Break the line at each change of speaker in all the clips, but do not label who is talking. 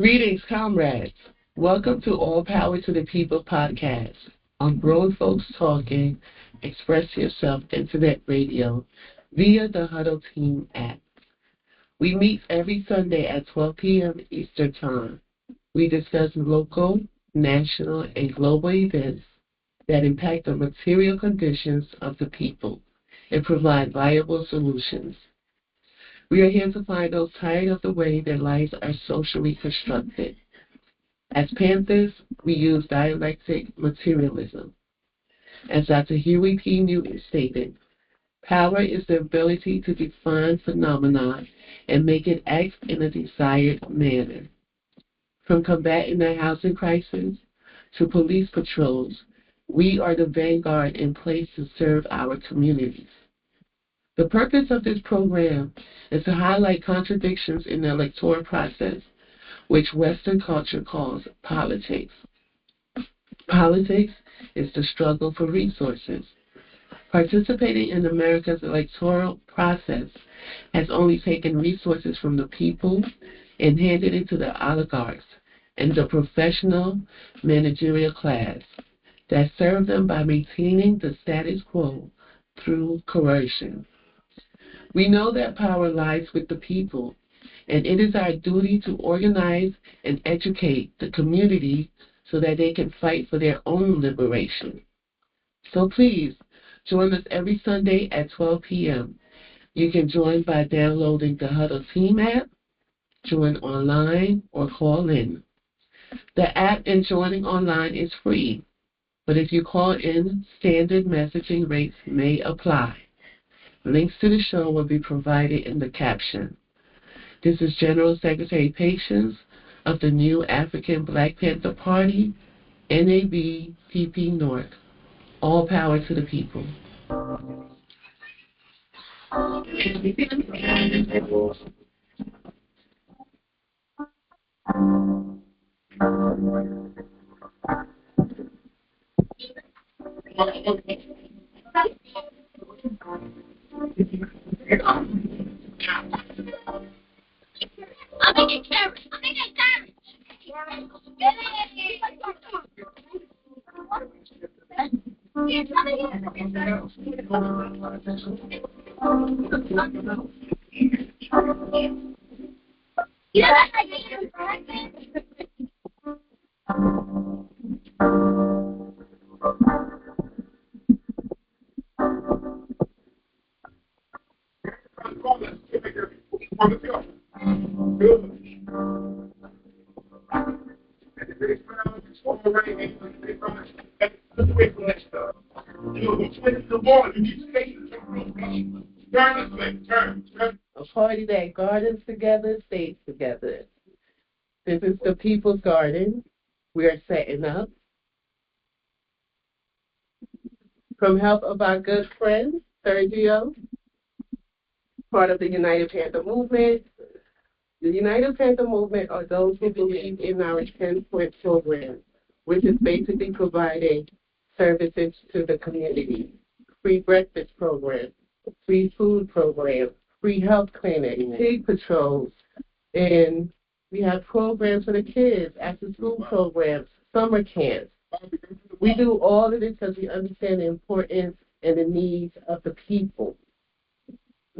Greetings, comrades. Welcome to All Power to the People podcast on Grown Folks Talking, Express Yourself Internet Radio via the Huddle Team app. We meet every Sunday at 12 p.m. Eastern Time. We discuss local, national, and global events that impact the material conditions of the people and provide viable solutions. We are here to find those tired of the way their lives are socially constructed. As Panthers, we use dialectic materialism. As Dr. Huey P. Newton stated, power is the ability to define phenomena and make it act in a desired manner. From combating the housing crisis to police patrols, we are the vanguard in place to serve our communities. The purpose of this program is to highlight contradictions in the electoral process, which Western culture calls politics. Politics is the struggle for resources. Participating in America's electoral process has only taken resources from the people and handed it to the oligarchs and the professional managerial class that serve them by maintaining the status quo through coercion. We know that power lies with the people, and it is our duty to organize and educate the community so that they can fight for their own liberation. So please, join us every Sunday at 12 p.m. You can join by downloading the Huddle Team app, join online, or call in. The app and joining online is free, but if you call in, standard messaging rates may apply. Links to the show will be provided in the caption. This is General Secretary Patience of the new African Black Panther Party, NABPP North. All power to the people.
I'm making carrots.
A party that gardens together stays together. This is the People's Garden. We are setting up. From help of our good friend, Sergio, part of the United Panther Movement. The United Panther Movement are those who believe in our 10-point program, which is basically providing services to the community. Free breakfast program, free food program, free health clinic, pig patrols, and we have programs for the kids, after-school programs, summer camps. We do all of this because we understand the importance and the needs of the people.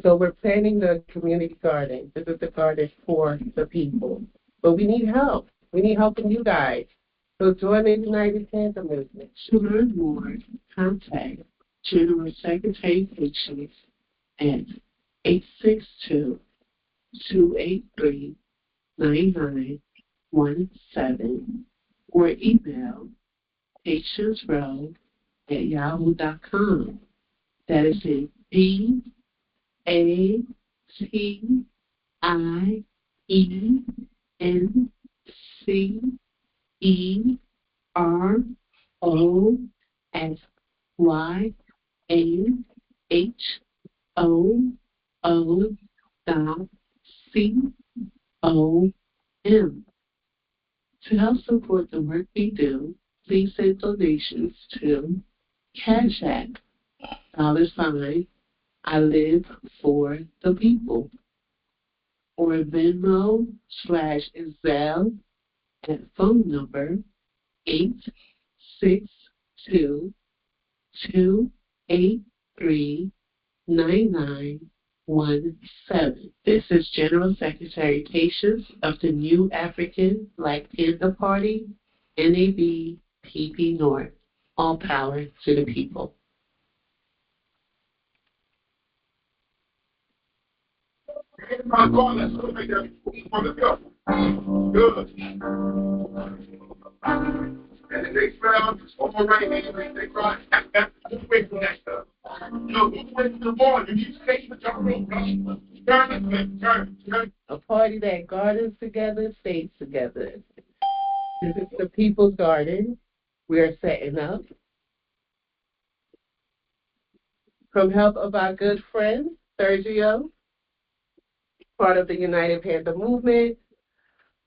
So we're planning the community garden. This is the garden for the people. But we need help. We need help from you guys. So join the United Panther Movement. To learn more, contact General Secretary Patience at 862-283-9917 or email patiencerow@yahoo.com. That is in PANCEROW@yahoo.com. To help support the work we do, please send donations to Cash App, $ I live for the people, or Venmo /Zelle at phone number 862-283-9917. This is General Secretary Patience of the New African Black Panther Party, NAB, PP North. All power to the people.
My God, let's go make that. Let's go. Good. And the next round is on my right hand. Next round. Just wait for that stuff. Don't wait for the ball. You need to stay with your room. Turn.
A party that gardens together, stays together. This is the People's Garden. We are setting up. From help of our good friend, Sergio, part of the United Panther Movement.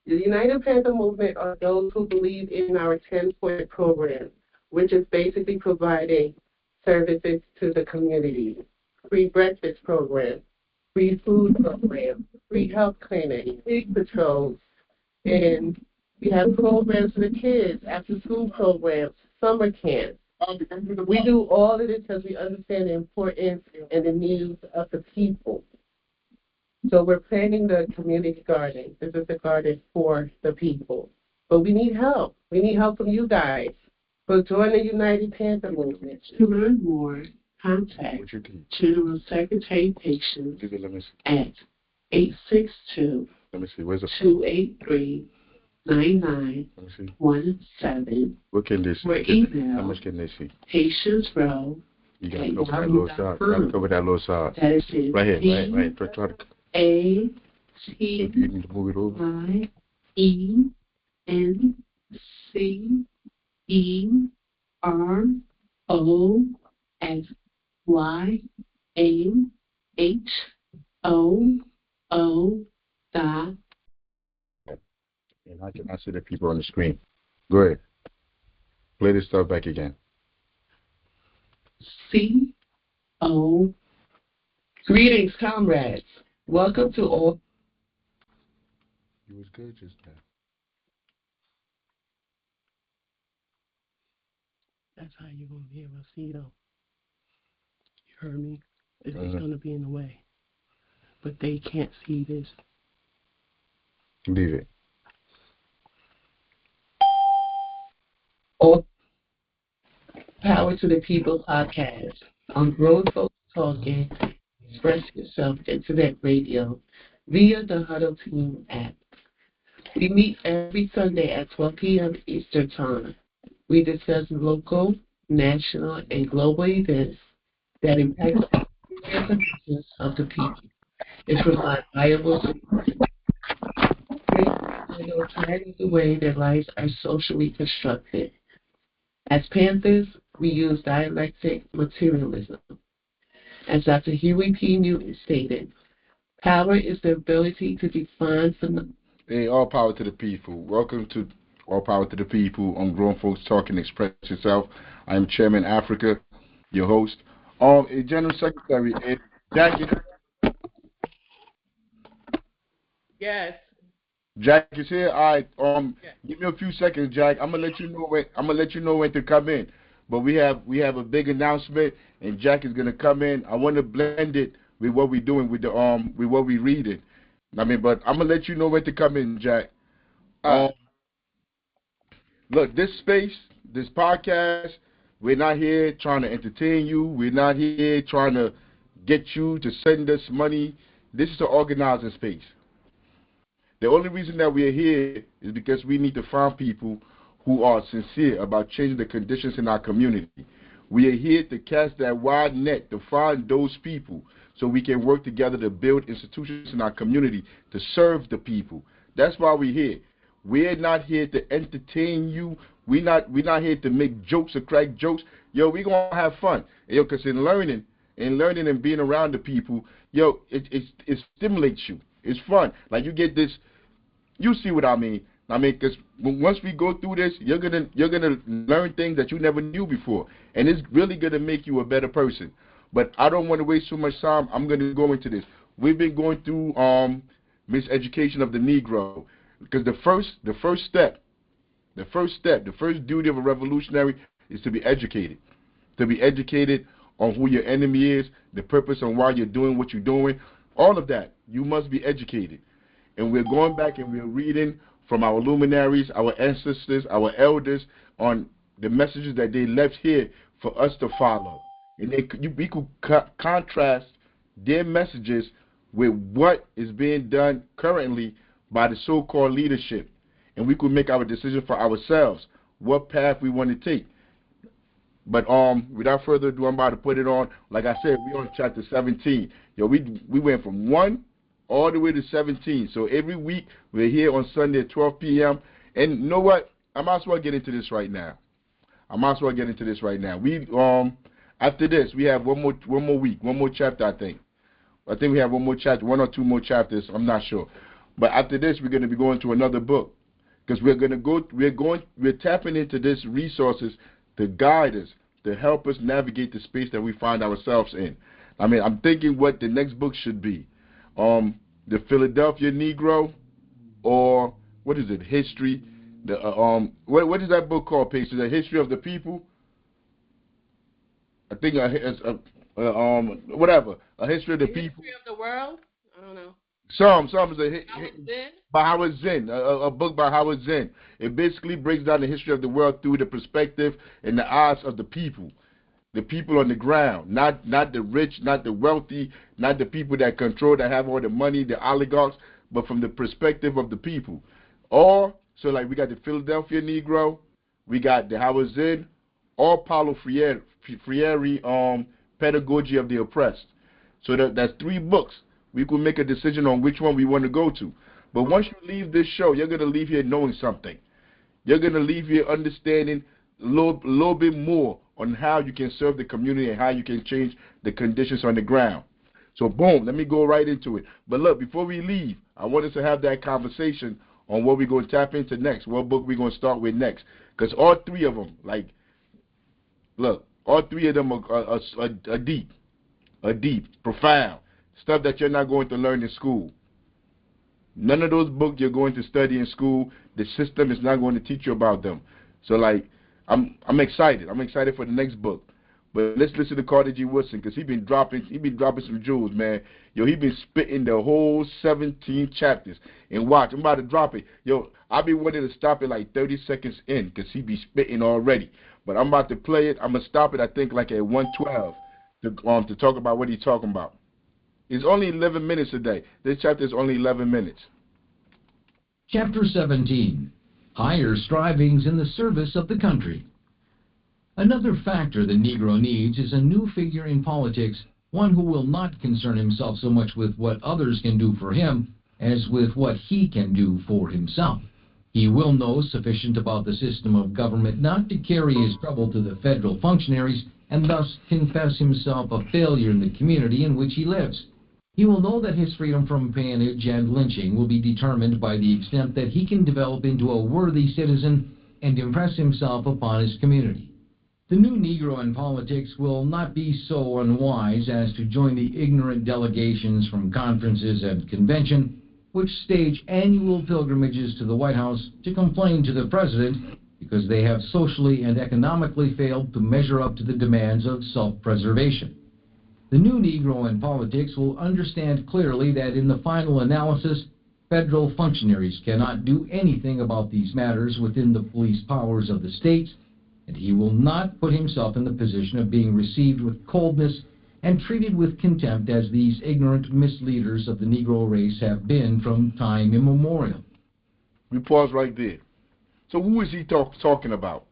The United Panther Movement are those who believe in our 10-point program, which is basically providing services to the community. Free breakfast program, free food program, free health clinic, pig patrols, and we have programs for the kids, after-school programs, summer camps. We do all of this because we understand the importance and the needs of the people. So we're planning the community garden. This is a garden for the people. But we need help. We need help from you guys. So join the United Panther Movement. To learn more, contact General Secretary Patience at 862-283-9917.
What can they see?
Or email
How much can they see?
Patience Row.
You gotta cover that little side. You gotta cover that little side.
That is it.
Right here, right. Try to.
A T
You need to move it over.
I E N C E R O S Y A H O O dot.
And I cannot see the people on the screen. Go ahead. Play this stuff back again.
C-O. Greetings, comrades. Welcome to all.
You was good just now.
That's how you're going to be able to see them. You heard me? This is going to be in the way. But they can't see this.
Leave it.
All Power to the People podcast on Grown Folks Talking, Express Yourself Internet Radio via the Huddle Team app. We meet every Sunday at 12 p.m. Eastern Time. We discuss local, national, and global events that impact the conditions of the people. It provides viable solutions. Time is the way that lives are socially constructed. As Panthers, we use dialectic materialism. As Dr. Huey P. Newton stated, power is the ability to define phenomena.
Hey, all power to the people. Welcome to All Power to the People on Grown Folks Talking Express Yourself. I'm Chairman Africa, your host. General Secretary, Jack.
Yes.
Jack is here. All right. Give me a few seconds, Jack. I'm gonna let you know when to come in. But we have a big announcement, and Jack is gonna come in. I want to blend it with what we're doing with what we reading. But I'm gonna let you know when to come in, Jack. Look, this space, this podcast, we're not here trying to entertain you. We're not here trying to get you to send us money. This is an organizing space. The only reason that we are here is because we need to find people who are sincere about changing the conditions in our community. We are here to cast that wide net to find those people so we can work together to build institutions in our community to serve the people. That's why we're here. We're not here to entertain you. We're not here to make jokes or crack jokes. Yo, we're going to have fun. Yo, because in learning and being around the people, yo, it stimulates you. It's fun. Like you get this, you see what I mean. Because once we go through this, you're gonna learn things that you never knew before, and it's really gonna make you a better person. But I don't want to waste too much time. I'm gonna go into this. We've been going through miseducation of the Negro, because the first step The first step, the first duty of a revolutionary is to be educated. To be educated on who your enemy is, the purpose on why you're doing what you're doing, all of that. You must be educated. And we're going back and we're reading from our luminaries, our ancestors, our elders on the messages that they left here for us to follow. And we could contrast their messages with what is being done currently by the so-called leadership. And we could make our decision for ourselves, what path we want to take. But without further ado, I'm about to put it on. Like I said, we're on chapter 17. Yo, we went from 1 all the way to 17. So every week we're here on Sunday at 12 p.m. And you know what? I might as well get into this right now. We after this we have one more week, one more chapter. I think we have one more chapter, 1 or 2 more chapters. I'm not sure. But after this, we're going to be going to another book because we're tapping into these resources to guide us, to help us navigate the space that we find ourselves in. I mean, I'm thinking what the next book should be. The Philadelphia Negro, or what is it? History. What is that book called, Pace? Is it History of the People? I think whatever. A History of the People.
History of the World? I don't know.
Some is by Howard Zinn, a book by Howard Zinn. It basically breaks down the history of the world through the perspective and the eyes of the people on the ground, not the rich, not the wealthy, not the people that control, that have all the money, the oligarchs, but from the perspective of the people. So like we got the Philadelphia Negro, we got the Howard Zinn, or Paulo Freire, Pedagogy of the Oppressed. So that's 3 books. We could make a decision on which one we want to go to. But once you leave this show, you're going to leave here knowing something. You're going to leave here understanding a little bit more on how you can serve the community and how you can change the conditions on the ground. So boom, let me go right into it. But look, before we leave, I want us to have that conversation on what we're going to tap into next, what book we're going to start with next. Because all 3 of them, all 3 of them are deep, profound. Stuff that you're not going to learn in school. None of those books you're going to study in school, the system is not going to teach you about them. So like, I'm excited. I'm excited for the next book. But let's listen to Carter G. Woodson because he been dropping some jewels, man. Yo, he been spitting the whole 17 chapters. And watch, I'm about to drop it. Yo, I be wanting to stop it like 30 seconds in because he be spitting already. But I'm about to play it. I'm gonna stop it. I think like at 1:12 to talk about what he's talking about. It's only 11 minutes a day. This chapter is only 11 minutes.
Chapter 17. Higher Strivings in the Service of the Country. Another factor the Negro needs is a new figure in politics, one who will not concern himself so much with what others can do for him as with what he can do for himself. He will know sufficient about the system of government not to carry his trouble to the federal functionaries and thus confess himself a failure in the community in which he lives. He will know that his freedom from peonage and lynching will be determined by the extent that he can develop into a worthy citizen and impress himself upon his community. The new Negro in politics will not be so unwise as to join the ignorant delegations from conferences and convention which stage annual pilgrimages to the White House to complain to the president because they have socially and economically failed to measure up to the demands of self-preservation. The new Negro in politics will understand clearly that in the final analysis, federal functionaries cannot do anything about these matters within the police powers of the states, and he will not put himself in the position of being received with coldness and treated with contempt as these ignorant misleaders of the Negro race have been from time immemorial.
We pause right there. So who is he talking about?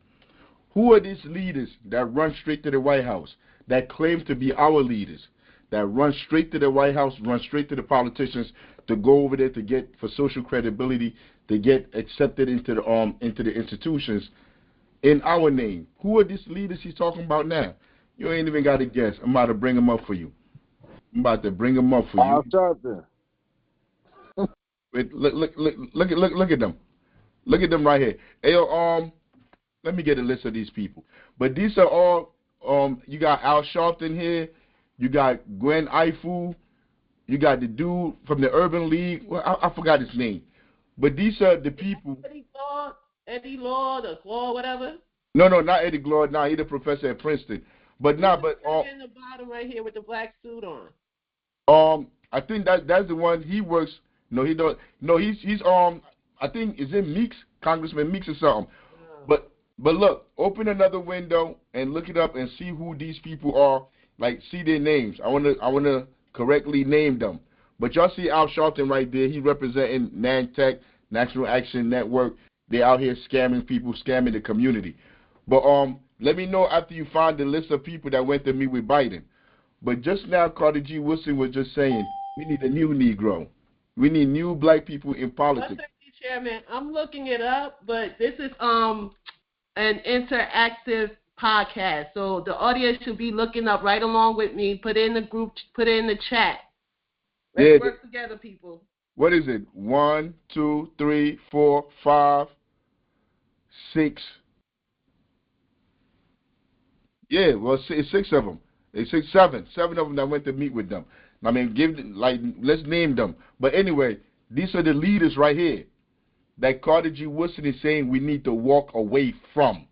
Who are these leaders that run straight to the White House, that claim to be our leaders, that run straight to the White House, run straight to the politicians to go over there to get for social credibility, to get accepted into the institutions in our name? Who are these leaders he's talking about now? You ain't even got to guess. I'm about to bring them up for you. Wait, look at them. Look at them right here. Hey, let me get a list of these people. But these are all, you got Al Sharpton here. You got Gwen Ifu. You got the dude from the Urban League. Well, I forgot his name. But these are the people.
Eddie Lord or Claude, whatever.
No, not Eddie Glory. Nah, he's a professor at Princeton. But
Who's
nah,
the
but
guy in the bottom right here with the black suit on?
I think that's the one he works. No, he don't. No, he's I think is it Meeks, Congressman Meeks or something.
Oh.
But look, open another window and look it up and see who these people are. Like, see their names. I wanna correctly name them. But y'all see Al Sharpton right there. He representing NANTEC, National Action Network. They out here scamming people, scamming the community. But let me know after you find the list of people that went to meet with Biden. But just now, Carter G. Woodson was just saying we need a new Negro. We need new black people in politics.
Chairman, I'm looking it up, but this is an interactive podcast, so the audience should be looking up right along with me. Put it in the group, put it in the chat. Let's work together, people.
What is it? 1, 2, 3, 4, 5, 6. Yeah, well, it's 6 of them. It's 6, 7 of them that went to meet with them. I mean, let's name them. But anyway, these are the leaders right here that Carter G. Woodson is saying we need to walk away from.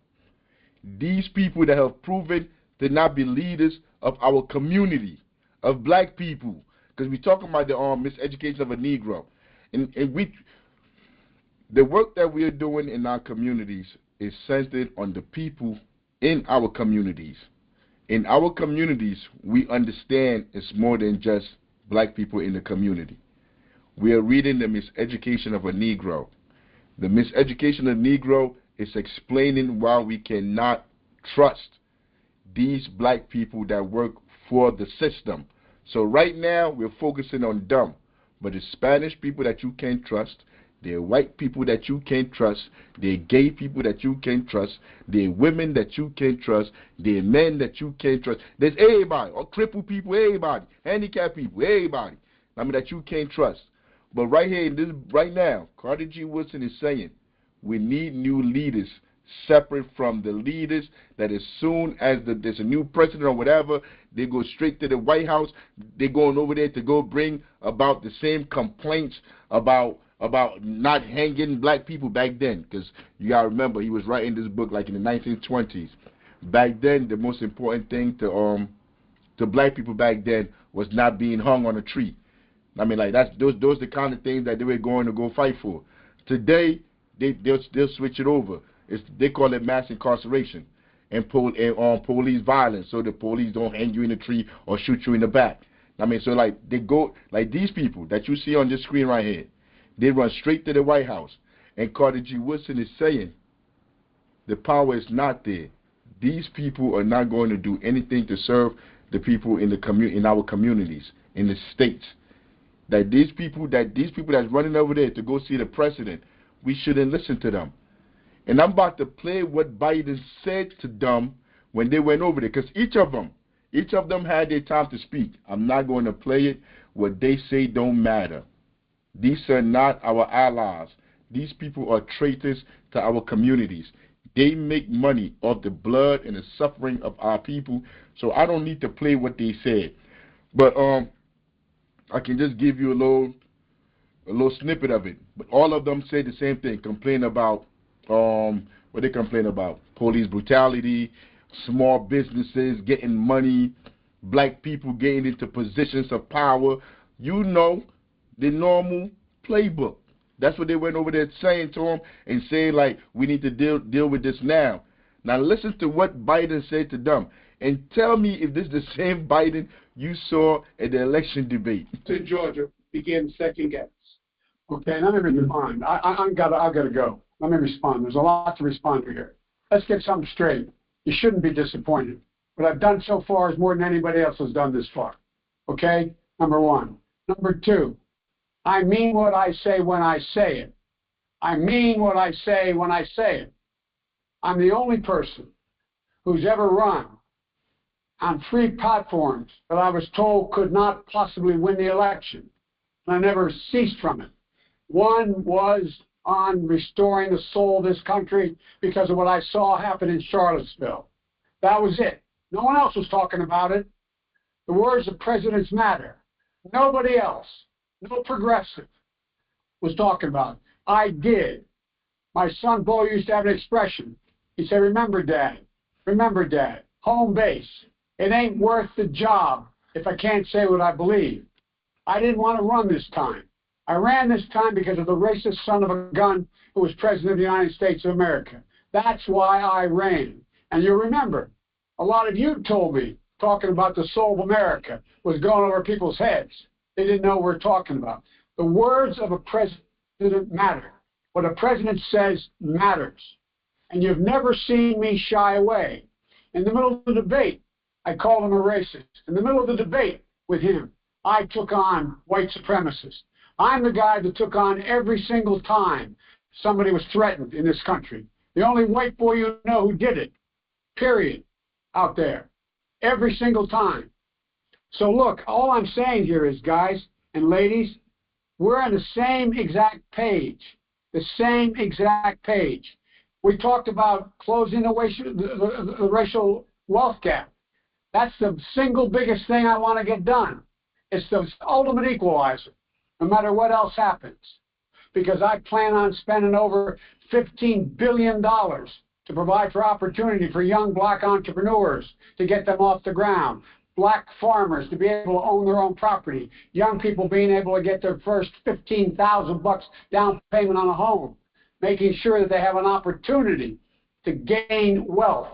These people that have proven to not be leaders of our community, of black people, because we're talking about the miseducation of a Negro. And the work that we are doing in our communities is centered on the people in our communities. In our communities, we understand it's more than just black people in the community. We are reading the miseducation of a Negro. The miseducation of Negro is explaining why we cannot trust these black people that work for the system. So right now, we're focusing on them. But the Spanish people that you can't trust, there are white people that you can't trust, there are gay people that you can't trust, there are women that you can't trust, there are men that you can't trust. There's everybody, or crippled people, everybody, handicapped people, everybody, that you can't trust. But right here, right now, Carter G. Woodson is saying we need new leaders separate from the leaders that as soon as there's a new president or whatever, they go straight to the White House. They're going over there to go bring about the same complaints about not hanging black people back then. Because you got to remember, he was writing this book like in the 1920s. Back then, the most important thing to black people back then was not being hung on a tree. I mean, like those the kind of things that they were going to go fight for. Today, they'll switch it over. They call it mass incarceration and police violence, so the police don't hang you in a tree or shoot you in the back. I mean, so like they go like these people that you see on this screen right here, they run straight to the White House, and Carter G. Woodson is saying the power is not there. These people are not going to do anything to serve the people in our communities, in the states. That these people that's running over there to go see the president, we shouldn't listen to them. And I'm about to play what Biden said to them when they went over there, because each of them had their time to speak. I'm not going to play it. What they say don't matter. These are not our allies. These people are traitors to our communities. They make money off the blood and the suffering of our people. So I don't need to play what they said. But I can just give you a little snippet of it. But all of them say the same thing. Complain about what they complain about: police brutality, small businesses getting money, black people getting into positions of power. You know, the normal playbook. That's what they went over there saying to him and saying, like, we need to deal with this now. Now listen to what Biden said to them and tell me if this is the same Biden you saw at the election debate.
To Georgia began second guess. Okay, let me respond. I've got to go. Let me respond. There's a lot to respond to here. Let's get something straight. You shouldn't be disappointed. What I've done so far is more than anybody else has done this far. Okay? Number one. Number two, I mean what I say when I say it. I mean what I say when I say it. I'm the only person who's ever run on free platforms that I was told could not possibly win the election. And I never ceased from it. One was on restoring the soul of this country because of what I saw happen in Charlottesville. That was it. No one else was talking about it. The words of presidents matter. Nobody else, no progressive, was talking about it. I did. My son Bo used to have an expression. He said, remember, Dad, home base. It ain't worth the job if I can't say what I believe. I didn't want to run this time. I ran this time because of the racist son of a gun who was president of the United States of America. That's why I ran. And you remember, a lot of you told me talking about the soul of America was going over people's heads. They didn't know what we're talking about. The words of a president matter. What a president says matters. And you've never seen me shy away. In the middle of the debate, I called him a racist. In the middle of the debate with him, I took on white supremacists. I'm the guy that took on every single time somebody was threatened in this country. The only white boy you know who did it, period, out there. Every single time. So look, all I'm saying here is, guys and ladies, we're on the same exact page. The same exact page. We talked about closing the racial wealth gap. That's the single biggest thing I want to get done. It's the ultimate equalizer, no matter what else happens. Because I plan on spending over $15 billion to provide for opportunity for young black entrepreneurs to get them off the ground, black farmers to be able to own their own property, young people being able to get their first $15,000 down payment on a home, making sure that they have an opportunity to gain wealth.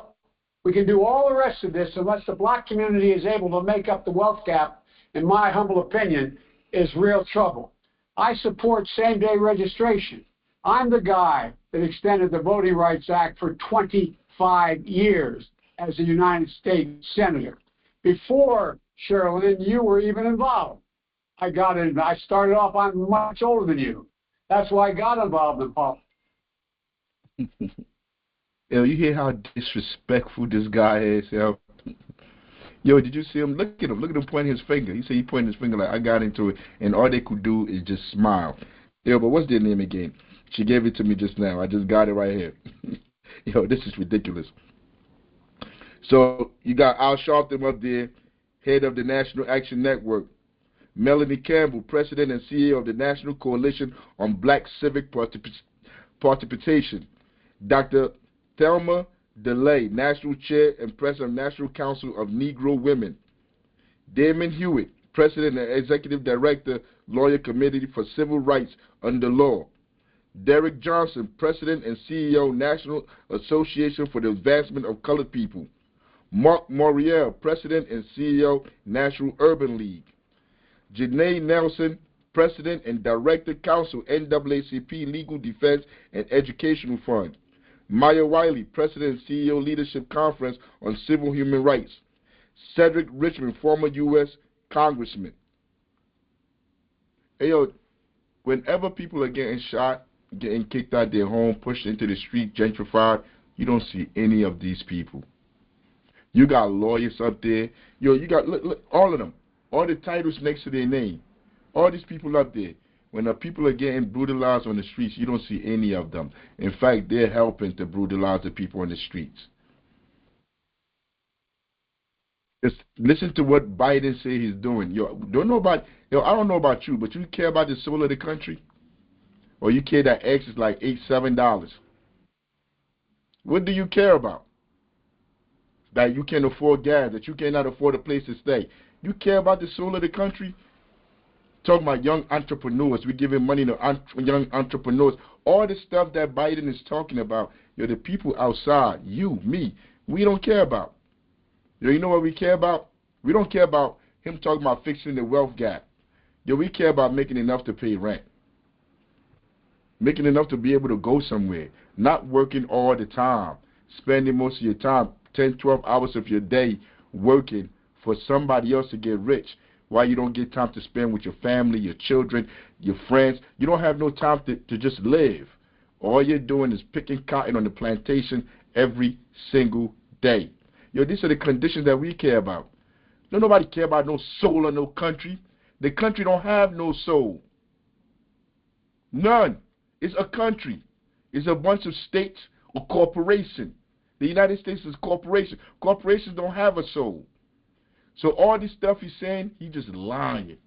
We can do all the rest of this unless the black community is able to make up the wealth gap, in my humble opinion, is real trouble. I support same-day registration. I'm the guy that extended the Voting Rights Act for 25 years as a United States Senator. Before, Sherilyn, you were even involved. I got in. I started off, I'm much older than you. That's why I got involved in politics.
Yo, you hear how disrespectful this guy is, yo? Yo, did you see him? Look at him. Look at him pointing his finger. He said he pointed his finger like, I got into it. And all they could do is just smile. Yo, but what's their name again? She gave it to me just now. I just got it right here. Yo, this is ridiculous. So you got Al Sharpton up there, head of the National Action Network. Melanie Campbell, president and CEO of the National Coalition on Black Civic Participation. Dr. Thelma DeLay, National Chair and President of National Council of Negro Women. Damon Hewitt, President and Executive Director, Lawyer Committee for Civil Rights Under Law. Derek Johnson, President and CEO, National Association for the Advancement of Colored People. Mark Moriel, President and CEO, National Urban League. Janae Nelson, President and Director, Council, NAACP Legal Defense and Educational Fund. Maya Wiley, President and CEO, Leadership Conference on Civil Human Rights. Cedric Richmond, former U.S. Congressman. Hey, yo, whenever people are getting shot, getting kicked out of their home, pushed into the street, gentrified, you don't see any of these people. You got lawyers up there. Yo, you got, look, all of them. All the titles next to their name. All these people up there. When the people are getting brutalized on the streets, you don't see any of them. In fact, they're helping to brutalize the people on the streets. Just listen to what Biden say he's doing. I don't know about you, but you care about the soul of the country? Or you care that eggs is like $8, $7? What do you care about? That you can't afford gas, that you cannot afford a place to stay. You care about the soul of the country? Talking about young entrepreneurs. We're giving money to young entrepreneurs. All the stuff that Biden is talking about, the people outside, you, me, we don't care about. You know what we care about? We don't care about him talking about fixing the wealth gap. We care about making enough to pay rent. Making enough to be able to go somewhere. Not working all the time. Spending most of your time, 10, 12 hours of your day working for somebody else to get rich. Why you don't get time to spend with your family, your children, your friends. You don't have no time to just live. All you're doing is picking cotton on the plantation every single day. These are the conditions that we care about. Don't nobody care about no soul or no country. The country don't have no soul. None. It's a country. It's a bunch of states or corporations. The United States is a corporation. Corporations don't have a soul. So all this stuff he's saying, he just lying.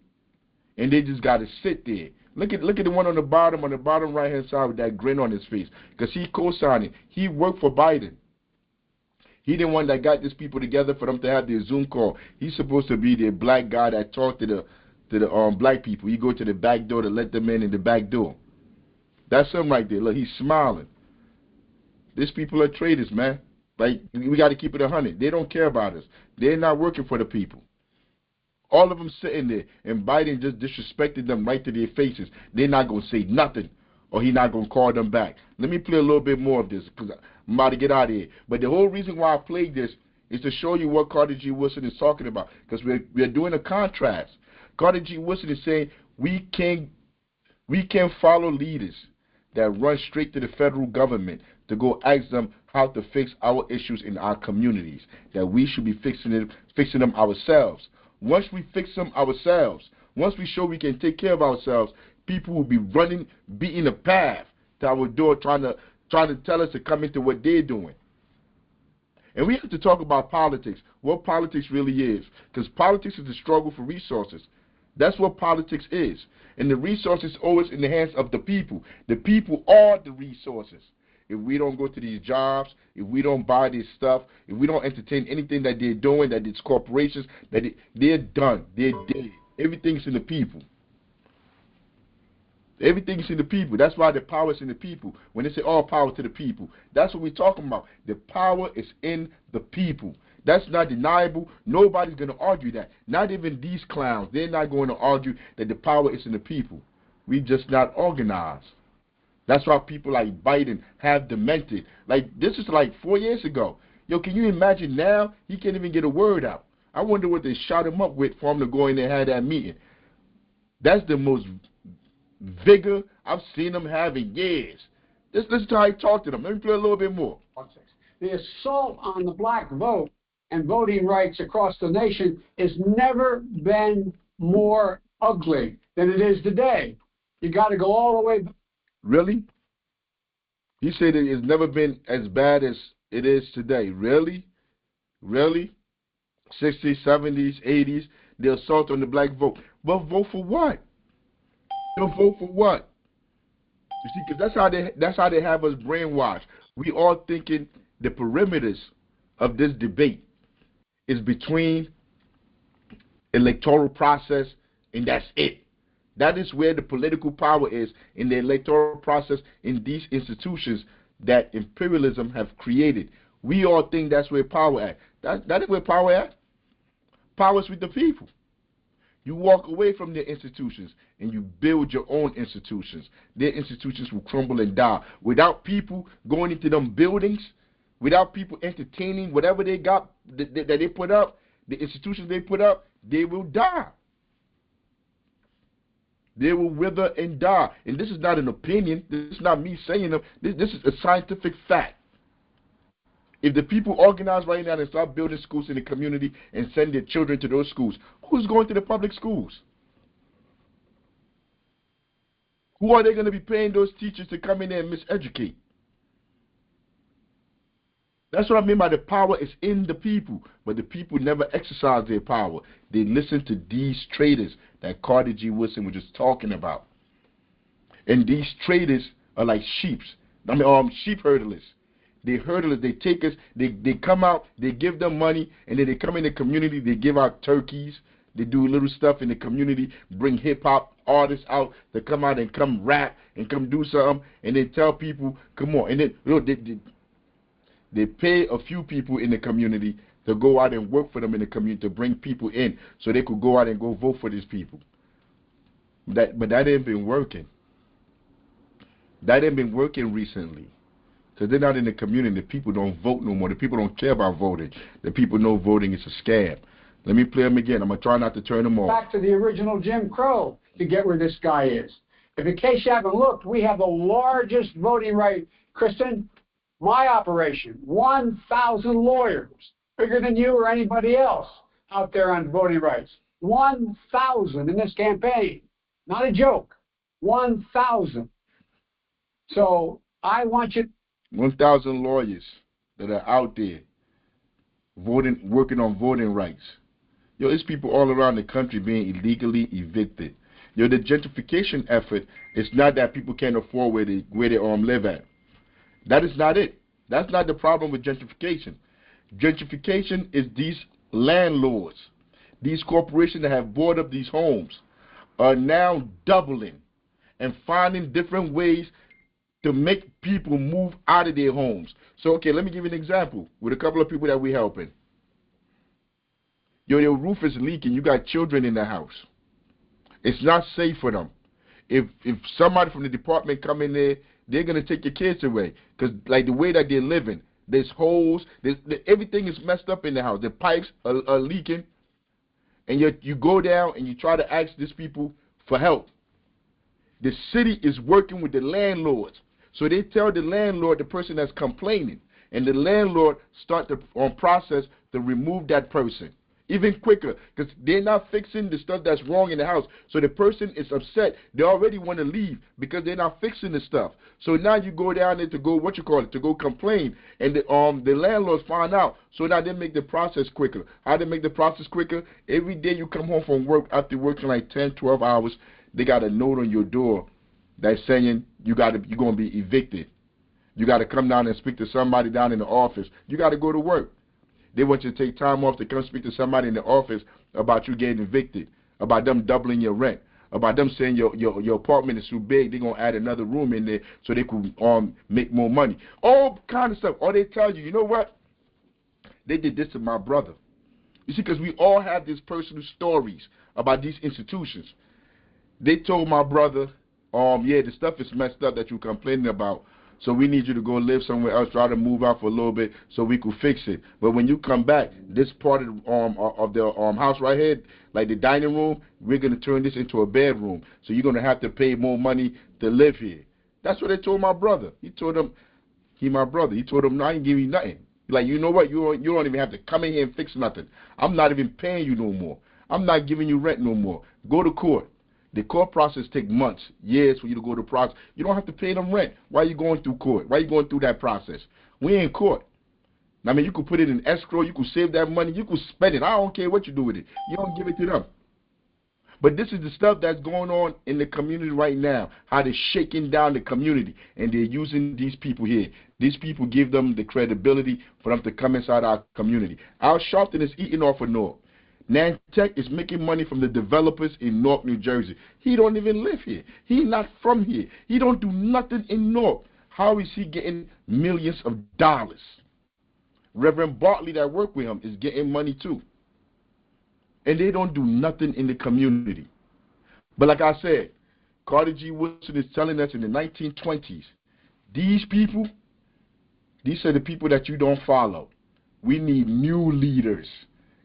And they just got to sit there Look at the one on the bottom right hand side with that grin on his face, because he co-signing. He worked for Biden. He the one that got these people together for them to have their Zoom call. He's supposed to be the black guy that talked to the black people. He go to the back door to let them in the back door. That's him right there. Look, he's smiling. These people are traitors, man. Like, we got to keep it 100. They don't care about us. They're not working for the people. All of them sitting there, and Biden just disrespected them right to their faces. They're not going to say nothing, or he's not going to call them back. Let me play a little bit more of this, because I'm about to get out of here. But the whole reason why I played this is to show you what Carter G. Woodson is talking about, because we're doing a contrast. Carter G. Woodson is saying we can follow leaders that run straight to the federal government to go ask them how to fix our issues in our communities, that we should be fixing them ourselves. Once we fix them ourselves, once we show we can take care of ourselves, people will be running, beating a path to our door, trying to tell us to come into what they're doing. And we have to talk about politics, what politics really is, because politics is the struggle for resources. That's what politics is. And the resources always in the hands of the people. The people are the resources. If we don't go to these jobs, if we don't buy this stuff, if we don't entertain anything that they're doing, that it's corporations, they're done. They're dead. Everything's in the people. Everything's in the people. That's why the power is in the people. When they say all power to the people, that's what we're talking about. The power is in the people. That's not deniable. Nobody's going to argue that. Not even these clowns. They're not going to argue that the power is in the people. We're just not organized. That's why people like Biden have demented. Like, this is like 4 years ago. Yo, can you imagine now? He can't even get a word out. I wonder what they shot him up with for him to go in there and have that meeting. That's the most vigor I've seen him have in years. Just listen to how he talked to them. Let me play a little bit more.
The assault on the black vote and voting rights across the nation has never been more ugly than it is today. You got to go all the way.
Really? He said it has never been as bad as it is today. Really? Really? 60s, 70s, 80s, the assault on the black vote. But vote for what? They'll vote for what? You see, because that's how they have us brainwashed. We all thinking the perimeters of this debate is between electoral process and that's it. That is where the political power is, in the electoral process, in these institutions that imperialism have created. We all think that's where power at. That is where power at. Power is with the people. You walk away from their institutions and you build your own institutions. Their institutions will crumble and die. Without people going into them buildings, without people entertaining whatever they got that they put up, the institutions they put up, they will die. They will wither and die. And this is not an opinion. This is not me saying them. This is a scientific fact. If the people organize right now and start building schools in the community and send their children to those schools, who's going to the public schools? Who are they going to be paying those teachers to come in there and miseducate? That's what I mean by the power is in the people. But the people never exercise their power. They listen to these traitors that Carter G. Woodson was just talking about. And these traitors are like sheep herdlers. They hurdlers. They take us, they come out, they give them money, and then they come in the community, they give out turkeys, they do little stuff in the community, bring hip-hop artists out to come out and come rap and come do something, and they tell people, come on. And then they pay a few people in the community to go out and work for them in the community, to bring people in so they could go out and go vote for these people. But that ain't been working. That ain't been working recently. Because they're not in the community. The people don't vote no more. The people don't care about voting. The people know voting is a scam. Let me play them again. I'm going to try not to turn them off.
Back to the original Jim Crow to get where this guy is. If in case you haven't looked, we have the largest voting right. Kristen, my operation, 1,000 lawyers, bigger than you or anybody else out there on voting rights. 1,000 in this campaign. Not a joke. 1,000. So I want you...
1,000 lawyers that are out there working on voting rights. Yo, there's people all around the country being illegally evicted. The gentrification effort is not that people can't afford where they live at. That is not it. That's not the problem with gentrification. Gentrification is these landlords, these corporations that have bought up these homes are now doubling and finding different ways to make people move out of their homes. So, okay, let me give you an example with a couple of people that we're helping. Your roof is leaking. You got children in the house. It's not safe for them. If somebody from the department come in there, they're going to take your kids away. Because, like, the way that they're living, there's holes. Everything is messed up in the house. The pipes are leaking. And you go down and you try to ask these people for help. The city is working with the landlords. So they tell the landlord, the person that's complaining, and the landlord start the process to remove that person. Even quicker, because they're not fixing the stuff that's wrong in the house. So the person is upset. They already want to leave because they're not fixing the stuff. So now you go down there to go complain, and the landlords find out. So now they make the process quicker. How they make the process quicker? Every day you come home from work, after working like 10, 12 hours, they got a note on your door that's saying you're going to be evicted. You got to come down and speak to somebody down in the office. You got to go to work. They want you to take time off to come speak to somebody in the office about you getting evicted, about them doubling your rent, about them saying your apartment is too big, they're going to add another room in there so they could make more money. All kind of stuff. Or they tell you, you know what? They did this to my brother. You see, because we all have these personal stories about these institutions. They told my brother, yeah, the stuff is messed up that you're complaining about. So we need you to go live somewhere else, try to move out for a little bit so we could fix it. But when you come back, this part of the house right here, like the dining room, we're going to turn this into a bedroom. So you're going to have to pay more money to live here. That's what they told my brother. He told him, my brother. He told him, no, I ain't giving you nothing. Like, you know what? You don't even have to come in here and fix nothing. I'm not even paying you no more. I'm not giving you rent no more. Go to court. The court process takes months, years for you to go to process. You don't have to pay them rent. Why are you going through court? Why are you going through that process? We ain't court. I mean, you could put it in escrow. You could save that money. You could spend it. I don't care what you do with it. You don't give it to them. But this is the stuff that's going on in the community right now, how they're shaking down the community, and they're using these people here. These people give them the credibility for them to come inside our community. Al Sharpton is eating off of North. Nantucket is making money from the developers in North New Jersey. He don't even live here. He's not from here. He don't do nothing in North. How is he getting millions of dollars? Reverend Bartley that worked with him is getting money too. And they don't do nothing in the community. But like I said, Carter G. Woodson is telling us in the 1920s, these people, these are the people that you don't follow. We need new leaders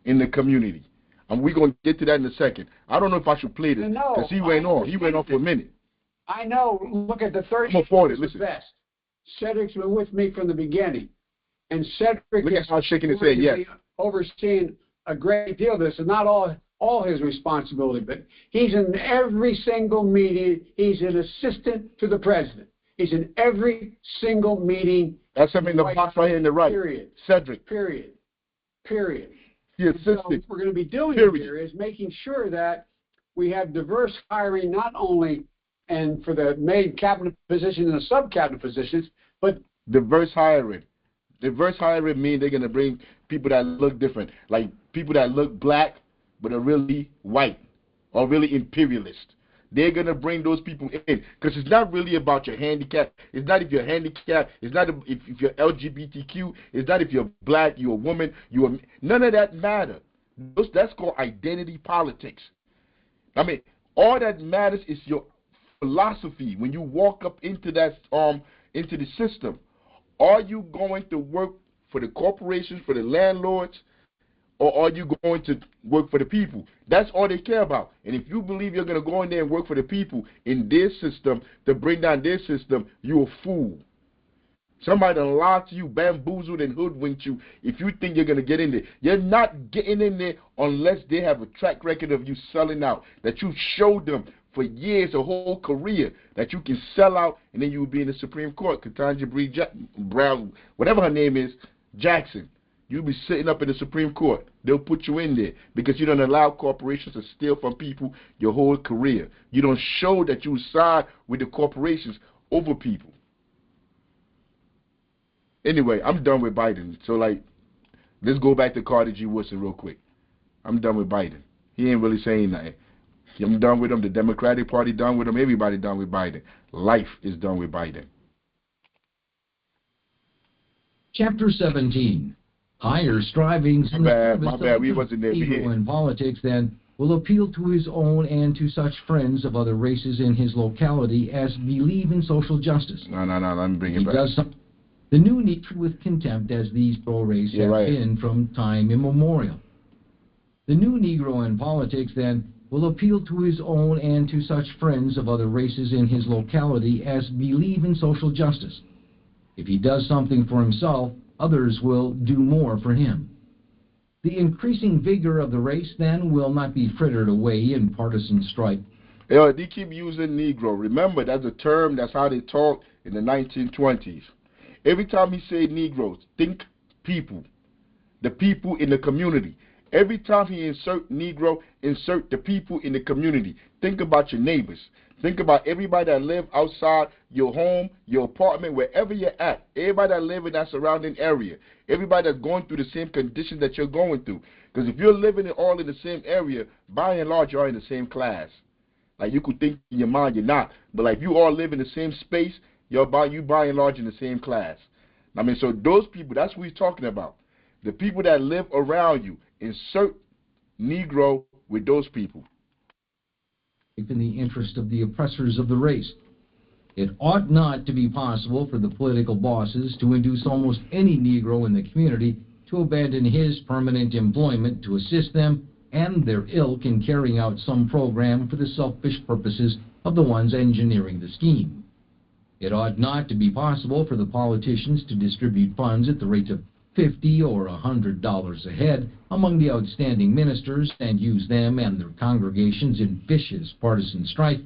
in the community. And we're going to get to that in a second. I don't know if I should play this because he went on. He went on for a minute.
I know. Look at the 30
years the best.
Cedric's been with me from the beginning. And Cedric
look at how shaking his head, yes.
Overseeing a great deal of this, and not all his responsibility, but he's in every single meeting. He's an assistant to the president. He's in every single meeting.
That's him in the box right here in the right.
Period.
Cedric.
Period.
He assisted.
So what we're going to be doing here is making sure that we have diverse hiring, not only and for the main cabinet positions and the sub-cabinet positions, but
diverse hiring. Diverse hiring means they're going to bring people that look different, like people that look black but are really white or really imperialist. They're going to bring those people in because it's not really about your handicap. It's not if you're handicapped. It's not if you're LGBTQ. It's not if you're black, you're a woman. None of that matter. That's called identity politics. I mean, all that matters is your philosophy when you walk up into that into the system. Are you going to work for the corporations, for the landlords, or are you going to work for the people? That's all they care about. And if you believe you're going to go in there and work for the people in their system to bring down their system, you're a fool. Somebody done lied to you, bamboozled and hoodwinked you if you think you're going to get in there. You're not getting in there unless they have a track record of you selling out, that you showed them for years, a whole career, that you can sell out, and then you will be in the Supreme Court. Ketanji Brown, whatever her name is, Jackson. You'll be sitting up in the Supreme Court. they'll put you in there because you don't allow corporations to steal from people your whole career. You don't show that you side with the corporations over people. Anyway, I'm done with Biden. So, like, let's go back to Carter G. Woodson real quick. I'm done with Biden. He ain't really saying nothing. I'm done with him. The Democratic Party done with him. Everybody done with Biden. Life is done with Biden.
Chapter 17. Higher strivings in the service of
We wasn't there.
Negro in politics then will appeal to his own and to such friends of other races in his locality as believe in social justice.
No, let me bring it back.
The new Negro with contempt as these pro-race have been from time immemorial. The new Negro in politics then will appeal to his own and to such friends of other races in his locality as believe in social justice. If he does something for himself, others will do more for him. The increasing vigor of the race then will not be frittered away in partisan strife.
They keep using Negro. Remember, that's a term, that's how they talk in the 1920s. Every time he say Negroes, think people, the people in the community. Every time he insert Negro, insert the people in the community. Think about your neighbors. Think about everybody that live outside your home, your apartment, wherever you're at. Everybody that live in that surrounding area. Everybody that's going through the same conditions that you're going through. Because if you're living all in the same area, by and large, you're in the same class. Like, you could think in your mind you're not. But like, you all live in the same space, you by and large in the same class. I mean, so those people, that's what he's talking about. The people that live around you, insert Negro with those people.
In the interest of the oppressors of the race. It ought not to be possible for the political bosses to induce almost any Negro in the community to abandon his permanent employment to assist them and their ilk in carrying out some program for the selfish purposes of the ones engineering the scheme. It ought not to be possible for the politicians to distribute funds at the rate of $50 or $100 a head among the outstanding ministers and use them and their congregations in vicious partisan strife.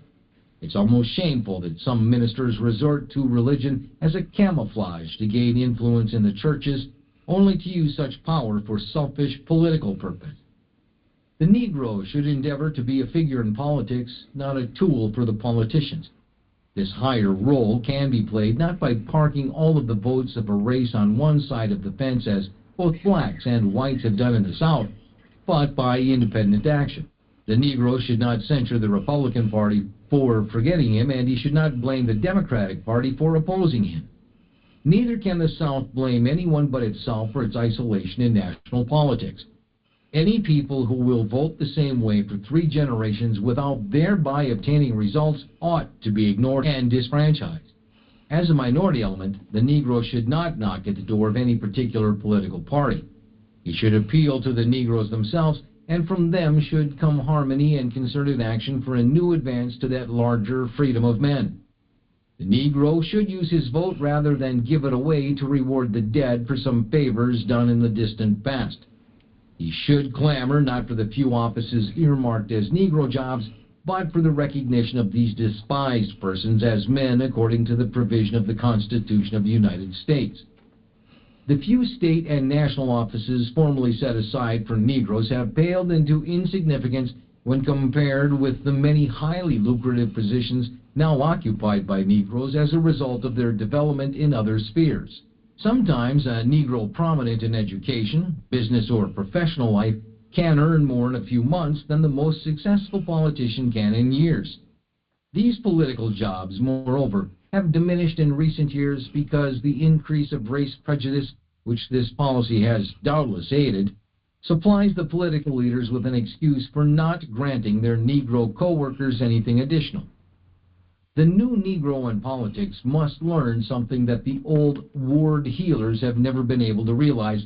It's almost shameful that some ministers resort to religion as a camouflage to gain influence in the churches, only to use such power for selfish political purpose. The Negro should endeavor to be a figure in politics, not a tool for the politicians. This higher role can be played not by parking all of the votes of a race on one side of the fence, as both blacks and whites have done in the South, but by independent action. The Negro should not censure the Republican Party for forgetting him, and he should not blame the Democratic Party for opposing him. Neither can the South blame anyone but itself for its isolation in national politics. Any people who will vote the same way for 3 generations without thereby obtaining results ought to be ignored and disfranchised. As a minority element, the Negro should not knock at the door of any particular political party. He should appeal to the Negroes themselves, and from them should come harmony and concerted action for a new advance to that larger freedom of men. The Negro should use his vote rather than give it away to reward the dead for some favors done in the distant past. He should clamor not for the few offices earmarked as Negro jobs, but for the recognition of these despised persons as men according to the provision of the Constitution of the United States. The few state and national offices formerly set aside for Negroes have paled into insignificance when compared with the many highly lucrative positions now occupied by Negroes as a result of their development in other spheres. Sometimes a Negro prominent in education, business, or professional life can earn more in a few months than the most successful politician can in years. These political jobs, moreover, have diminished in recent years because the increase of race prejudice, which this policy has doubtless aided, supplies the political leaders with an excuse for not granting their Negro co-workers anything additional. The new Negro in politics must learn something that the old ward healers have never been able to realize,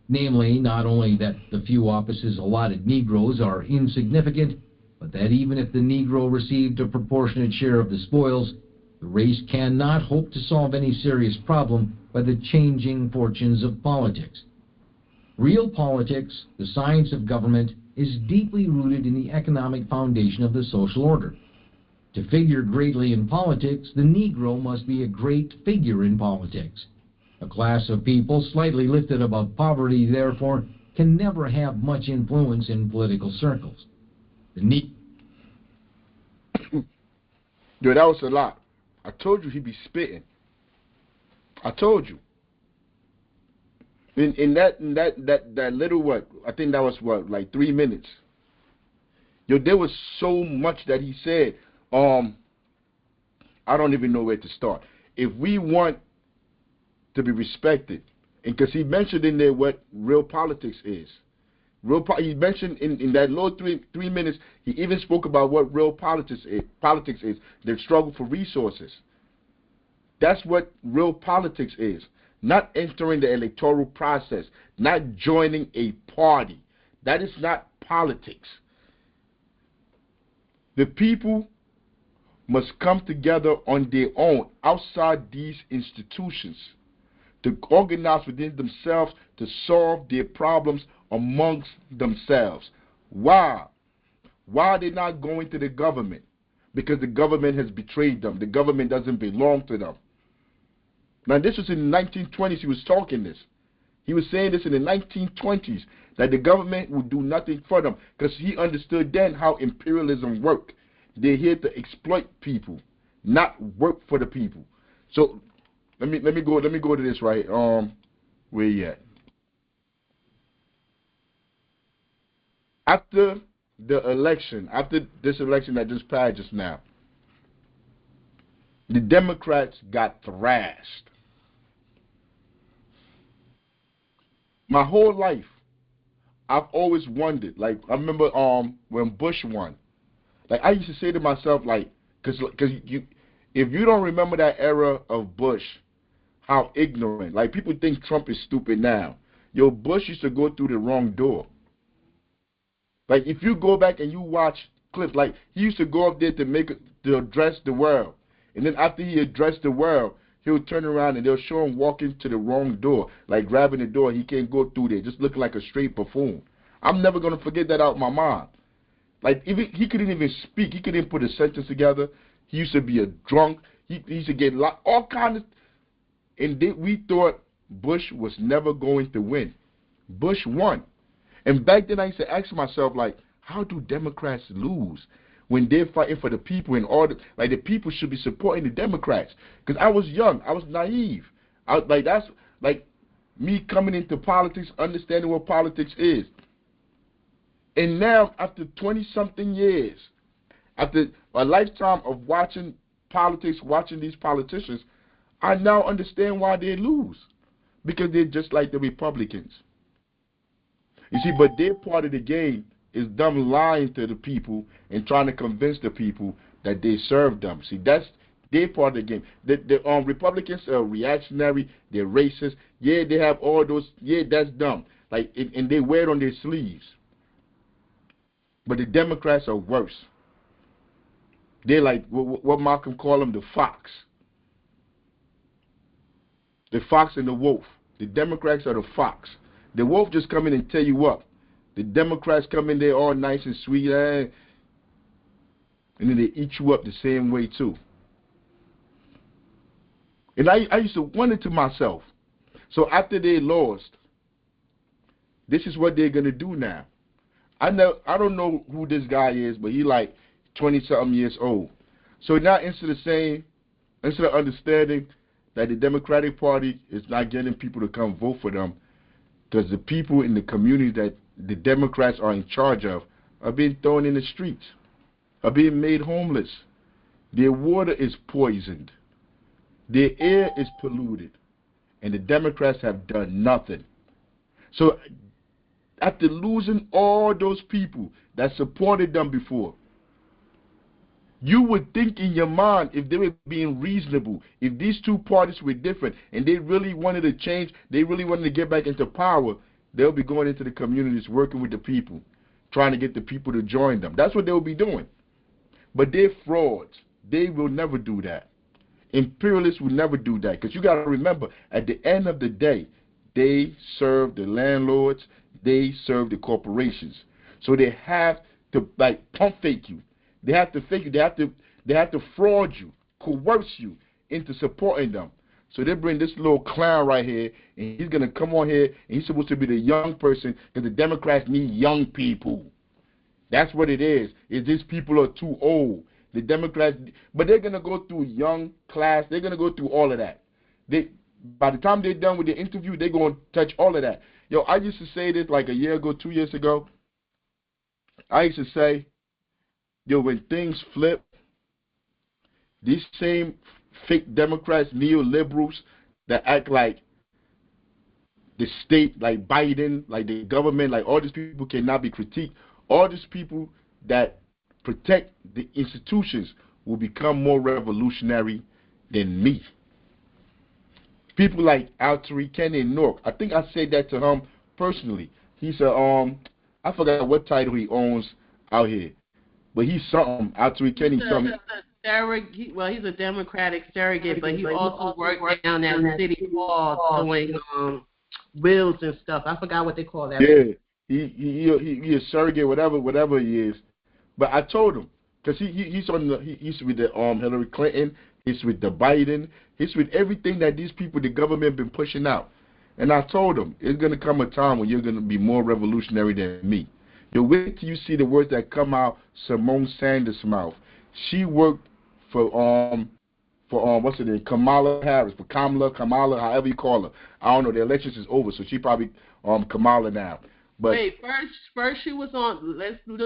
namely, not only that the few offices allotted Negroes are insignificant, but that even if the Negro received a proportionate share of the spoils, the race cannot hope to solve any serious problem by the changing fortunes of politics. Real politics, the science of government, is deeply rooted in the economic foundation of the social order. To figure greatly in politics, the Negro must be a great figure in politics. A class of people slightly lifted above poverty, therefore, can never have much influence in political circles. The
Yo, that was a lot. I told you he'd be spitting. I told you. In that little what? I think that was what, like 3 minutes. Yo, there was so much that he said. I don't even know where to start. If we want to be respected, and because he mentioned in there what real politics is. He mentioned in that low three minutes, he even spoke about what real politics is. Politics is the struggle for resources. That's what real politics is. Not entering the electoral process, not joining a party. That is not politics. The people must come together on their own outside these institutions to organize within themselves to solve their problems amongst themselves. Why? Why are they not going to the government? Because the government has betrayed them. The government doesn't belong to them. Now, this was in the 1920s. He was talking this. He was saying this in the 1920s, that the government would do nothing for them, because he understood then how imperialism worked. They're here to exploit people, not work for the people. So let me go to this right. Where you at? After the election, after this election that just passed just now, the Democrats got thrashed. My whole life, I've always wondered. Like, I remember when Bush won. Like, I used to say to myself, like, because if you don't remember that era of Bush, how ignorant. Like, people think Trump is stupid now. Yo, Bush used to go through the wrong door. Like, if you go back and you watch clips, like, he used to go up there to address the world. And then after he addressed the world, he'll turn around and they'll show him walking to the wrong door, like grabbing the door. He can't go through there, just looking like a straight buffoon. I'm never going to forget that out of my mind. Like, he couldn't even speak. He couldn't put a sentence together. He used to be a drunk. He used to get all kinds of... And we thought Bush was never going to win. Bush won. And back then I used to ask myself, like, how do Democrats lose when they're fighting for the people and all like the people should be supporting the Democrats? Because I was young. I was naive. That's like me coming into politics, understanding what politics is. And now, after 20-something years, after a lifetime of watching politics, watching these politicians, I now understand why they lose. Because they're just like the Republicans. You see, but their part of the game is them lying to the people and trying to convince the people that they serve them. See, that's their part of the game. The Republicans are reactionary, they're racist. Yeah, they have all those, yeah, that's dumb. Like, and they wear it on their sleeves. But the Democrats are worse. They're like what Malcolm called them, the fox. The fox and the wolf. The Democrats are the fox. The wolf just come in and tear you up. The Democrats come in there all nice and sweet, and then they eat you up the same way too. And I used to wonder to myself, so after they lost, this is what they're gonna do now. I don't know who this guy is, but he like 20-something years old. So now instead of understanding that the Democratic Party is not getting people to come vote for them, because the people in the community that the Democrats are in charge of are being thrown in the streets, are being made homeless. Their water is poisoned. Their air is polluted. And the Democrats have done nothing. So after losing all those people that supported them before, you would think in your mind, if they were being reasonable, if these two parties were different and they really wanted to change, they really wanted to get back into power, they'll be going into the communities, working with the people, trying to get the people to join them. That's what they'll be doing. But they're frauds. They will never do that. Imperialists will never do that, because you got to remember, at the end of the day, they serve the landlords, they serve the corporations. So they have to like pump fake you. They have to fake you. They have to fraud you, coerce you into supporting them. So they bring this little clown right here, and he's going to come on here, and he's supposed to be the young person, because the Democrats need young people. That's what it is. Is these people are too old. The Democrats, but they're going to go through young class. They're going to go through all of that. By the time they're done with the interview, they're going to touch all of that. Yo, I used to say this like a year ago, 2 years ago. I used to say, yo, when things flip, these same fake Democrats, neoliberals that act like the state, like Biden, like the government, like all these people cannot be critiqued. All these people that protect the institutions will become more revolutionary than me. People like Afrikan in Newark. I think I said that to him personally. He's I forgot what title he owns out here, but he's something. Afrikan, he's something.
Well, he's a Democratic surrogate, but he also worked down at City Hall doing wills and stuff. I forgot what they call that.
Yeah, he a surrogate, whatever he is. But I told him, because he's with the Hillary Clinton, he's with the Biden, he's with everything that these people, the government, been pushing out. And I told him, it's gonna come a time when you're gonna be more revolutionary than me. You wait till you see the words that come out Simone Sanders' mouth. She worked for what's her name, Kamala Harris, for Kamala, however you call her. I don't know. The elections is over, so she probably Kamala now. But
wait, first she was on. Let's look.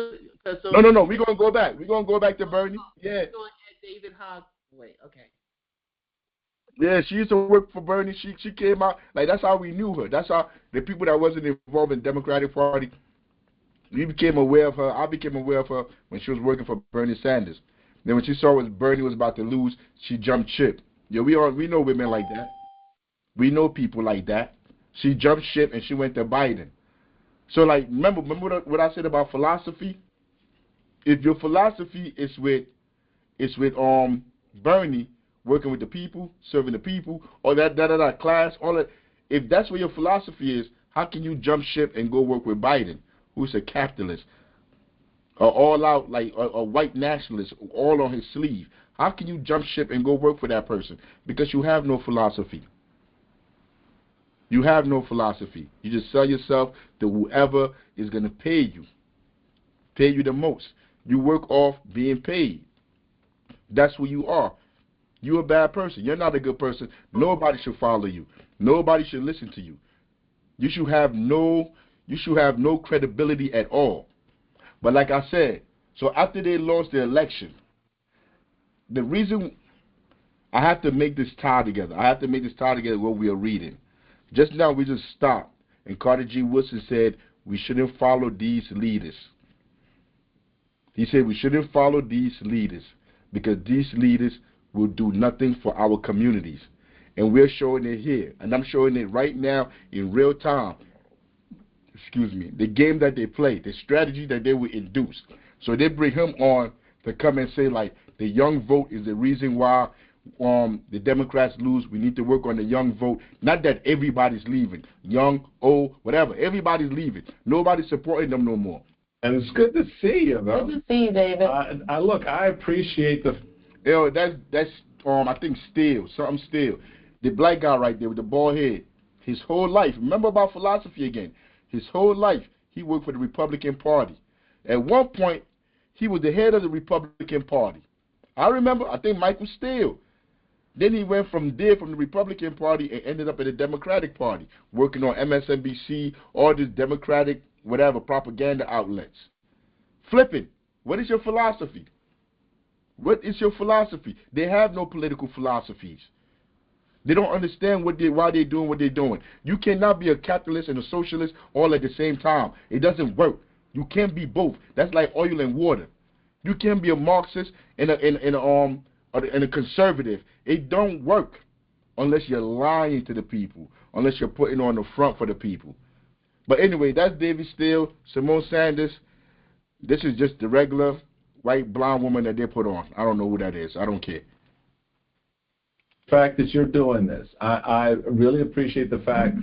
No. We're gonna go back. We're gonna go back to Bernie. Yeah.
David Hogg. Wait, okay.
Yeah, she used to work for Bernie. She came out like that's how we knew her. That's how the people that wasn't involved in the Democratic Party. We became aware of her. I became aware of her when she was working for Bernie Sanders. Then when she saw Bernie was about to lose, she jumped ship. Yeah, we know women like that. We know people like that. She jumped ship and she went to Biden. So like, remember what I said about philosophy? If your philosophy is with Bernie, working with the people, serving the people, or that class, all that, if that's where your philosophy is, how can you jump ship and go work with Biden, who's a capitalist? All out, like a white nationalist, all on his sleeve. How can you jump ship and go work for that person? Because you have no philosophy. You have no philosophy. You just sell yourself to whoever is going to pay you the most. You work off being paid. That's who you are. You're a bad person. You're not a good person. Nobody should follow you. Nobody should listen to you. You should have no credibility at all. But like I said, so after they lost the election, the reason I have to make this tie together, what we are reading. Just now we just stopped, and Carter G. Woodson said we shouldn't follow these leaders. He said we shouldn't follow these leaders because these leaders will do nothing for our communities. And we're showing it here, and I'm showing it right now in real time. The game that they play, the strategy that they will induce. So they bring him on to come and say, like, the young vote is the reason why the Democrats lose. We need to work on the young vote. Not that everybody's leaving. Young, old, whatever. Everybody's leaving. Nobody's supporting them no more.
And it's good to see you, though.
Good to see you, David.
I appreciate the...
Yo, that's I think something Steele. The black guy right there with the bald head. His whole life, remember about philosophy again. His whole life, he worked for the Republican Party. At one point, he was the head of the Republican Party. I remember, I think Michael Steele. Then he went from the Republican Party and ended up in the Democratic Party, working on MSNBC, all these Democratic, whatever, propaganda outlets. Flipping. What is your philosophy? What is your philosophy? They have no political philosophies. They don't understand why they're doing what they're doing. You cannot be a capitalist and a socialist all at the same time. It doesn't work. You can't be both. That's like oil and water. You can't be a Marxist and a conservative. It don't work unless you're lying to the people, unless you're putting on the front for the people. But anyway, that's David Steele, Simone Sanders. This is just the regular white blonde woman that they put on. I don't know who that is. I don't care.
Fact that you're doing this. I really appreciate the fact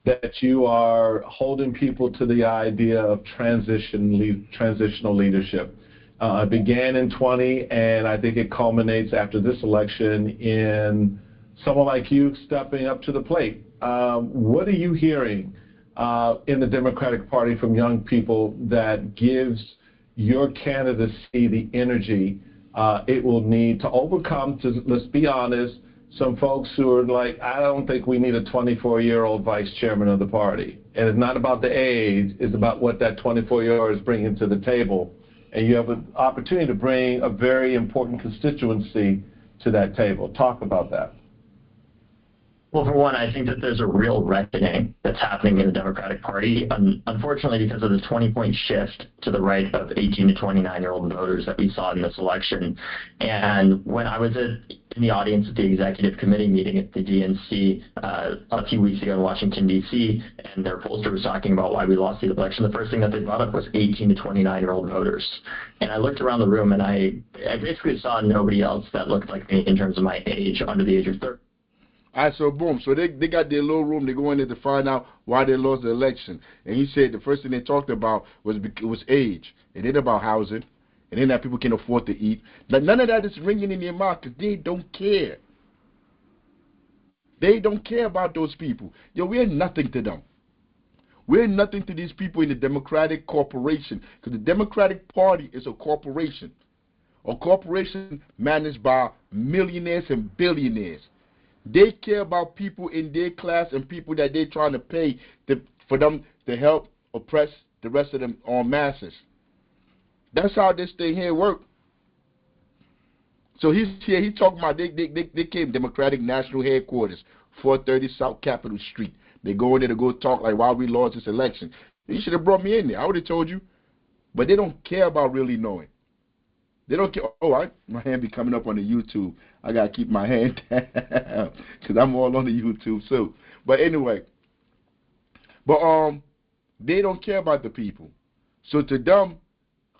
that you are holding people to the idea of transitional leadership. It began in 20, and I think it culminates after this election in someone like you stepping up to the plate. What are you hearing in the Democratic Party from young people that gives your candidacy the energy it will need to overcome, let's be honest, some folks who are like, I don't think we need a 24-year-old vice chairman of the party. And it's not about the age, it's about what that 24-year-old is bringing to the table. And you have an opportunity to bring a very important constituency to that table. Talk about that.
Well, for one, I think that there's a real reckoning that's happening in the Democratic Party, unfortunately because of the 20-point shift to the right of 18 to 29-year-old voters that we saw in this election. And when I was in the audience at the executive committee meeting at the DNC a few weeks ago in Washington, D.C., and their pollster was talking about why we lost the election, the first thing that they brought up was 18 to 29-year-old voters. And I looked around the room, and I basically saw nobody else that looked like me in terms of my age, under the age of 30.
All right, so boom. So they got their little room. They go in there to find out why they lost the election. And he said the first thing they talked about was age. It ain't about housing. It ain't that people can afford to eat. But none of that is ringing in their mouth because they don't care. They don't care about those people. Yo, we're nothing to them. We're nothing to these people in the Democratic corporation because the Democratic Party is a corporation. A corporation managed by millionaires and billionaires. They care about people in their class and people that they're trying to pay for them to help oppress the rest of them en masses. That's how this thing here works. So he's here. He's talking about they came Democratic National Headquarters, 430 South Capitol Street. They go in there to go talk like why we lost this election. You should have brought me in there. I would have told you. But they don't care about really knowing. They don't care. Oh, my hand be coming up on the YouTube. I got to keep my hand down because I'm all on the YouTube too. But anyway, they don't care about the people. So to them,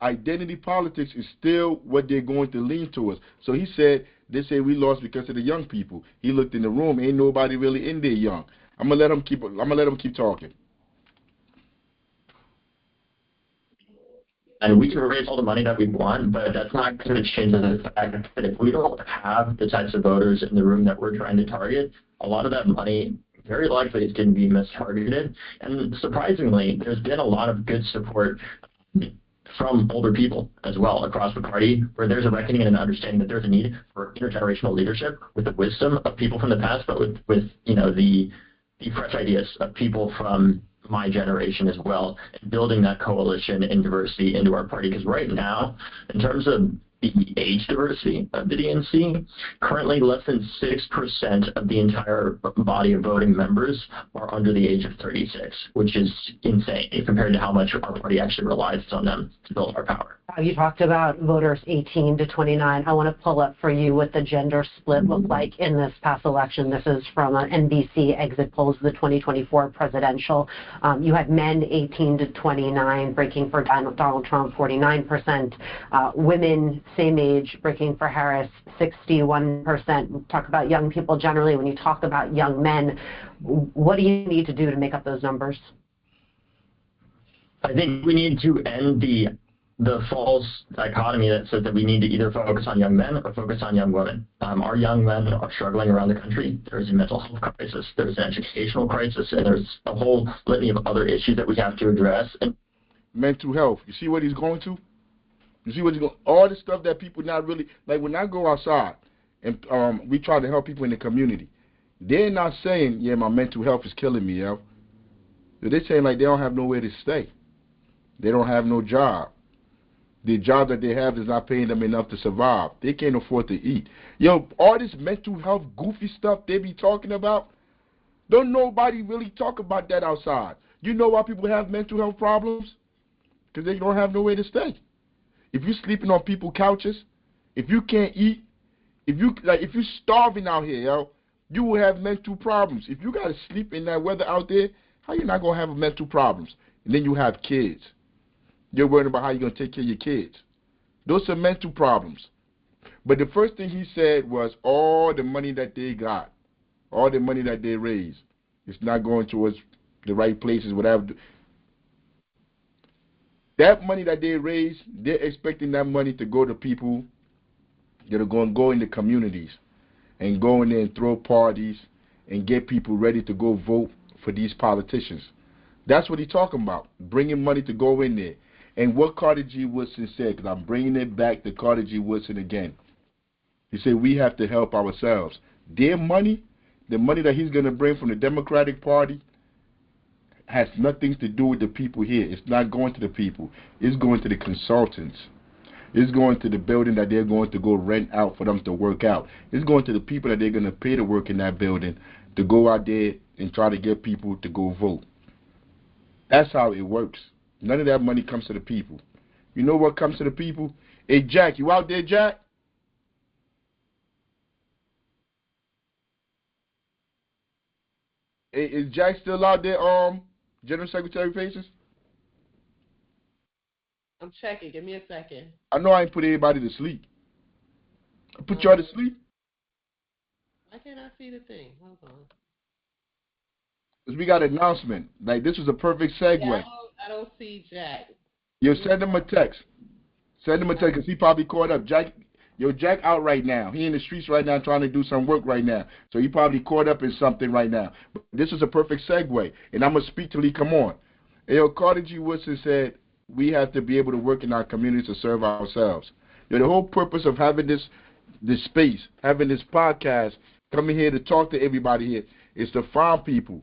identity politics is still what they're going to lean towards. So he said, they say we lost because of the young people. He looked in the room, ain't nobody really in there young. I'm gonna let him keep talking.
And we can raise all the money that we want, but that's not going to change the fact that if we don't have the types of voters in the room that we're trying to target, a lot of that money very likely is going to be mistargeted. And surprisingly, there's been a lot of good support from older people as well across the party, where there's a reckoning and an understanding that there's a need for intergenerational leadership with the wisdom of people from the past, but with the fresh ideas of people from my generation as well, and building that coalition and diversity into our party. Because right now, in terms of the age diversity of the DNC, currently less than 6% of the entire body of voting members are under the age of 36, which is insane compared to how much our party actually relies on them to build our power.
You talked about voters 18 to 29. I want to pull up for you what the gender split looked like in this past election. This is from an NBC exit polls, the 2024 presidential. You had men 18 to 29 breaking for Donald Trump, 49%. Women, same age, breaking for Harris, 61%. We talk about young people generally. When you talk about young men, what do you need to do to make up those numbers?
I think we need to end the false dichotomy that says that we need to either focus on young men or focus on young women. Our young men are struggling around the country. There's a mental health crisis, there's an educational crisis, and there's a whole litany of other issues that we have to address.
Mental health. You see what he's going to? You see what he's going? All the stuff that people not really like. When I go outside and we try to help people in the community, they're not saying, "Yeah, my mental health is killing me." Yo, they're saying like they don't have nowhere to stay. They don't have no job. The job that they have is not paying them enough to survive. They can't afford to eat. Yo, all this mental health goofy stuff they be talking about, don't nobody really talk about that outside. You know why people have mental health problems? Because they don't have nowhere to stay. If you're sleeping on people's couches, if you can't eat, if you're starving out here, yo, you will have mental problems. If you gotta sleep in that weather out there, how you not gonna have mental problems? And then you have kids. You're worried about how you're going to take care of your kids. Those are mental problems. But the first thing he said was all the money that they got, all the money that they raised, it's not going towards the right places, whatever. That money that they raised, they're expecting that money to go to people that are going to go in the communities. and go in there and throw parties and get people ready to go vote for these politicians. That's what he's talking about, bringing money to go in there. And what Carter G. Woodson said, because I'm bringing it back to Carter G. Woodson again. He said we have to help ourselves. Their money, the money that he's going to bring from the Democratic Party, has nothing to do with the people here. It's not going to the people. It's going to the consultants. It's going to the building that they're going to go rent out for them to work out. It's going to the people that they're going to pay to work in that building to go out there and try to get people to go vote. That's how it works. None of that money comes to the people. You know what comes to the people? Hey, Jack, you out there, Jack? Hey, is Jack still out there, General Secretary Paces?
I'm checking. Give me a second.
I know I ain't put anybody to sleep. I put y'all to sleep?
Why can't I see the thing? Hold on.
Because we got an announcement. Like, this was a perfect segue.
Yeah, I don't see Jack.
Yo, send him a text. Send him a text because he probably caught up. Jack out right now. He in the streets right now trying to do some work right now. So he probably caught up in something right now. But this is a perfect segue. And I'm going to speak till he come on. Yo, Carter G. Woodson said we have to be able to work in our communities to serve ourselves. Yo, the whole purpose of having this space, having this podcast, coming here to talk to everybody here, is to find people.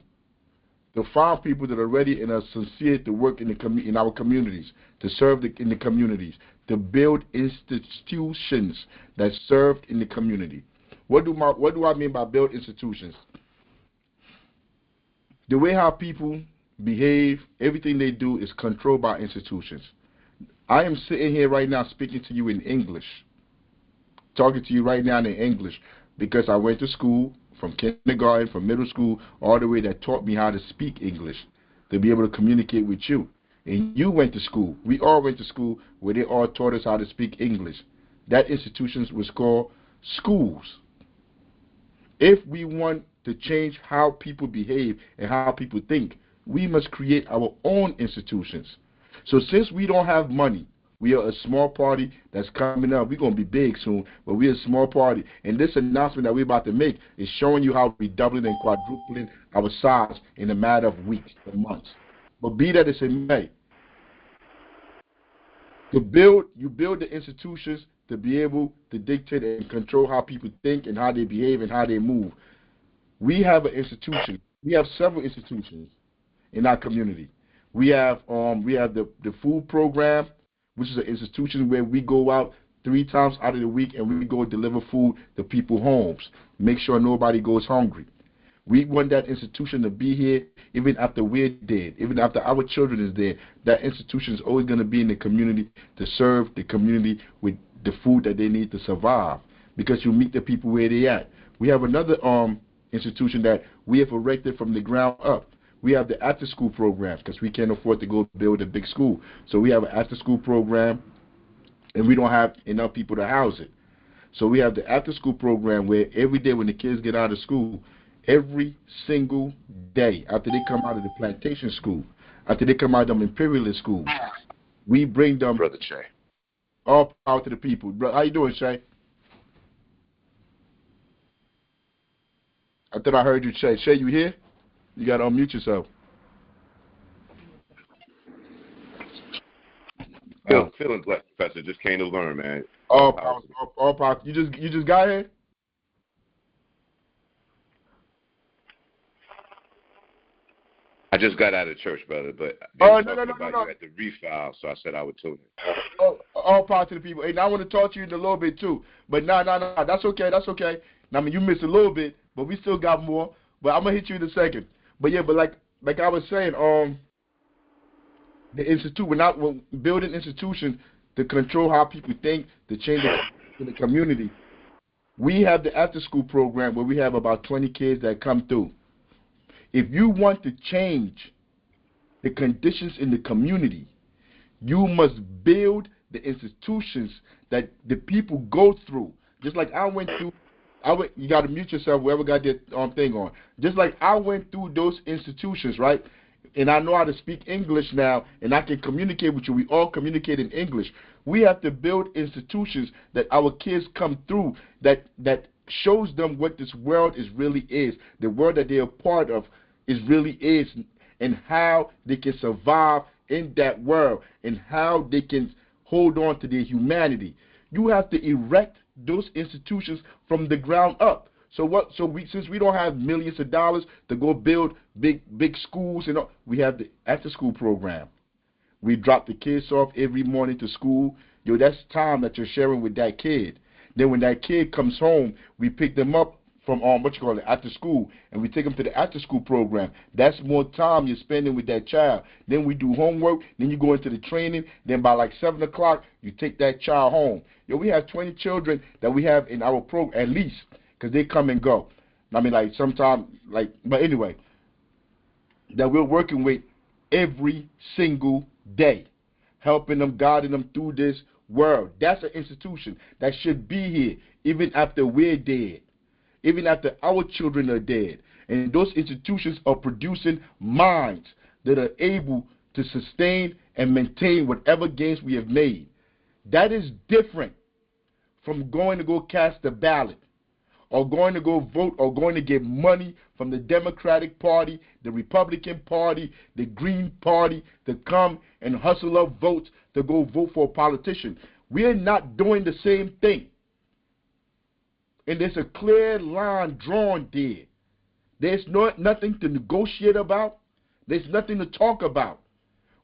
To find people that are ready and are sincere to work in our communities, to serve in the communities, to build institutions that serve in the community. What do I mean by build institutions? The way how people behave, everything they do is controlled by institutions. I am sitting here right now speaking to you in English, talking to you right now in English, because I went to school from kindergarten, from middle school, all the way that taught me how to speak English, to be able to communicate with you. And you went to school. We all went to school where they all taught us how to speak English. That institution was called schools. If we want to change how people behave and how people think, we must create our own institutions. So since we don't have money, we are a small party that's coming up. We're going to be big soon, but we're a small party. And this announcement that we're about to make is showing you how we're doubling and quadrupling our size in a matter of weeks or months. But be that as it may, you build the institutions to be able to dictate and control how people think and how they behave and how they move. We have an institution. We have several institutions in our community. We have the food program, which is an institution where we go out 3 times out of the week and we go deliver food to people's homes, make sure nobody goes hungry. We want that institution to be here even after we're dead, even after our children is dead. That institution is always going to be in the community to serve the community with the food that they need to survive, because you meet the people where they at. We have another institution that we have erected from the ground up. We have the after-school program because we can't afford to go build a big school. So we have an after-school program, and we don't have enough people to house it. So we have the after-school program where every day when the kids get out of school, every single day after they come out of the plantation school, after they come out of them imperialist schools, we bring them.
Brother Che.
All power to the people. Bro, how you doing, Shay? I thought I heard you, Shay. Shay, you here? You got to unmute yourself.
Feeling blessed, Professor. Just came to learn, man.
All power. You just got here?
I just got out of church, brother, but
no.
You had to refile, so I said I would tune in.
All power to the people. Hey, now I want to talk to you in a little bit too, but no, that's okay. Now, I mean, you missed a little bit, but we still got more. But I'm gonna hit you in a second. But yeah, but like I was saying, we're building institutions to control how people think, to change the community. We have the after-school program where we have about 20 kids that come through. If you want to change the conditions in the community, you must build the institutions that the people go through. Just like I went through, you got to mute yourself, whoever got that thing on. Just like I went through those institutions, right? And I know how to speak English now, and I can communicate with you. We all communicate in English. We have to build institutions that our kids come through, that shows them what this world really is, the world that they're a part of really is, and how they can survive in that world, and how they can hold on to their humanity. You have to erect those institutions from the ground up. Since we don't have millions of dollars to go build big schools and all, we have the after school program. We drop the kids off every morning to school. Yo, that's time that you're sharing with that kid. Then when that kid comes home, we pick them up from after school, and we take them to the after school program. That's more time you're spending with that child. Then we do homework, then you go into the training, then by like 7 o'clock, you take that child home. Yo, we have 20 children that we have in our program, at least, because they come and go. I mean, like, sometimes, like, but anyway, that we're working with every single day, helping them, guiding them through this world. That's an institution that should be here even after we're dead, even after our children are dead. And those institutions are producing minds that are able to sustain and maintain whatever gains we have made. That is different from going to go cast a ballot, or going to go vote, or going to get money from the Democratic Party, the Republican Party, the Green Party, to come and hustle up votes to go vote for a politician. We're not doing the same thing. And there's a clear line drawn there. There's nothing to negotiate about. There's nothing to talk about.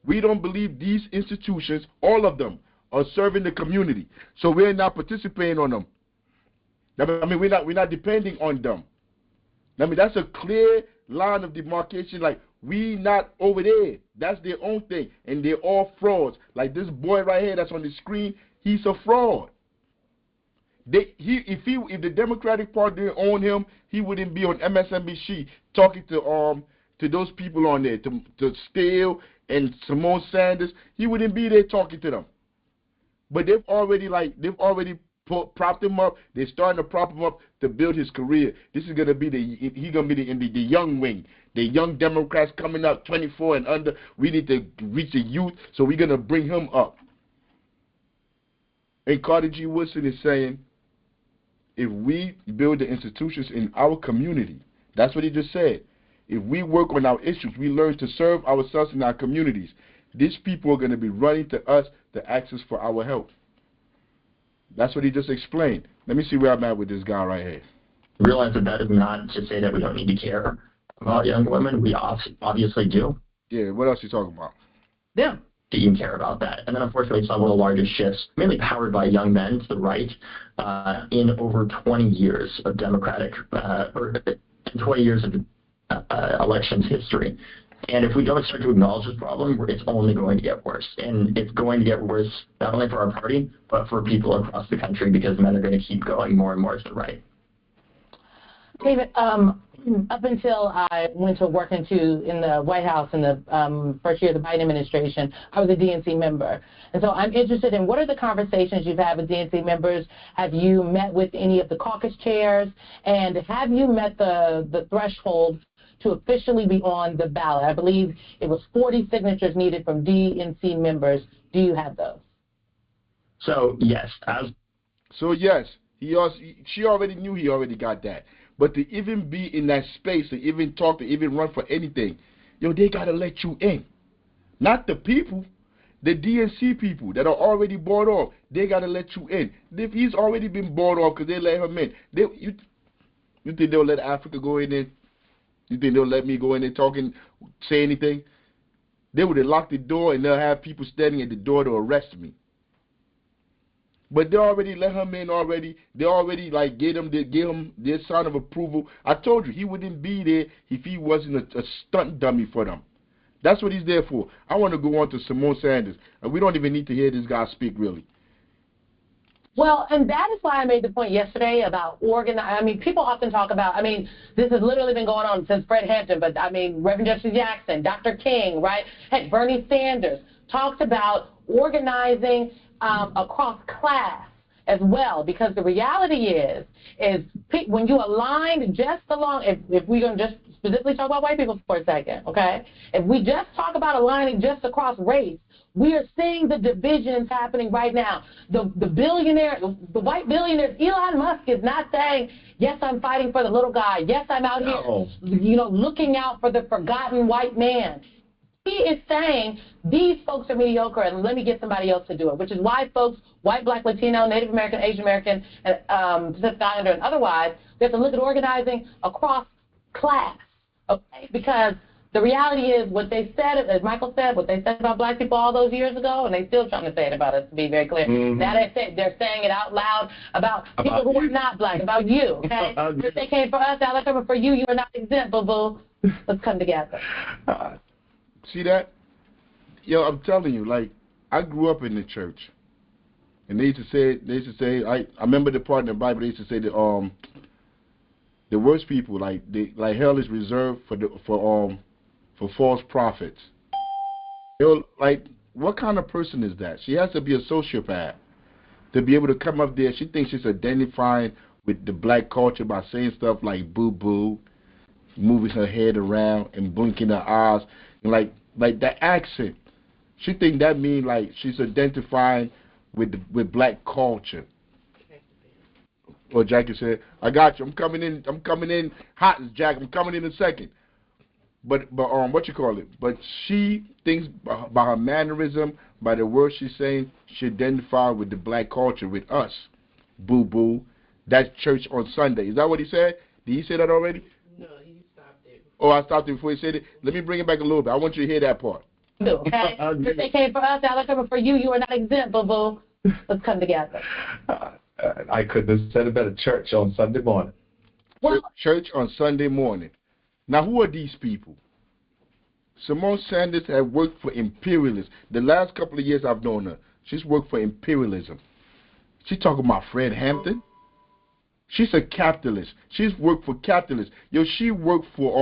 We don't believe these institutions, all of them, are serving the community. So we're not participating on them. I mean, we're not depending on them. I mean, that's a clear line of demarcation. Like, we not over there. That's their own thing, and they're all frauds. Like this boy right here that's on the screen, he's a fraud. If the Democratic Party didn't own him, he wouldn't be on MSNBC talking to those people on there, to Steele and Simone Sanders. He wouldn't be there talking to them. But they've already propped him up. They're starting to prop him up to build his career. This is gonna be the young wing, the young Democrats coming up, 24 and under. We need to reach the youth, so we're gonna bring him up. And Carter G. Woodson is saying, if we build the institutions in our community, that's what he just said. If we work on our issues, we learn to serve ourselves in our communities, these people are going to be running to us to ask us for our help. That's what he just explained. Let me see where I'm at with this guy right here.
Realize that is not to say that we don't need to care about young women. We obviously do.
Yeah, what else are you talking about?
Yeah. Do you care about that? And then, unfortunately, some of the largest shifts, mainly powered by young men to the right, in over 20 years of Democratic, or 20 years of elections history. And if we don't start to acknowledge this problem, it's only going to get worse. And it's going to get worse not only for our party, but for people across the country, because men are going to keep going more and more to the right.
David, up until I went to work in the White House in the first year of the Biden administration, I was a DNC member. And so I'm interested in, what are the conversations you've had with DNC members? Have you met with any of the caucus chairs? And have you met the threshold to officially be on the ballot? I believe it was 40 signatures needed from DNC members. Do you have those?
So, yes.
She already knew he already got that. But to even be in that space, to even talk, to even run for anything, they got to let you in. Not the people, the DNC people that are already bought off. They got to let you in. If he's already been bought off because they let him in, you think they'll let Africa go in there? You think they'll let me go in there say anything? They would have locked the door, and they'll have people standing at the door to arrest me. But they already let him in already. They already gave him their sign of approval. I told you he wouldn't be there if he wasn't a stunt dummy for them. That's what he's there for. I want to go on to Simone Sanders. And we don't even need to hear this guy speak, really.
Well, and that is why I made the point yesterday about people often talk about, this has literally been going on since Fred Hampton, but Reverend Jesse Jackson, Dr. King, right? Heck, Bernie Sanders talked about organizing across class as well, because the reality is when you align just along, if we're going to just specifically talk about white people for a second, okay? If we just talk about aligning just across race, we are seeing the divisions happening right now. The white billionaires, Elon Musk is not saying, yes, I'm fighting for the little guy. Yes, I'm out here, looking out for the forgotten white man. He is saying these folks are mediocre and let me get somebody else to do it, which is why folks, white, black, Latino, Native American, Asian American, and Pacific Islander, and otherwise, they have to look at organizing across class, okay? Because the reality is what they said, as Michael said, what they said about black people all those years ago, and they're still trying to say it about us, to be very clear. Now they're saying it out loud about people who are not black, about you, okay? If they came for us, now they're coming for you. You are not exempt, boo-boo. Let's come together.
See that? Yo, I'm telling you, like, I grew up in the church. And they used to say, I remember the part in the Bible, they used to say that the worst people, like hell is reserved for false prophets. Yo, like, what kind of person is that? She has to be a sociopath to be able to come up there. She thinks she's identifying with the black culture by saying stuff like boo-boo, moving her head around and blinking her eyes. And like that accent, she think that mean like she's identifying with black culture. Or Jackie said, "I got you. I'm coming in hot as Jack. I'm coming in a second." But what you call it? But she thinks by her mannerism, by the words she's saying, she identifies with the black culture, with us. Boo boo. That's church on Sunday. Is that what he said? Did he say that already?
No, he stopped it.
Oh, I stopped it before he said it. Let me bring it back a little bit. I want you to hear that part.
Okay? If they came for us, now they're coming for you. You are not exempt, boo-boo. Let's come together.
I couldn't have said it better. Church on Sunday morning.
Church on Sunday morning. Now, who are these people? Simone Sanders has worked for imperialists. The last couple of years I've known her, she's worked for imperialism. She's talking about Fred Hampton. She's a capitalist. She's worked for capitalists. Yo, she worked for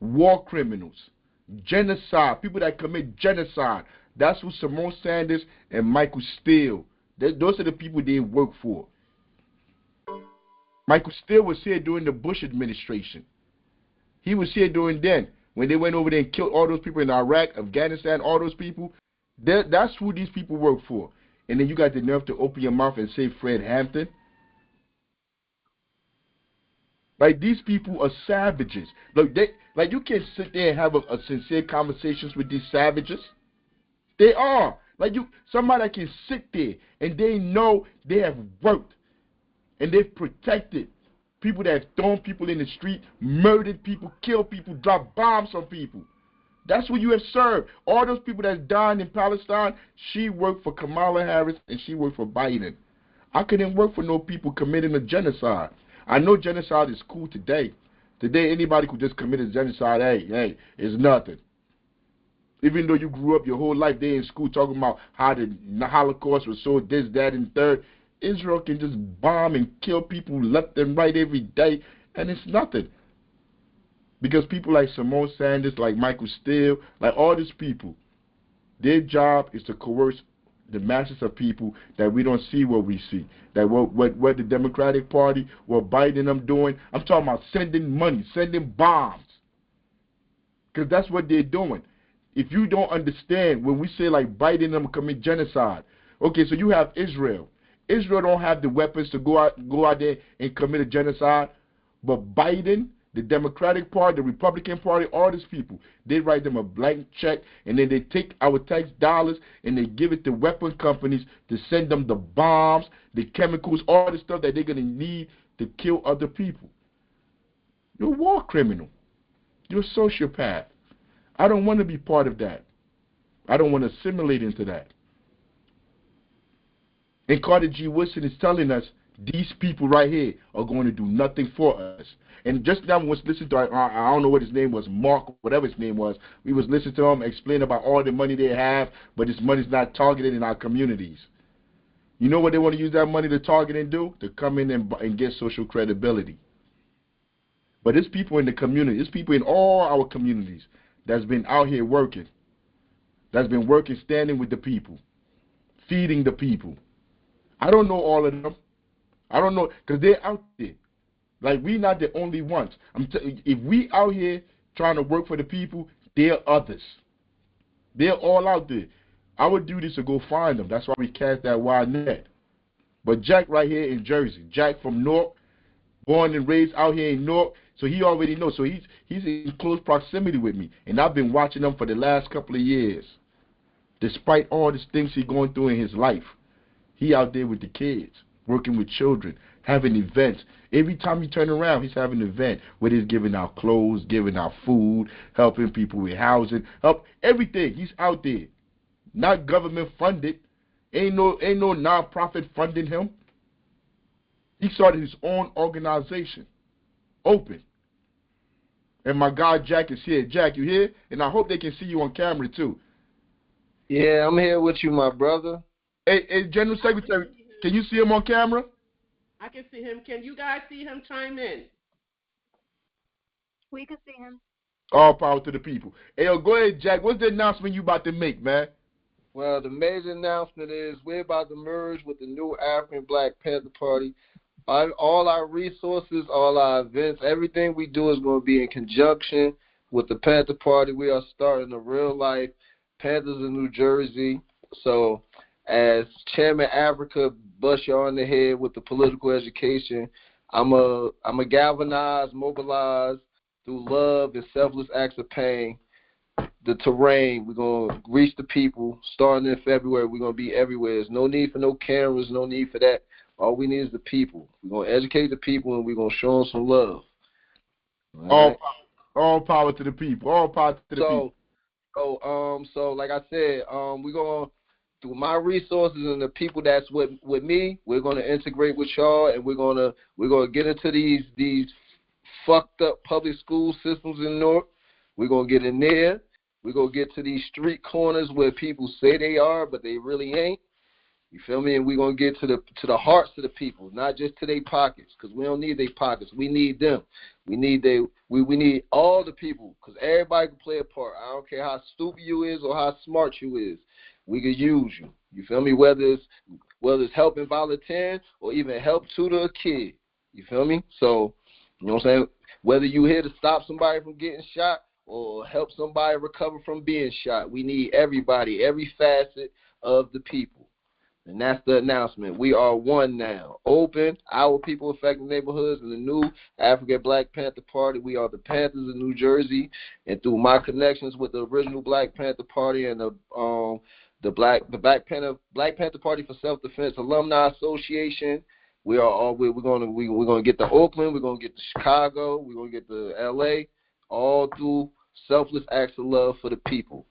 war criminals, genocide, people that commit genocide. That's who Simone Sanders and Michael Steele. Those are the people they work for. Michael Steele was here during the Bush administration. He was here during then when they went over there and killed all those people in Iraq, Afghanistan, all those people. That's who these people work for. And then you got the nerve to open your mouth and say Fred Hampton. Like, these people are savages. Look, you can't sit there and have a sincere conversations with these savages. They are. Like, somebody that can sit there and they know they have worked and they've protected people that have thrown people in the street, murdered people, killed people, dropped bombs on people. That's what you have served. All those people that's dying in Palestine, she worked for Kamala Harris and she worked for Biden. I couldn't work for no people committing a genocide. I know genocide is cool today. Today, anybody could just commit a genocide. Hey, it's nothing. Even though you grew up your whole life there in school talking about how the Holocaust was so this, that, and third, Israel can just bomb and kill people left and right every day, and it's nothing. Because people like Simone Sanders, like Michael Steele, like all these people, their job is to coerce the masses of people that we don't see what we see. That what the Democratic Party, what Biden and them doing, I'm talking about sending money, sending bombs. Because that's what they're doing. If you don't understand, when we say like Biden and them commit genocide, okay, so you have Israel. Israel don't have the weapons to go out there and commit a genocide, but Biden, the Democratic Party, the Republican Party, all these people, they write them a blank check, and then they take our tax dollars and they give it to weapon companies to send them the bombs, the chemicals, all the stuff that they're going to need to kill other people. You're a war criminal. You're a sociopath. I don't want to be part of that. I don't want to assimilate into that. And Carter G. Woodson is telling us these people right here are going to do nothing for us. And just now we was listening to, I don't know what his name was, Mark, whatever his name was. We was listening to him explain about all the money they have, but this money's not targeted in our communities. You know what they want to use that money to target and do? To come in and get social credibility. But there's people in the community, there's people in all our communities that's been out here working, that's been working, standing with the people, feeding the people. I don't know all of them. I don't know, because they're out there. Like, we not the only ones. If we out here trying to work for the people, there are others. They're all out there. Our duty is to go find them. That's why we cast that wide net. But Jack right here in Jersey, Jack from Newark, born and raised out here in Newark, so he already knows. So he's in close proximity with me, and I've been watching him for the last couple of years. Despite all these things he's going through in his life, he out there with the kids, working with children, having events. Every time you turn around, he's having an event where he's giving out clothes, giving out food, helping people with housing, help everything. He's out there, not government funded. Ain't no nonprofit funding him. He started his own organization, Open. And my guy Jack is here. Jack, you here? And I hope they can see you on camera too.
Yeah, I'm here with you, my brother.
Hey, General Secretary, can you see him on camera?
I can see him. Can you guys see him chime in?
We can see him.
All power to the people. Hey, go ahead, Jack. What's the announcement you about to make, man?
Well, the major announcement is we're about to merge with the new African Black Panther Party. All our resources, all our events, everything we do is going to be in conjunction with the Panther Party. We are starting a real-life Panthers in New Jersey. So as Chairman Africa bust y'all in the head with the political education, I'm a galvanize, mobilize through love and selfless acts of pain. The terrain, we're going to reach the people. Starting in February, we're going to be everywhere. There's no need for no cameras, no need for that. All we need is the people. We're going to educate the people, and we're going to show them some love.
All power to the people. All power to the people.
So like I said, we're going to, through my resources and the people that's with me, we're going to integrate with y'all, and we're going to get into these fucked up public school systems in Newark. We're going to get in there. We're going to get to these street corners where people say they are, but they really ain't. You feel me? And we're going to get to the hearts of the people, not just to their pockets, because we don't need their pockets. We need them. We need we need all the people, because everybody can play a part. I don't care how stupid you is or how smart you is. We can use you. You feel me? Whether it's helping volunteering or even help tutor a kid. You feel me? So, you know what I'm saying? Whether you're here to stop somebody from getting shot or help somebody recover from being shot, we need everybody, every facet of the people. And that's the announcement. We are one now. Open, our people affecting neighborhoods, and the new African Black Panther Party. We are the Panthers of New Jersey. And through my connections with the original Black Panther Party and the Black Panther Party for Self-Defense Alumni Association, we're gonna get to Oakland, we're gonna get to Chicago, we're gonna get to LA, all through selfless acts of love for the people.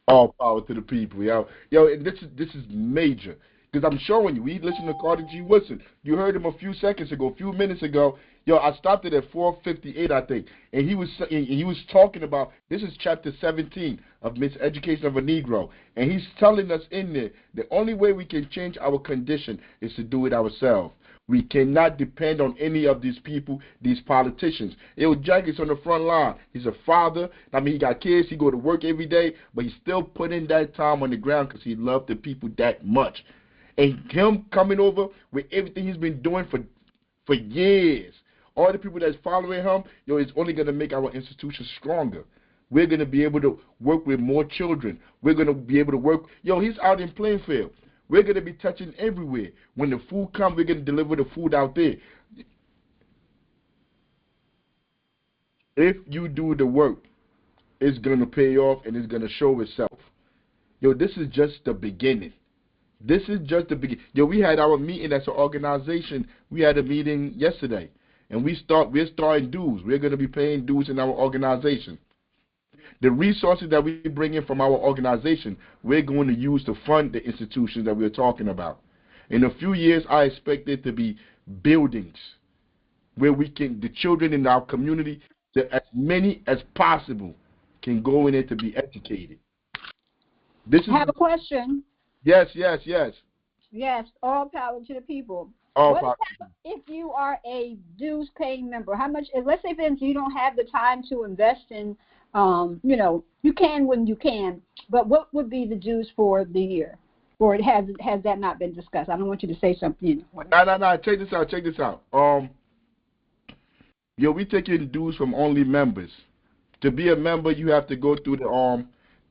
All power to the people, yo. And this is major, because I'm showing you. We listen to Carter G. Woodson. You heard him a few minutes ago. Yo, I stopped it at 4:58, I think, and he was talking about, this is chapter 17 of Miseducation of a Negro, and he's telling us in there the only way we can change our condition is to do it ourselves. We cannot depend on any of these people, these politicians. Jack is on the front line. He's a father. I mean, he got kids. He go to work every day, but he still put in that time on the ground because he loved the people that much. And him coming over with everything he's been doing for years, all the people that's following him, it's only going to make our institutions stronger. We're going to be able to work with more children. We're going to be able to work. He's out in Plainfield. We're going to be touching everywhere. When the food comes, we're going to deliver the food out there. If you do the work, it's going to pay off and it's going to show itself. This is just the beginning. This is just the beginning. We had our meeting as an organization. We had a meeting yesterday, and we're starting dues. We're going to be paying dues in our organization. The resources that we bring in from our organization, we're going to use to fund the institutions that we're talking about. In a few years, I expect there to be buildings where the children in our community, as many as possible, can go in there to be educated.
I have a question.
Yes.
Yes, all power to the people. If you are a dues paying member, how much, let's say for instance you don't have the time to invest in, you can when you can, but what would be the dues for the year? Or has that not been discussed? I don't want you to say something.
No. Check this out. Yo, we taking dues from only members. To be a member, you have to go through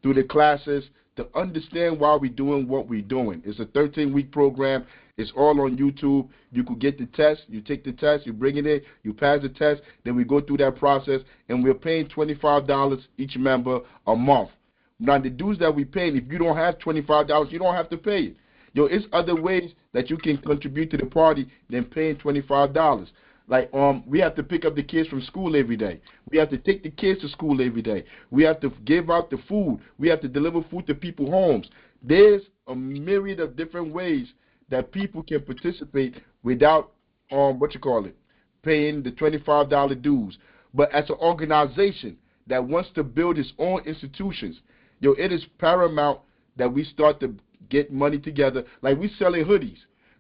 the classes to understand why we're doing what we're doing. It's a 13-week program. It's all on YouTube. You could get the test. You take the test. You bring it in. You pass the test. Then we go through that process, and we're paying $25 each member a month. Now, the dues that we paying, if you don't have $25, you don't have to pay it. Yo, it's other ways that you can contribute to the party than paying $25. Like, we have to pick up the kids from school every day. We have to take the kids to school every day. We have to give out the food. We have to deliver food to people's homes. There's a myriad of different ways that people can participate without, paying the $25 dues. But as an organization that wants to build its own institutions, yo, it is paramount that we start to get money together. Like, we selling hoodies.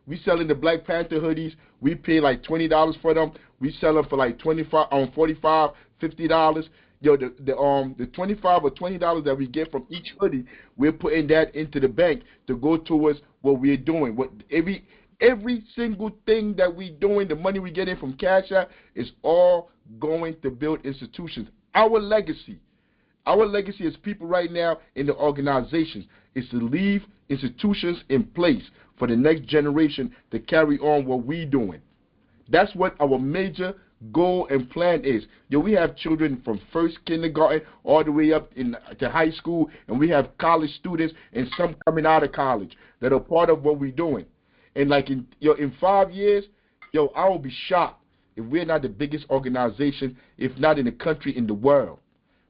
We selling the Black Panther hoodies. We pay like $20 for them. We sell them for like $45, $50. Yo, the $25 or $20 that we get from each hoodie, we're putting that into the bank to go towards what we're doing. What every single thing that we're doing, the money we get in from Cash App is all going to build institutions. Our legacy as people right now in the organizations is to leave institutions in place for the next generation to carry on what we're doing. That's what our major goal and plan is. Yo, we have children from first kindergarten all the way up to high school, and we have college students and some coming out of college that are part of what we're doing. And like in 5 years, yo, I will be shocked if we're not the biggest organization, if not in the country, in the world.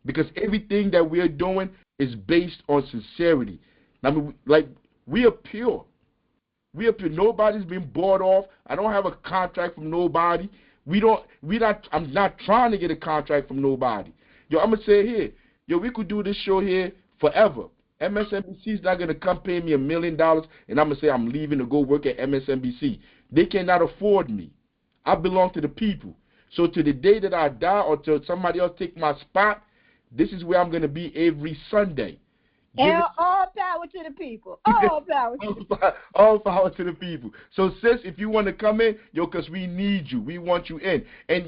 Because everything that we're doing is based on sincerity. I mean, like, we are pure. We are pure. Nobody's been bought off. I don't have a contract from nobody. I'm not trying to get a contract from nobody. Yo, I'm going to say it here. Yo, we could do this show here forever. MSNBC's not going to come pay me $1 million, and I'm going to say I'm leaving to go work at MSNBC. They cannot afford me. I belong to the people. So to the day that I die or till somebody else take my spot, this is where I'm going to be every Sunday.
All power to the people. All power to the people.
All power to the people. So, sis, if you want to come in, yo, because we need you. We want you in. And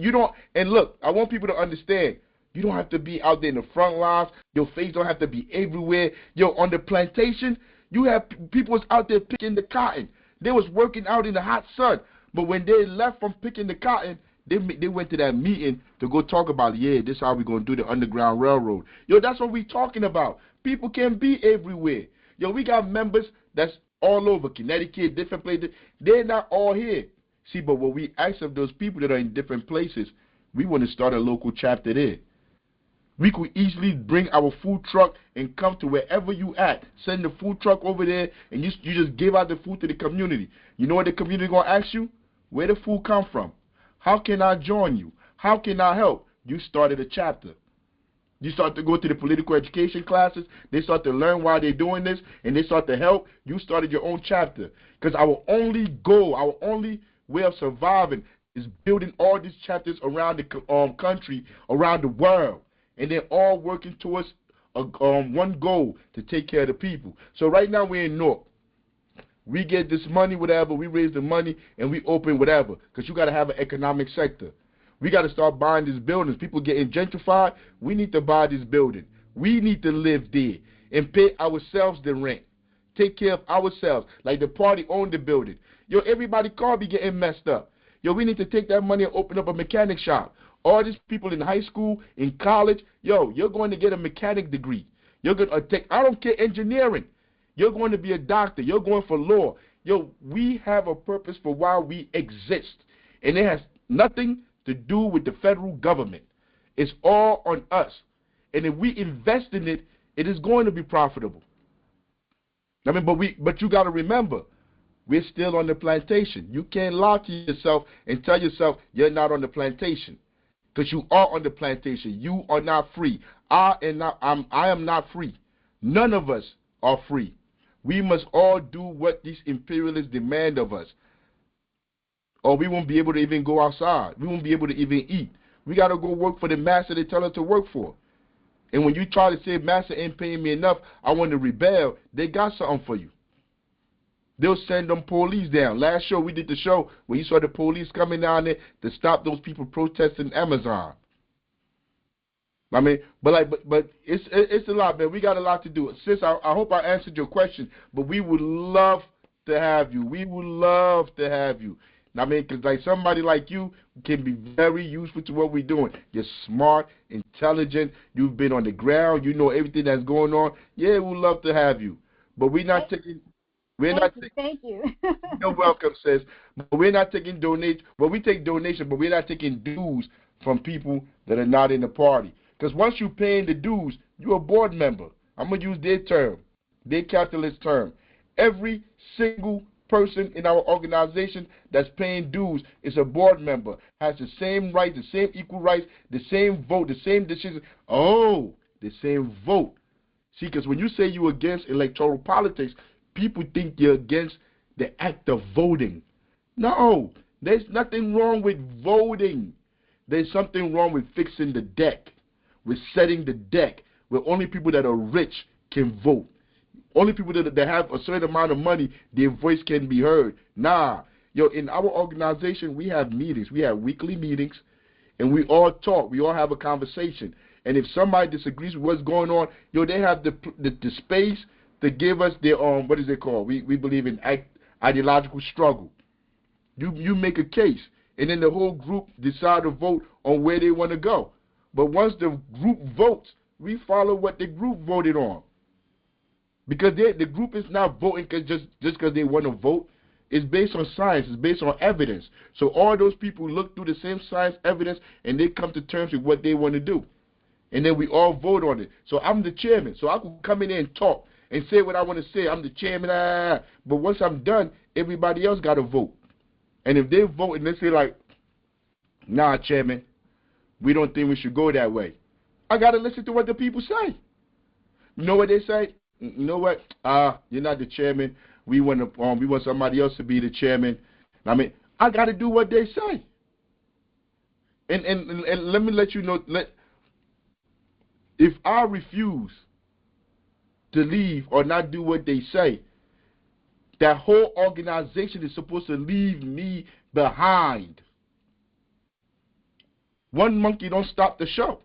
look, I want people to understand, you don't have to be out there in the front lines. Your face don't have to be everywhere. Yo, on the plantation, you have people was out there picking the cotton. They was working out in the hot sun. But when they left from picking the cotton, they went to that meeting to go talk about, yeah, this is how we're going to do the Underground Railroad. Yo, that's what we talking about. People can be everywhere. Yo, we got members that's all over, Connecticut, different places. They're not all here. See, but what we ask of those people that are in different places, we want to start a local chapter there. We could easily bring our food truck and come to wherever you at. Send the food truck over there, and you just give out the food to the community. You know what the community going to ask you? Where the food come from? How can I join you? How can I help? You started a chapter. You start to go to the political education classes. They start to learn why they're doing this, and they start to help. You started your own chapter. Because our only goal, our only way of surviving is building all these chapters around the country, around the world. And they're all working towards one goal, to take care of the people. So right now we're in North. We get this money, whatever. We raise the money, and we open whatever. Because you got to have an economic sector. We got to start buying these buildings. People getting gentrified. We need to buy this building. We need to live there and pay ourselves the rent. Take care of ourselves. Like the party owned the building. Yo, everybody car be getting messed up. Yo, we need to take that money and open up a mechanic shop. All these people in high school, in college, yo, you're going to get a mechanic degree. You're going to take, I don't care, engineering. You're going to be a doctor. You're going for law. Yo, we have a purpose for why we exist. And it has nothing to do with the federal government. It's all on us. And if we invest in it, it is going to be profitable. I mean, but you got to remember, we're still on the plantation. You can't lie to yourself and tell yourself you're not on the plantation. Because you are on the plantation. You are not free. I am not free. None of us are free. We must all do what these imperialists demand of us, or we won't be able to even go outside. We won't be able to even eat. We got to go work for the master they tell us to work for. And when you try to say, master ain't paying me enough, I want to rebel, they got something for you. They'll send them police down. Last show, we did the show where you saw the police coming down there to stop those people protesting Amazon. I mean, but it's a lot, man. We got a lot to do. Sis, I hope I answered your question, but we would love to have you. We would love to have you. I mean, because like somebody like you can be very useful to what we're doing. You're smart, intelligent. You've been on the ground. You know everything that's going on. Yeah, we'd love to have you. But we're not taking...
Thank you.
You're welcome, sis. But we're not taking donations. Well, we take donations, but we're not taking dues from people that are not in the party. Because once you're paying the dues, you're a board member. I'm going to use their term, their capitalist term. Every single person in our organization that's paying dues is a board member, has the same rights, the same equal rights, the same vote, the same decision. Oh, the same vote. See, because when you say you're against electoral politics, people think you're against the act of voting. No, there's nothing wrong with voting. There's something wrong with fixing the deck, with setting the deck, where only people that are rich can vote. Only people that have a certain amount of money, their voice can be heard. Nah. Yo, in our organization, we have meetings. We have weekly meetings, and we all talk. We all have a conversation. And if somebody disagrees with what's going on, yo, they have the space to give us their what is it called? We believe in ideological struggle. You make a case, and then the whole group decide to vote on where they want to go. But once the group votes, we follow what the group voted on. Because the group is not voting just because they want to vote. It's based on science. It's based on evidence. So all those people look through the same science evidence, and they come to terms with what they want to do. And then we all vote on it. So I'm the chairman. So I can come in there and talk and say what I want to say. I'm the chairman. But once I'm done, everybody else got to vote. And if they vote and they say like, nah, chairman, we don't think we should go that way, I got to listen to what the people say. You know what they say? You know what? You're not the chairman. We want somebody else to be the chairman. I mean, I got to do what they say. And let me let you know, if I refuse to leave or not do what they say, that whole organization is supposed to leave me behind. One monkey don't stop the show.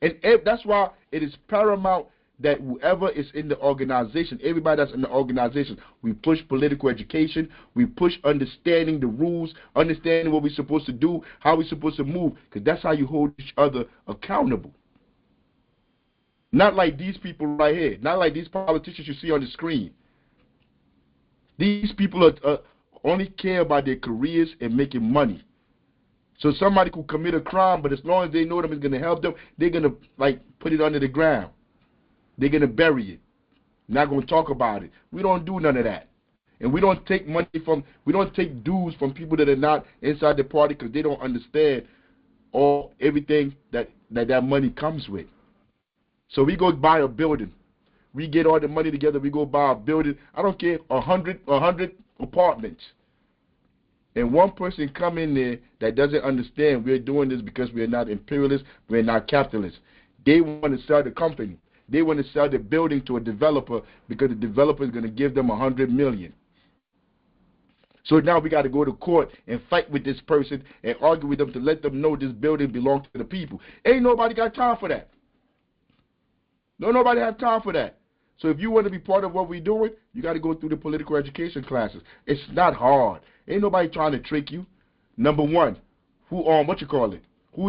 And that's why it is paramount that whoever is in the organization, everybody that's in the organization, we push political education, we push understanding the rules, understanding what we're supposed to do, how we're supposed to move, because that's how you hold each other accountable. Not like these people right here, not like these politicians you see on the screen. These people only care about their careers and making money. So somebody could commit a crime, but as long as they know them is going to help them, they're going to like put it under the ground. They're going to bury it. Not going to talk about it. We don't do none of that. And we don't take we don't take dues from people that are not inside the party because they don't understand everything that money comes with. So we go buy a building. We get all the money together. We go buy a building. I don't care, 100 apartments. And one person come in there that doesn't understand we're doing this because we're not imperialists, we're not capitalists. They want to sell the company. They want to sell the building to a developer because the developer is going to give them $100 million. So now we got to go to court and fight with this person and argue with them to let them know this building belongs to the people. Ain't nobody got time for that. No, nobody have time for that. So if you want to be part of what we're doing, you got to go through the political education classes. It's not hard. Ain't nobody trying to trick you. Number one, who's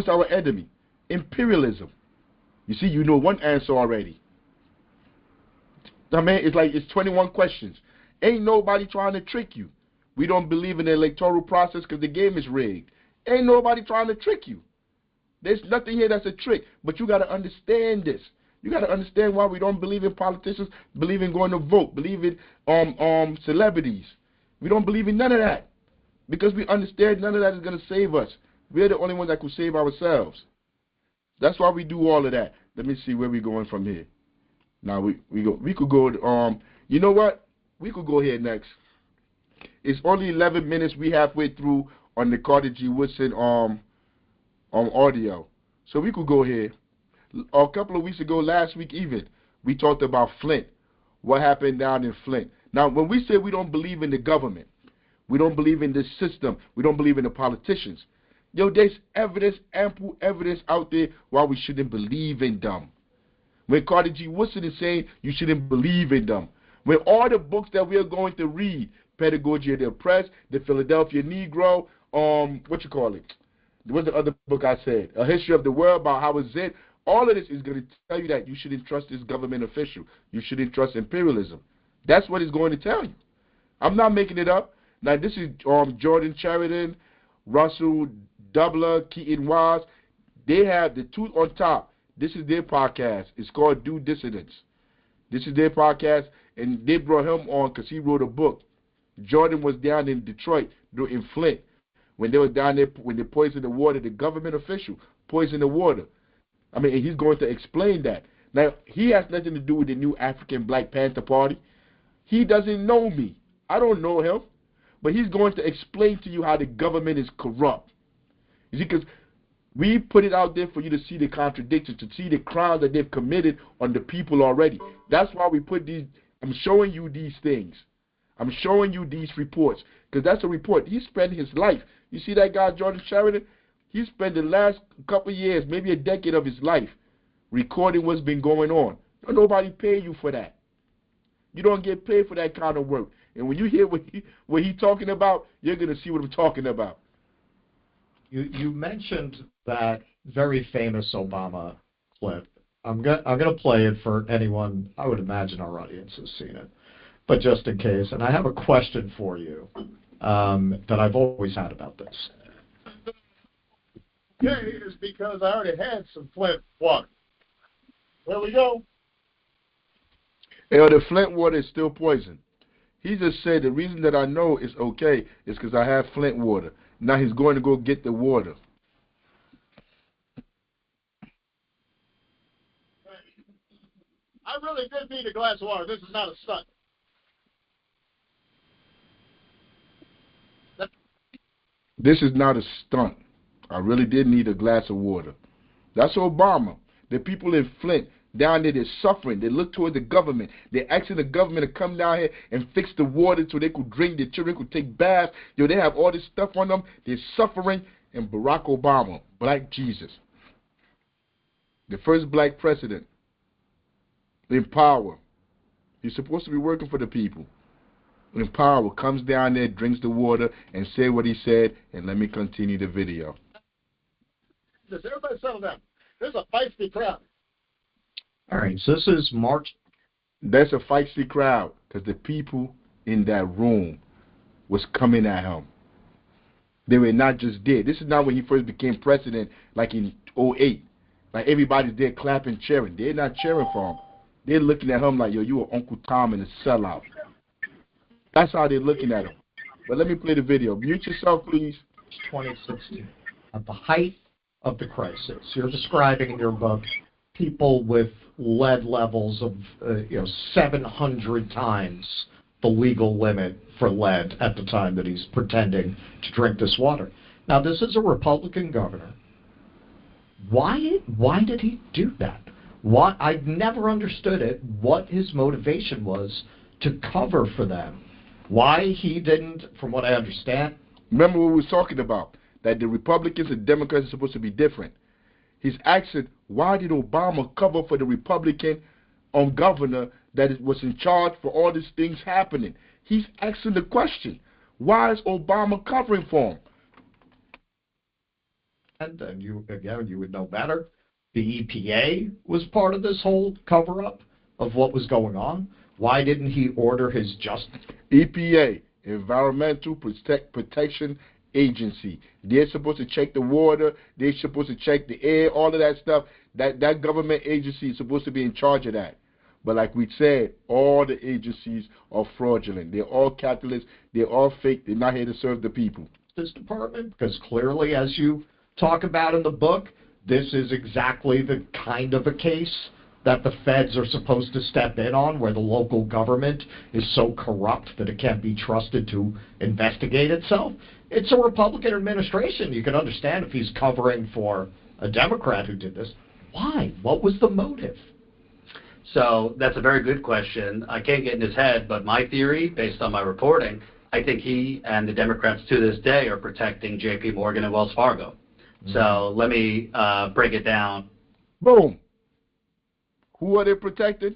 our enemy? Imperialism. You see, you know one answer already. I mean, it's 21 questions. Ain't nobody trying to trick you. We don't believe in the electoral process because the game is rigged. Ain't nobody trying to trick you. There's nothing here that's a trick. But you got to understand this. You got to understand why we don't believe in politicians, believe in going to vote, believe in celebrities. We don't believe in none of that because we understand none of that is going to save us. We're the only ones that can save ourselves. That's why we do all of that. Let me see where we're going from here. Now we could go. You know what? We could go here next. It's only 11 minutes. We halfway through on the Carter G. Woodson audio, so we could go here. A couple of weeks ago, last week even, we talked about Flint. What happened down in Flint? Now, when we say we don't believe in the government, we don't believe in the system, we don't believe in the politicians, yo, there's evidence, ample evidence out there why we shouldn't believe in them. When Carter G. Woodson is saying you shouldn't believe in them. When all the books that we are going to read, Pedagogy of the Oppressed, The Philadelphia Negro, what you call it? What's the other book I said? A History of the World, about how it's it. All of this is going to tell you that you shouldn't trust this government official. You shouldn't trust imperialism. That's what it's going to tell you. I'm not making it up. Now, this is Jordan Sheridan, Russell Doubler, Keaton Wise. They have the Tooth on Top. This is their podcast. It's called Due Dissidence. This is their podcast, and they brought him on because he wrote a book. Jordan was down in Detroit, in Flint, when they were down there, when they poisoned the water. The government official poisoned the water. I mean, and he's going to explain that. Now, he has nothing to do with the new African Black Panther Party. He doesn't know me. I don't know him. But he's going to explain to you how the government is corrupt. You see, because we put it out there for you to see the contradictions, to see the crimes that they've committed on the people already. That's why we put these, I'm showing you these things. I'm showing you these reports, because that's a report. He spent his life. You see that guy, Jordan Sheridan? He spent the last couple of years, maybe a decade of his life, recording what's been going on. Don't nobody pay you for that. You don't get paid for that kind of work. And when you hear what he's talking about, you're going to see what I'm talking about.
You mentioned that very famous Obama clip. I'm going to play it for anyone. I would imagine our audience has seen it, but just in case. And I have a question for you that I've always had about this.
Yeah, is because I already had some Flint water. There we go.
The Flint water is still poison. He just said the reason that I know it's okay is because I have Flint water. Now he's going to go get the water.
I really did need a glass of water. This is not a stunt.
This is not a stunt. I really did need a glass of water. That's Obama. The people in Flint, down there, they're suffering. They look toward the government. They're asking the government to come down here and fix the water so they could drink, their children could take baths. Yo, they have all this stuff on them. They're suffering. And Barack Obama, Black Jesus, the first black president in power, he's supposed to be working for the people. In power, comes down there, drinks the water, and say what he said, and let me continue the video.
Does everybody settle down? There's a feisty crowd.
All right, so this is March.
That's a feisty crowd because the people in that room was coming at him. They were not just there. This is not when he first became president, like in 2008. Like everybody's there clapping, cheering. They're not cheering for him. They're looking at him like, yo, you are Uncle Tom and a sellout. That's how they're looking at him. But let me play the video. Mute yourself, please.
2016. At the height of the crisis, you're describing in your book people with lead levels of 700 times the legal limit for lead at the time that he's pretending to drink this water. Now, this is a Republican governor. Why did he do that? I never understood it, what his motivation was to cover for them. Why he didn't, from what I understand.
Remember what we were talking about, that the Republicans and Democrats are supposed to be different. He's asking, why did Obama cover for the Republican governor that was in charge for all these things happening? He's asking the question, why is Obama covering for him?
And then you would know better. The EPA was part of this whole cover-up of what was going on. Why didn't he order his justice?
EPA, Environmental Protection Agency. They're supposed to check the water. They're supposed to check the air, all of that stuff. That government agency is supposed to be in charge of that. But like we said, all the agencies are fraudulent. They're all capitalists. They're all fake. They're not here to serve the people.
This department, because clearly, as you talk about in the book, this is exactly the kind of a case that the feds are supposed to step in on, where the local government is so corrupt that it can't be trusted to investigate itself. It's a Republican administration. You can understand if he's covering for a Democrat who did this. Why? What was the motive?
So that's a very good question. I can't get in his head, but my theory, based on my reporting, I think he and the Democrats to this day are protecting J.P. Morgan and Wells Fargo. So let me break it down.
Boom. Who are they protecting?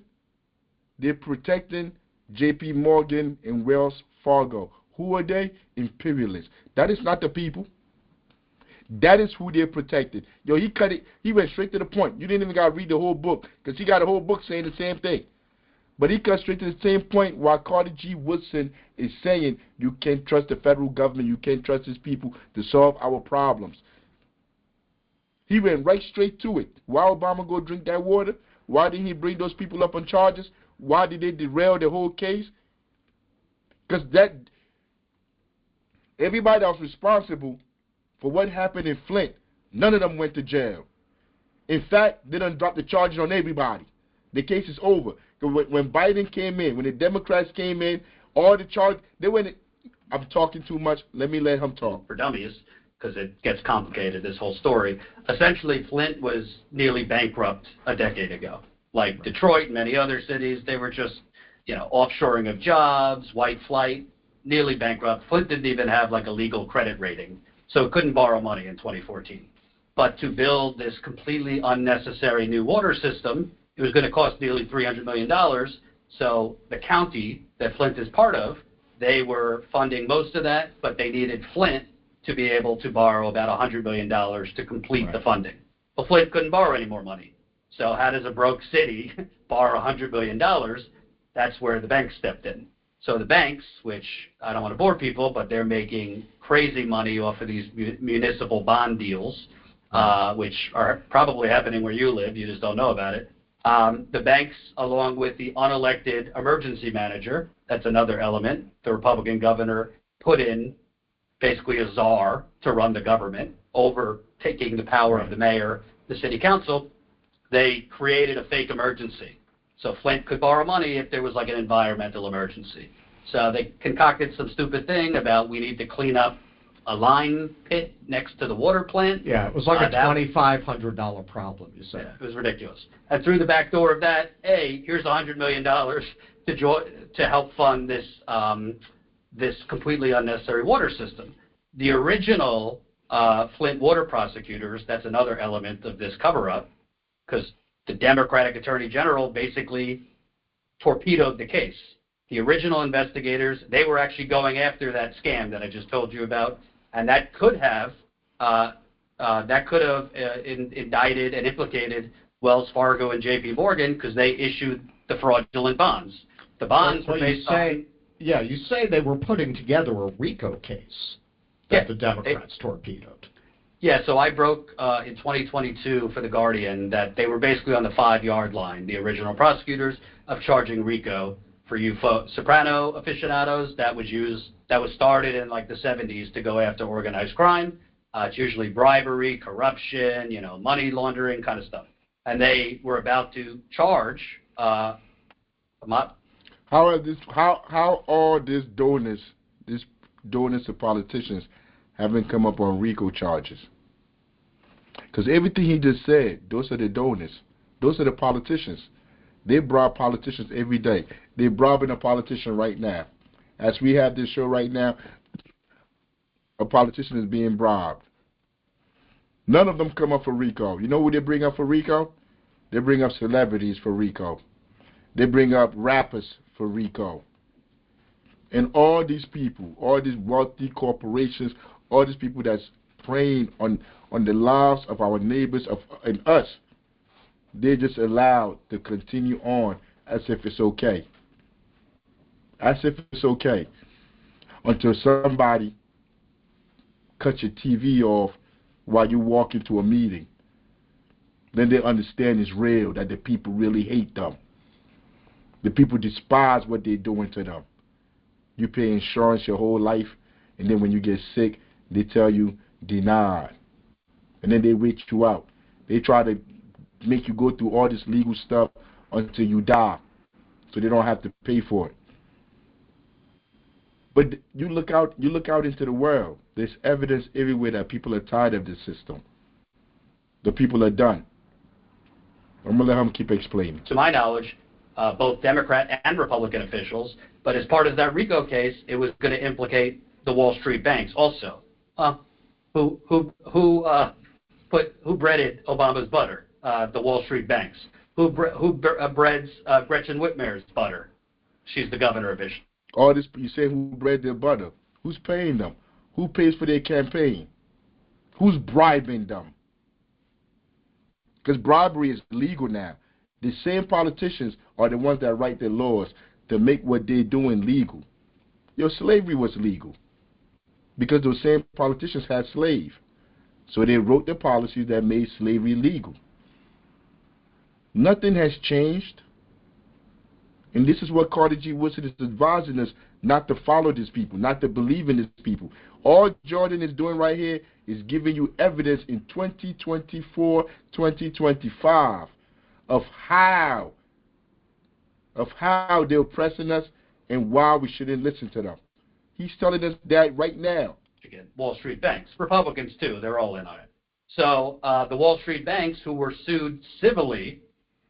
They're protecting J.P. Morgan and Wells Fargo. Who are they? Imperialists. That is not the people. That is who they're protecting. Yo, he cut it. He went straight to the point. You didn't even got to read the whole book because he got a whole book saying the same thing. But he cut straight to the same point while Carter G. Woodson is saying you can't trust the federal government, you can't trust his people to solve our problems. He went right straight to it. Why Obama go drink that water? Why didn't he bring those people up on charges? Why did they derail the whole case? Because everybody that was responsible for what happened in Flint, none of them went to jail. In fact, they done dropped the charges on everybody. The case is over. When Biden came in, when the Democrats came in, all the charges, they went. I'm talking too much. Let me let him talk.
For dummies, because it gets complicated, this whole story. Essentially, Flint was nearly bankrupt a decade ago. Like Detroit and many other cities, they were just, offshoring of jobs, white flight, nearly bankrupt. Flint didn't even have like a legal credit rating, so it couldn't borrow money in 2014. But to build this completely unnecessary new water system, it was going to cost nearly $300 million. So the county that Flint is part of, they were funding most of that, but they needed Flint to be able to borrow about $100 million to complete the funding. Well, Flint couldn't borrow any more money. So how does a broke city borrow $100 million? That's where the banks stepped in. So the banks, which I don't want to bore people, but they're making crazy money off of these municipal bond deals, which are probably happening where you live. You just don't know about it. The banks, along with the unelected emergency manager, that's another element. The Republican governor put in basically a czar to run the government, overtaking the power of the mayor, the city council. They created a fake emergency. So Flint could borrow money if there was like an environmental emergency. So they concocted some stupid thing about we need to clean up a line pit next to the water plant.
Yeah, it was like a $2,500 problem, you said.
Yeah, it was ridiculous. And through the back door of that, here's $100 million to help fund this this completely unnecessary water system. The original Flint water prosecutors, that's another element of this cover-up, because the Democratic Attorney General basically torpedoed the case. The original investigators, they were actually going after that scam that I just told you about, and that could have indicted and implicated Wells Fargo and J.P. Morgan because they issued the fraudulent bonds. The bonds were based on...
Yeah, you say they were putting together a RICO case that the Democrats torpedoed.
Yeah, so I broke in 2022 for The Guardian that they were basically on the 5-yard line, the original prosecutors, of charging RICO. For you soprano aficionados, that was started in like the 70s to go after organized crime. It's usually bribery, corruption, money laundering kind of stuff. And they were about to charge.
How are these donors to politicians haven't come up on RICO charges? Because everything he just said, those are the donors. Those are the politicians. They bribe politicians every day. They're bribing a politician right now. As we have this show right now, a politician is being bribed. None of them come up for RICO. You know who they bring up for RICO? They bring up celebrities for RICO. They bring up rappers for RICO. And all these people, all these wealthy corporations, all these people that's preying on the lives of our neighbors and us, they just allowed to continue on as if it's okay. As if it's okay. Until somebody cuts your TV off while you walk into a meeting. Then they understand it's real, that the people really hate them. The people despise what they're doing to them. You pay insurance your whole life, and then when you get sick, they tell you denied. And then they wait you out. They try to make you go through all this legal stuff until you die, so they don't have to pay for it. But you look out into the world. There's evidence everywhere that people are tired of this system. The people are done. I'm going to let him keep explaining.
To my knowledge, both Democrat and Republican officials, but as part of that RICO case, it was going to implicate the Wall Street banks also. Who breaded Obama's butter? The Wall Street banks. Who breads Gretchen Whitmer's butter? She's the governor of Michigan.
All this, you say who bread their butter? Who's paying them? Who pays for their campaign? Who's bribing them? Because bribery is legal now. The same politicians are the ones that write the laws to make what they're doing legal. Slavery was legal because those same politicians had slaves. So they wrote the policies that made slavery legal. Nothing has changed. And this is what Carter G. Woodson is advising us not to follow these people, not to believe in these people. All Jordan is doing right here is giving you evidence in 2024, 2025 of how they're oppressing us and why we shouldn't listen to them. He's telling us that right now.
Again, Wall Street banks, Republicans too, they're all in on it. So the Wall Street banks who were sued civilly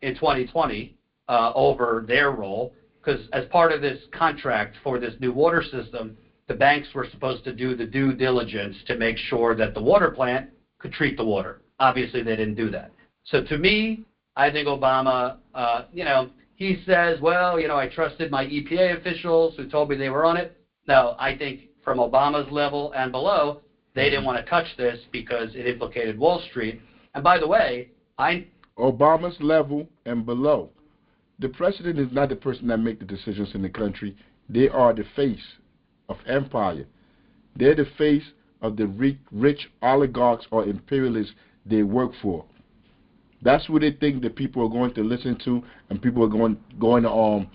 in 2020 over their role, because as part of this contract for this new water system, the banks were supposed to do the due diligence to make sure that the water plant could treat the water. Obviously, they didn't do that. So to me, I think Obama, he says, well, I trusted my EPA officials who told me they were on it. No, I think from Obama's level and below, they didn't want to touch this because it implicated Wall Street. And by the way,
Obama's level and below. The president is not the person that makes the decisions in the country. They are the face of empire. They're the face of the rich oligarchs or imperialists they work for. That's what they think the people are going to listen to, and people are going to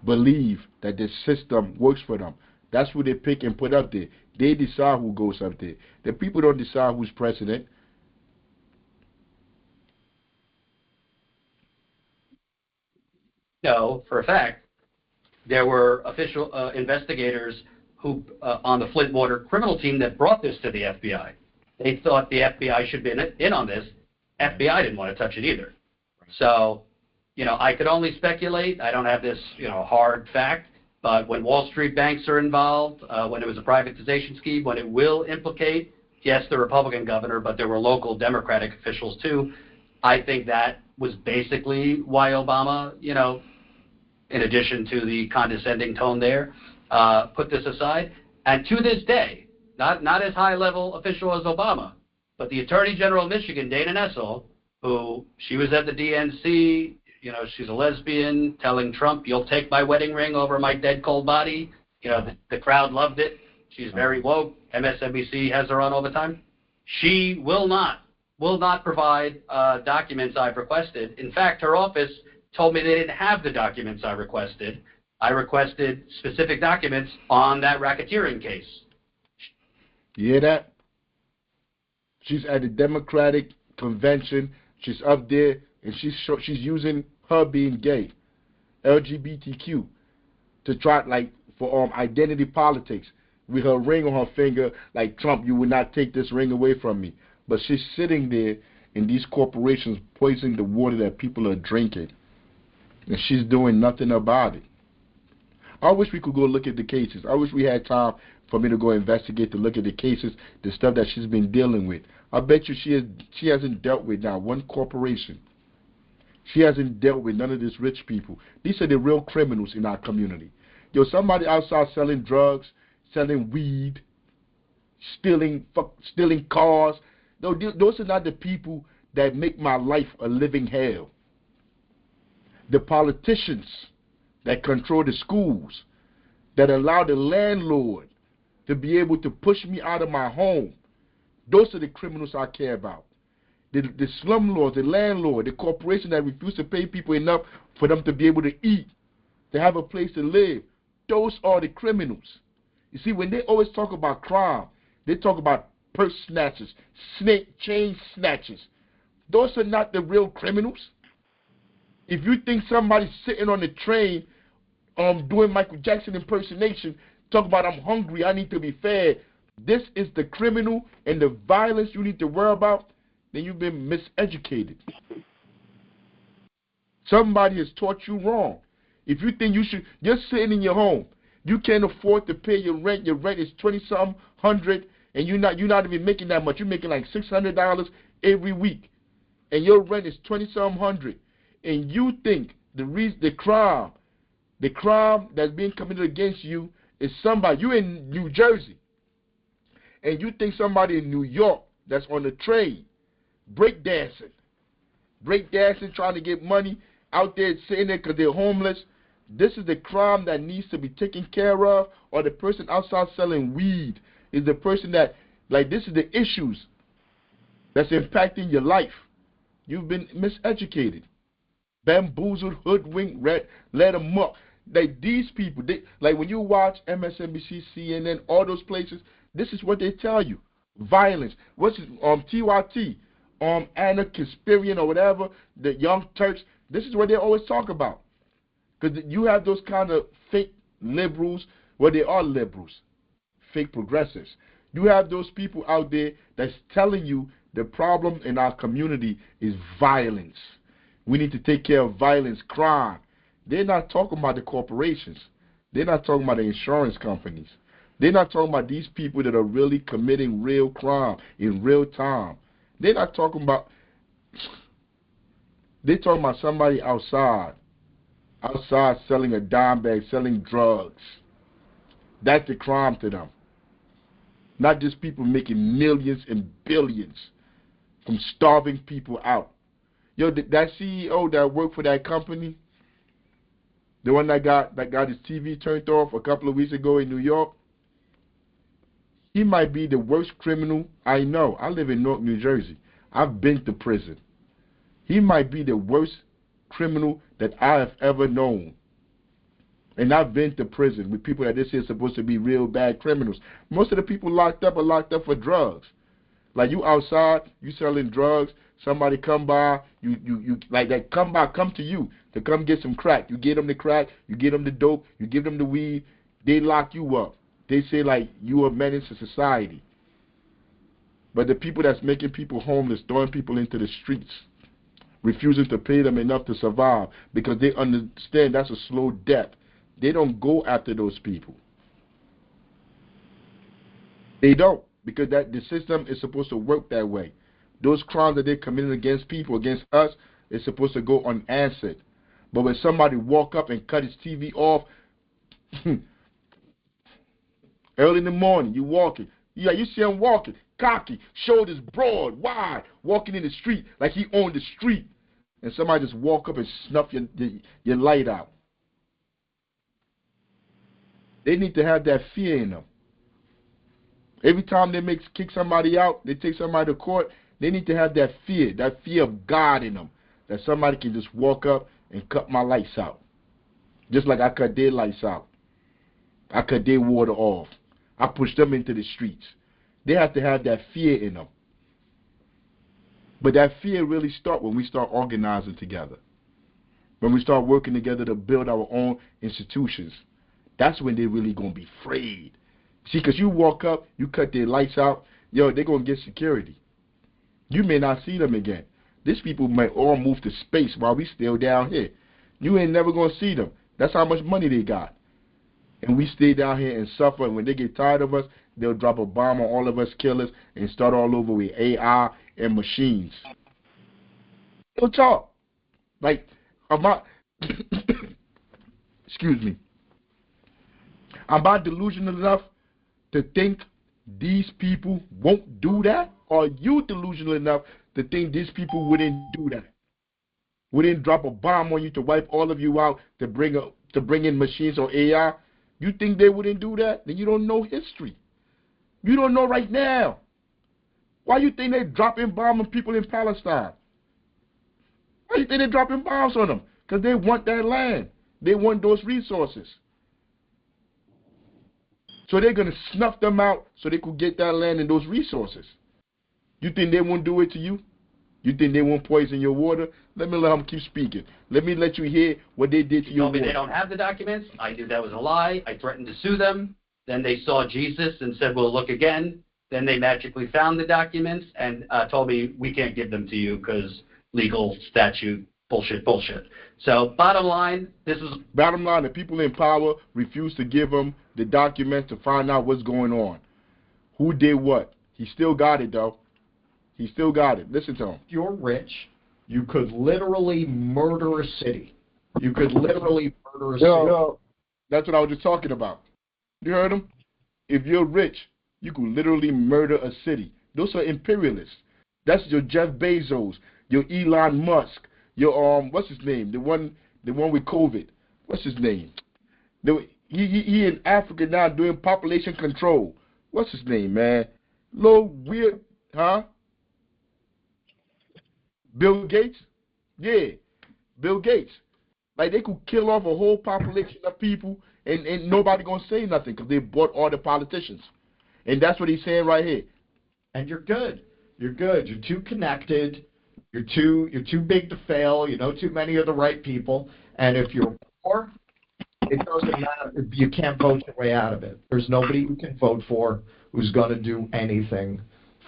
believe that the system works for them. That's what they pick and put up there. They decide who goes up there. The people don't decide who's president.
No, for a fact, there were official investigators who on the Flint water criminal team that brought this to the FBI. They thought the FBI should be in on this. FBI didn't want to touch it either. So, I could only speculate. I don't have this, hard fact. But when Wall Street banks are involved, when it was a privatization scheme, when it will implicate, yes, the Republican governor, but there were local Democratic officials too. I think that was basically why Obama, in addition to the condescending tone there, put this aside. And to this day, not as high-level official as Obama, but the Attorney General of Michigan, Dana Nessel, who she was at the DNC, she's a lesbian, telling Trump, you'll take my wedding ring over my dead cold body. The crowd loved it. She's very woke. MSNBC has her on all the time. She will not provide documents I've requested. In fact, her office told me they didn't have the documents I requested. I requested specific documents on that racketeering case.
You hear that? She's at the Democratic convention. She's up there, and she's using her being gay, LGBTQ, to try for identity politics with her ring on her finger, like Trump. You will not take this ring away from me. But she's sitting there, and these corporations poisoning the water that people are drinking, and she's doing nothing about it. I wish we could go look at the cases. I wish we had time for me to go investigate, to look at the cases, the stuff that she's been dealing with. I bet you she hasn't dealt with now one corporation. She hasn't dealt with none of these rich people. These are the real criminals in our community. Somebody outside selling drugs, selling weed, stealing cars. No, those are not the people that make my life a living hell. The politicians that control the schools, that allow the landlord to be able to push me out of my home. Those are the criminals I care about. The slumlords, the landlord, the corporation that refuse to pay people enough for them to be able to eat, to have a place to live. Those are the criminals. You see, when they always talk about crime, they talk about purse snatchers, chain snatchers. Those are not the real criminals. If you think somebody's sitting on the train doing Michael Jackson impersonation, talk about I'm hungry, I need to be fed, this is the criminal and the violence you need to worry about, then you've been miseducated. Somebody has taught you wrong. If you think you should, you're sitting in your home. You can't afford to pay your rent. Your rent is $20-something hundred, and you're not even making that much. You're making like $600 every week, and your rent is $20-something hundred. And you think the crime that's being committed against you is somebody. You in New Jersey, and you think somebody in New York that's on the train, breakdancing, trying to get money out there sitting there because they're homeless. This is the crime that needs to be taken care of, or the person outside selling weed is the person that, like, this is the issues that's impacting your life. You've been miseducated, bamboozled, hoodwinked, led amok. Like, these people, like when you watch MSNBC, CNN, all those places, this is what they tell you. Violence. What's TYT, Anna Kasparian or whatever, the Young Turks, this is what they always talk about. Because you have those kind of fake liberals, well, they are liberals, fake progressives. You have those people out there that's telling you the problem in our community is violence. We need to take care of violence, crime. They're not talking about the corporations. They're not talking about the insurance companies. They're not talking about these people that are really committing real crime in real time. They're not talking about, they're talking about somebody outside selling a dime bag, selling drugs. That's the crime to them. Not just people making millions and billions from starving people out. Yo, that CEO that worked for that company, the one that got his TV turned off a couple of weeks ago in New York, he might be the worst criminal I know. I live in Newark, New Jersey. I've been to prison. He might be the worst criminal that I have ever known. And I've been to prison with people that they say are supposed to be real bad criminals. Most of the people locked up are locked up for drugs. Like, you outside, you selling drugs, somebody come by, you like that come to you to come get some crack. You get them the crack, you get them the dope, you give them the weed, they lock you up. They say like you are a menace to society. But the people that's making people homeless, throwing people into the streets, refusing to pay them enough to survive because they understand that's a slow death. They don't go after those people. They don't, because the system is supposed to work that way. Those crimes that they're committing against people, against us, is supposed to go unanswered. But when somebody walk up and cut his TV off, early in the morning, you walking. Yeah, you see him walking, cocky, shoulders broad, wide, walking in the street like he owned the street. And somebody just walk up and snuff your light out. They need to have that fear in them. Every time they kick somebody out, they take somebody to court, they need to have that fear of God in them, that somebody can just walk up and cut my lights out. Just like I cut their lights out. I cut their water off. I pushed them into the streets. They have to have that fear in them. But that fear really starts when we start organizing together. When we start working together to build our own institutions. That's when they're really going to be afraid. See, because you walk up, you cut their lights out, yo, they're going to get security. You may not see them again. These people might all move to space while we still down here. You ain't never going to see them. That's how much money they got. And we stay down here and suffer, and when they get tired of us, they'll drop a bomb on all of us, kill us, and start all over with AI and machines. They'll talk. Like, excuse me. Am I delusional enough to think these people won't do that? Or are you delusional enough to think these people wouldn't do that? Wouldn't drop a bomb on you to wipe all of you out to bring in machines or AI? You think they wouldn't do that? Then you don't know history. You don't know right now. Why you think they dropping bombs on people in Palestine? Why you think they dropping bombs on them? Because they want that land. They want those resources. So they're going to snuff them out so they could get that land and those resources. You think they won't do it to you? You think they won't poison your water? Let me let them keep speaking. Let me let you hear what they did to your water.
They don't have the documents. I knew that was a lie. I threatened to sue them. Then they saw Jesus and said, we'll look again. Then they magically found the documents and told me we can't give them to you because legal statute bullshit. So bottom line,
the people in power refuse to give him the documents to find out what's going on. Who did what? He still got it, though. He still got it. Listen to him.
If you're rich, you could literally murder a city. You could literally murder a city.
Yo, that's what I was just talking about. You heard him? If you're rich, you could literally murder a city. Those are imperialists. That's your Jeff Bezos, your Elon Musk, your what's his name? The one with COVID. What's his name? He in Africa now doing population control. What's his name, man? Little weird, huh? Bill Gates? Yeah, Bill Gates. Like, they could kill off a whole population of people and nobody gonna say nothing because they bought all the politicians. And that's what he's saying right here.
And you're good. You're good. You're too connected. You're too big to fail. You know too many of the right people. And if you're poor, it doesn't matter. You can't vote your way out of it. There's nobody you can vote for who's going to do anything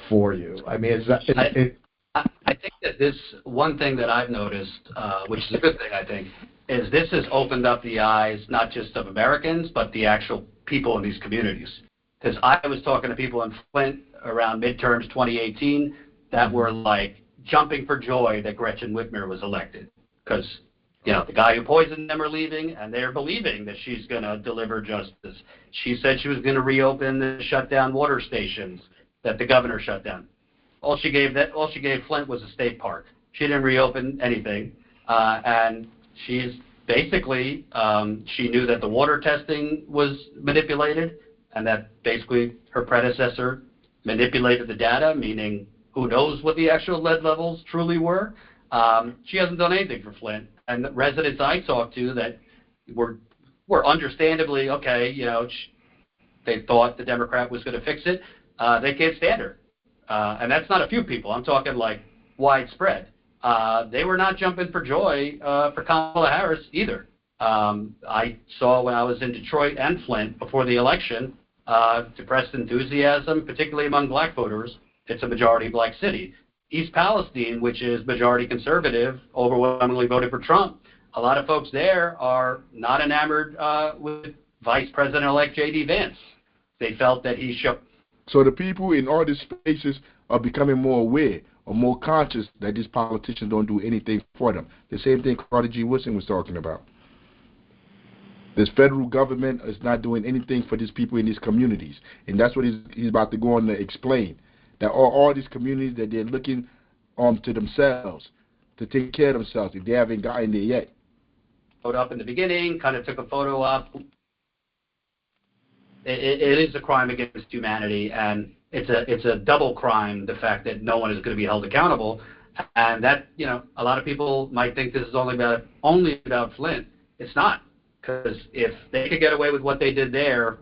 for you. I mean,
I think that this one thing that I've noticed, which is a good thing, I think, is this has opened up the eyes not just of Americans, but the actual people in these communities. Because I was talking to people in Flint around midterms 2018 that were like jumping for joy that Gretchen Whitmer was elected. Because, you know, the guy who poisoned them are leaving, and they're believing that she's going to deliver justice. She said she was going to reopen the shut down water stations that the governor shut down. All she gave Flint was a state park. She didn't reopen anything, and she's basically she knew that the water testing was manipulated, and that basically her predecessor manipulated the data, meaning who knows what the actual lead levels truly were. She hasn't done anything for Flint, and the residents I talked to that were understandably okay. You know, they thought the Democrat was going to fix it. They can't stand her. And that's not a few people. I'm talking like widespread. They were not jumping for joy for Kamala Harris either. I saw when I was in Detroit and Flint before the election, depressed enthusiasm, particularly among black voters. It's a majority black city. East Palestine, which is majority conservative, overwhelmingly voted for Trump. A lot of folks there are not enamored with Vice President-elect J.D. Vance. They felt that he should.
So the people in all these spaces are becoming more aware or more conscious that these politicians don't do anything for them. The same thing Carter G. Woodson was talking about. This federal government is not doing anything for these people in these communities. And that's what he's about to go on to explain. That all these communities that they're looking to themselves, to take care of themselves if they haven't gotten there yet.
Showed up in the beginning, kind of took a photo up. It is a crime against humanity, and it's a double crime, the fact that no one is going to be held accountable. And that, you know, a lot of people might think this is only about Flint. It's not, because if they could get away with what they did there,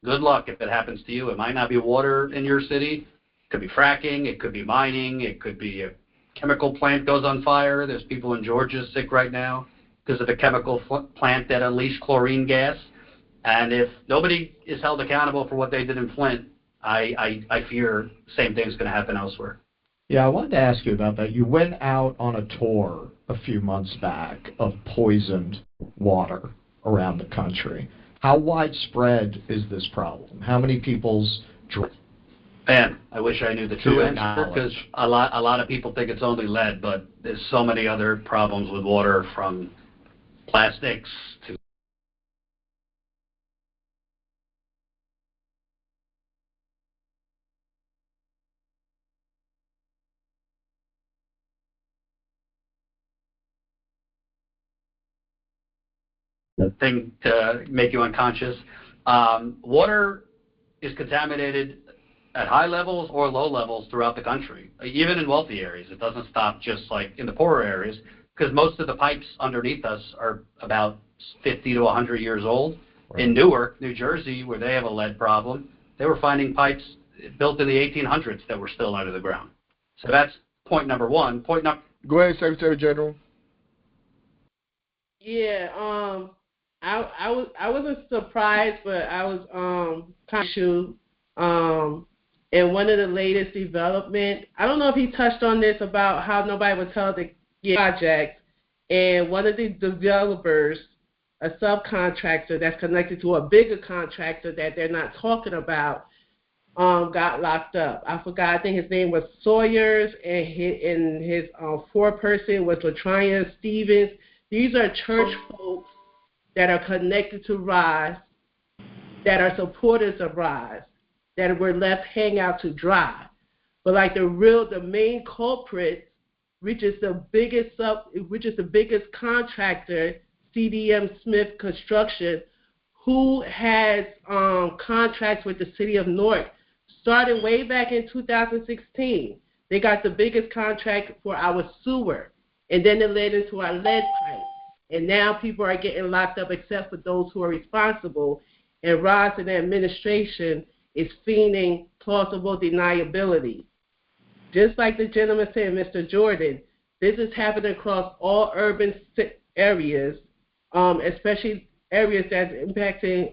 good luck if it happens to you. It might not be water in your city. It could be fracking. It could be mining. It could be a chemical plant goes on fire. There's people in Georgia sick right now because of a chemical plant that unleashed chlorine gas. And if nobody is held accountable for what they did in Flint, I fear the same thing is going to happen elsewhere.
Yeah, I wanted to ask you about that. You went out on a tour a few months back of poisoned water around the country. How widespread is this problem? How many people's drink?
Man, I wish I knew the true answer, because a lot of people think it's only lead, but there's so many other problems with water, from plastics to thing to make you unconscious. Water is contaminated at high levels or low levels throughout the country, even in wealthy areas. It doesn't stop just like in the poorer areas, because most of the pipes underneath us are about 50 to 100 years old. Right. In Newark, New Jersey, where they have a lead problem, they were finding pipes built in the 1800s that were still under the ground. So that's point number one.
Go ahead, Secretary General.
Yeah, I wasn't surprised, but I was kind of shocked. And one of the latest development, I don't know if he touched on this about how nobody would tell the project, and one of the developers, a subcontractor that's connected to a bigger contractor that they're not talking about, got locked up. I forgot. I think his name was Sawyers, and his foreperson was Latrina Stevens. These are church folks that are connected to Rise, that are supporters of Rise, that were left hang out to dry. But like the main culprit, which is the biggest contractor, CDM Smith Construction, who has contracts with the city of Newark, started way back in 2016. They got the biggest contract for our sewer, and then it led into our lead pipe. And now people are getting locked up except for those who are responsible. And Ross and the administration is fiending plausible deniability. Just like the gentleman said, Mr. Jordan, this is happening across all urban areas, especially areas that's impacting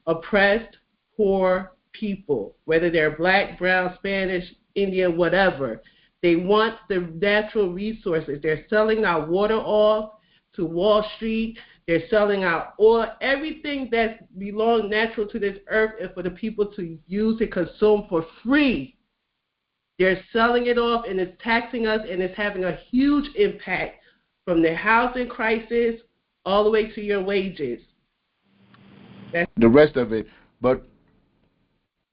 oppressed, poor people, whether they're black, brown, Spanish, Indian, whatever. They want the natural resources. They're selling our water off to Wall Street. They're selling our oil, everything that belongs natural to this earth and for the people to use and consume for free. They're selling it off, and it's taxing us, and it's having a huge impact from the housing crisis all the way to your wages. That's
the rest of it. But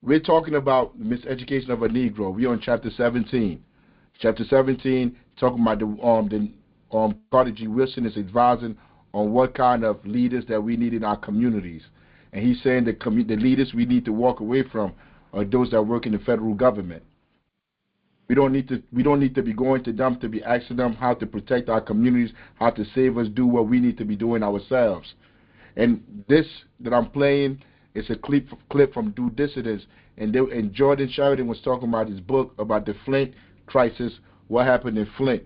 we're talking about the miseducation of a Negro. We're on chapter 17. Chapter 17, talking about Carter G. Wilson is advising on what kind of leaders that we need in our communities. And he's saying the leaders we need to walk away from are those that work in the federal government. We don't need to be going to them to be asking them how to protect our communities, how to save us, do what we need to be doing ourselves. And this that I'm playing is a clip from Due Dissidence, and Jordan Sheridan was talking about his book about the Flint crisis, what happened in Flint,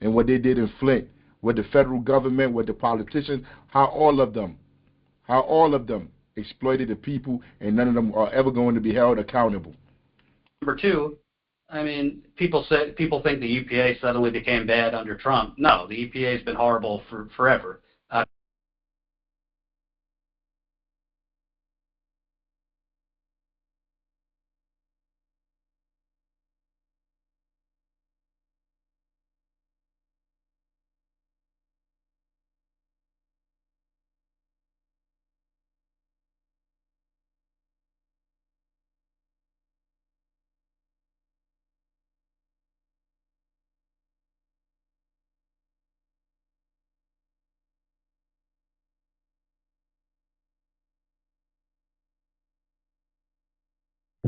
and what they did in Flint, with the federal government, with the politicians, how all of them exploited the people, and none of them are ever going to be held accountable.
Number two, I mean, people think the EPA suddenly became bad under Trump. No, the EPA has been horrible forever.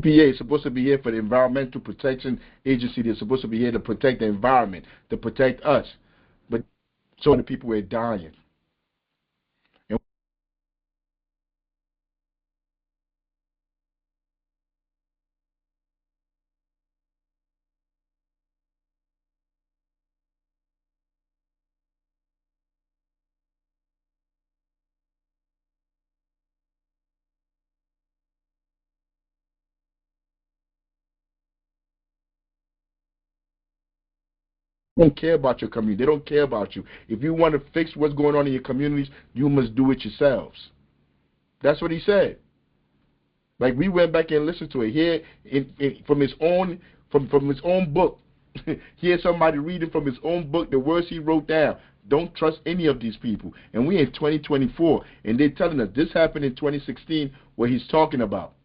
EPA is supposed to be here for the Environmental Protection Agency. They're supposed to be here to protect the environment, to protect us. But so many people are dying. And they don't care about your community. They don't care about you. If you want to fix what's going on in your communities, you must do it yourselves. That's what he said. Like, we went back and listened to it here from his own book. Here's somebody reading from his own book the words he wrote down. Don't trust any of these people. And we're in 2024, and they're telling us this happened in 2016, what he's talking about.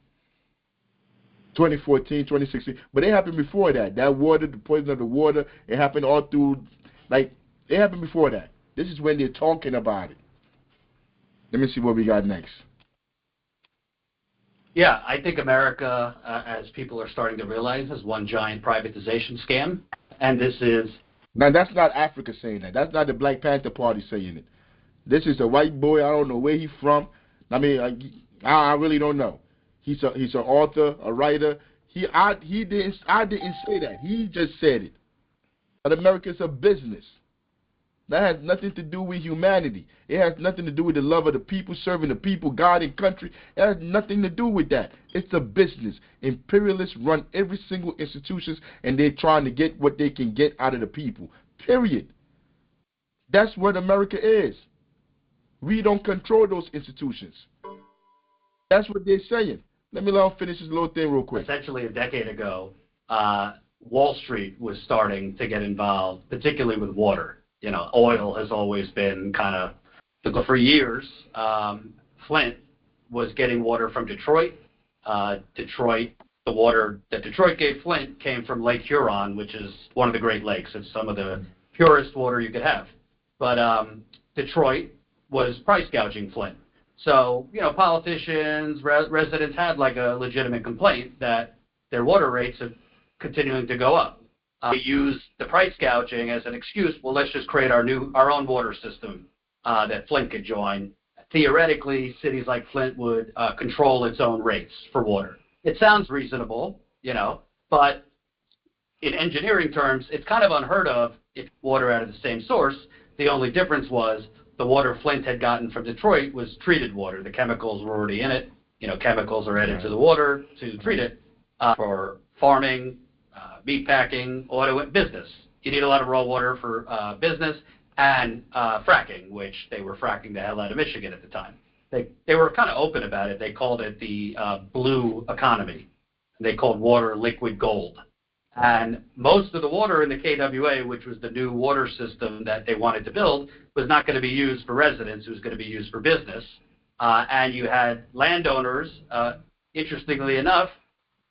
2014, 2016. But it happened before that. That water, the poison of the water, it happened all through, it happened before that. This is when they're talking about it. Let me see what we got next.
Yeah, I think America, as people are starting to realize, is one giant privatization scam. And this is...
Now, that's not Africa saying that. That's not the Black Panther Party saying it. This is a white boy. I don't know where he's from. I mean, I really don't know. He's an author, a writer. I didn't say that. He just said it. But America is a business. That has nothing to do with humanity. It has nothing to do with the love of the people, serving the people, God and country. It has nothing to do with that. It's a business. Imperialists run every single institution, and they're trying to get what they can get out of the people. Period. That's what America is. We don't control those institutions. That's what they're saying. Let me finish this little thing real quick.
Essentially, a decade ago, Wall Street was starting to get involved, particularly with water. You know, oil has always been kind of, for years, Flint was getting water from Detroit. The water that Detroit gave Flint came from Lake Huron, which is one of the Great Lakes. It's some of the purest water you could have. But Detroit was price gouging Flint. So, you know, politicians, residents had like a legitimate complaint that their water rates are continuing to go up. They used the price gouging as an excuse. Well, let's just create our own water system that Flint could join. Theoretically, cities like Flint would control its own rates for water. It sounds reasonable, you know, but in engineering terms, it's kind of unheard of if water out of the same source. The only difference was the water Flint had gotten from Detroit was treated water. The chemicals were already in it. You know, chemicals are added to the water to treat it for farming, meat packing, auto, and business. You need a lot of raw water for business and fracking, which they were fracking the hell out of Michigan at the time. They were kind of open about it. They called it the blue economy. They called water liquid gold. And most of the water in the KWA, which was the new water system that they wanted to build, was not going to be used for residents. It was going to be used for business. And you had landowners, interestingly enough,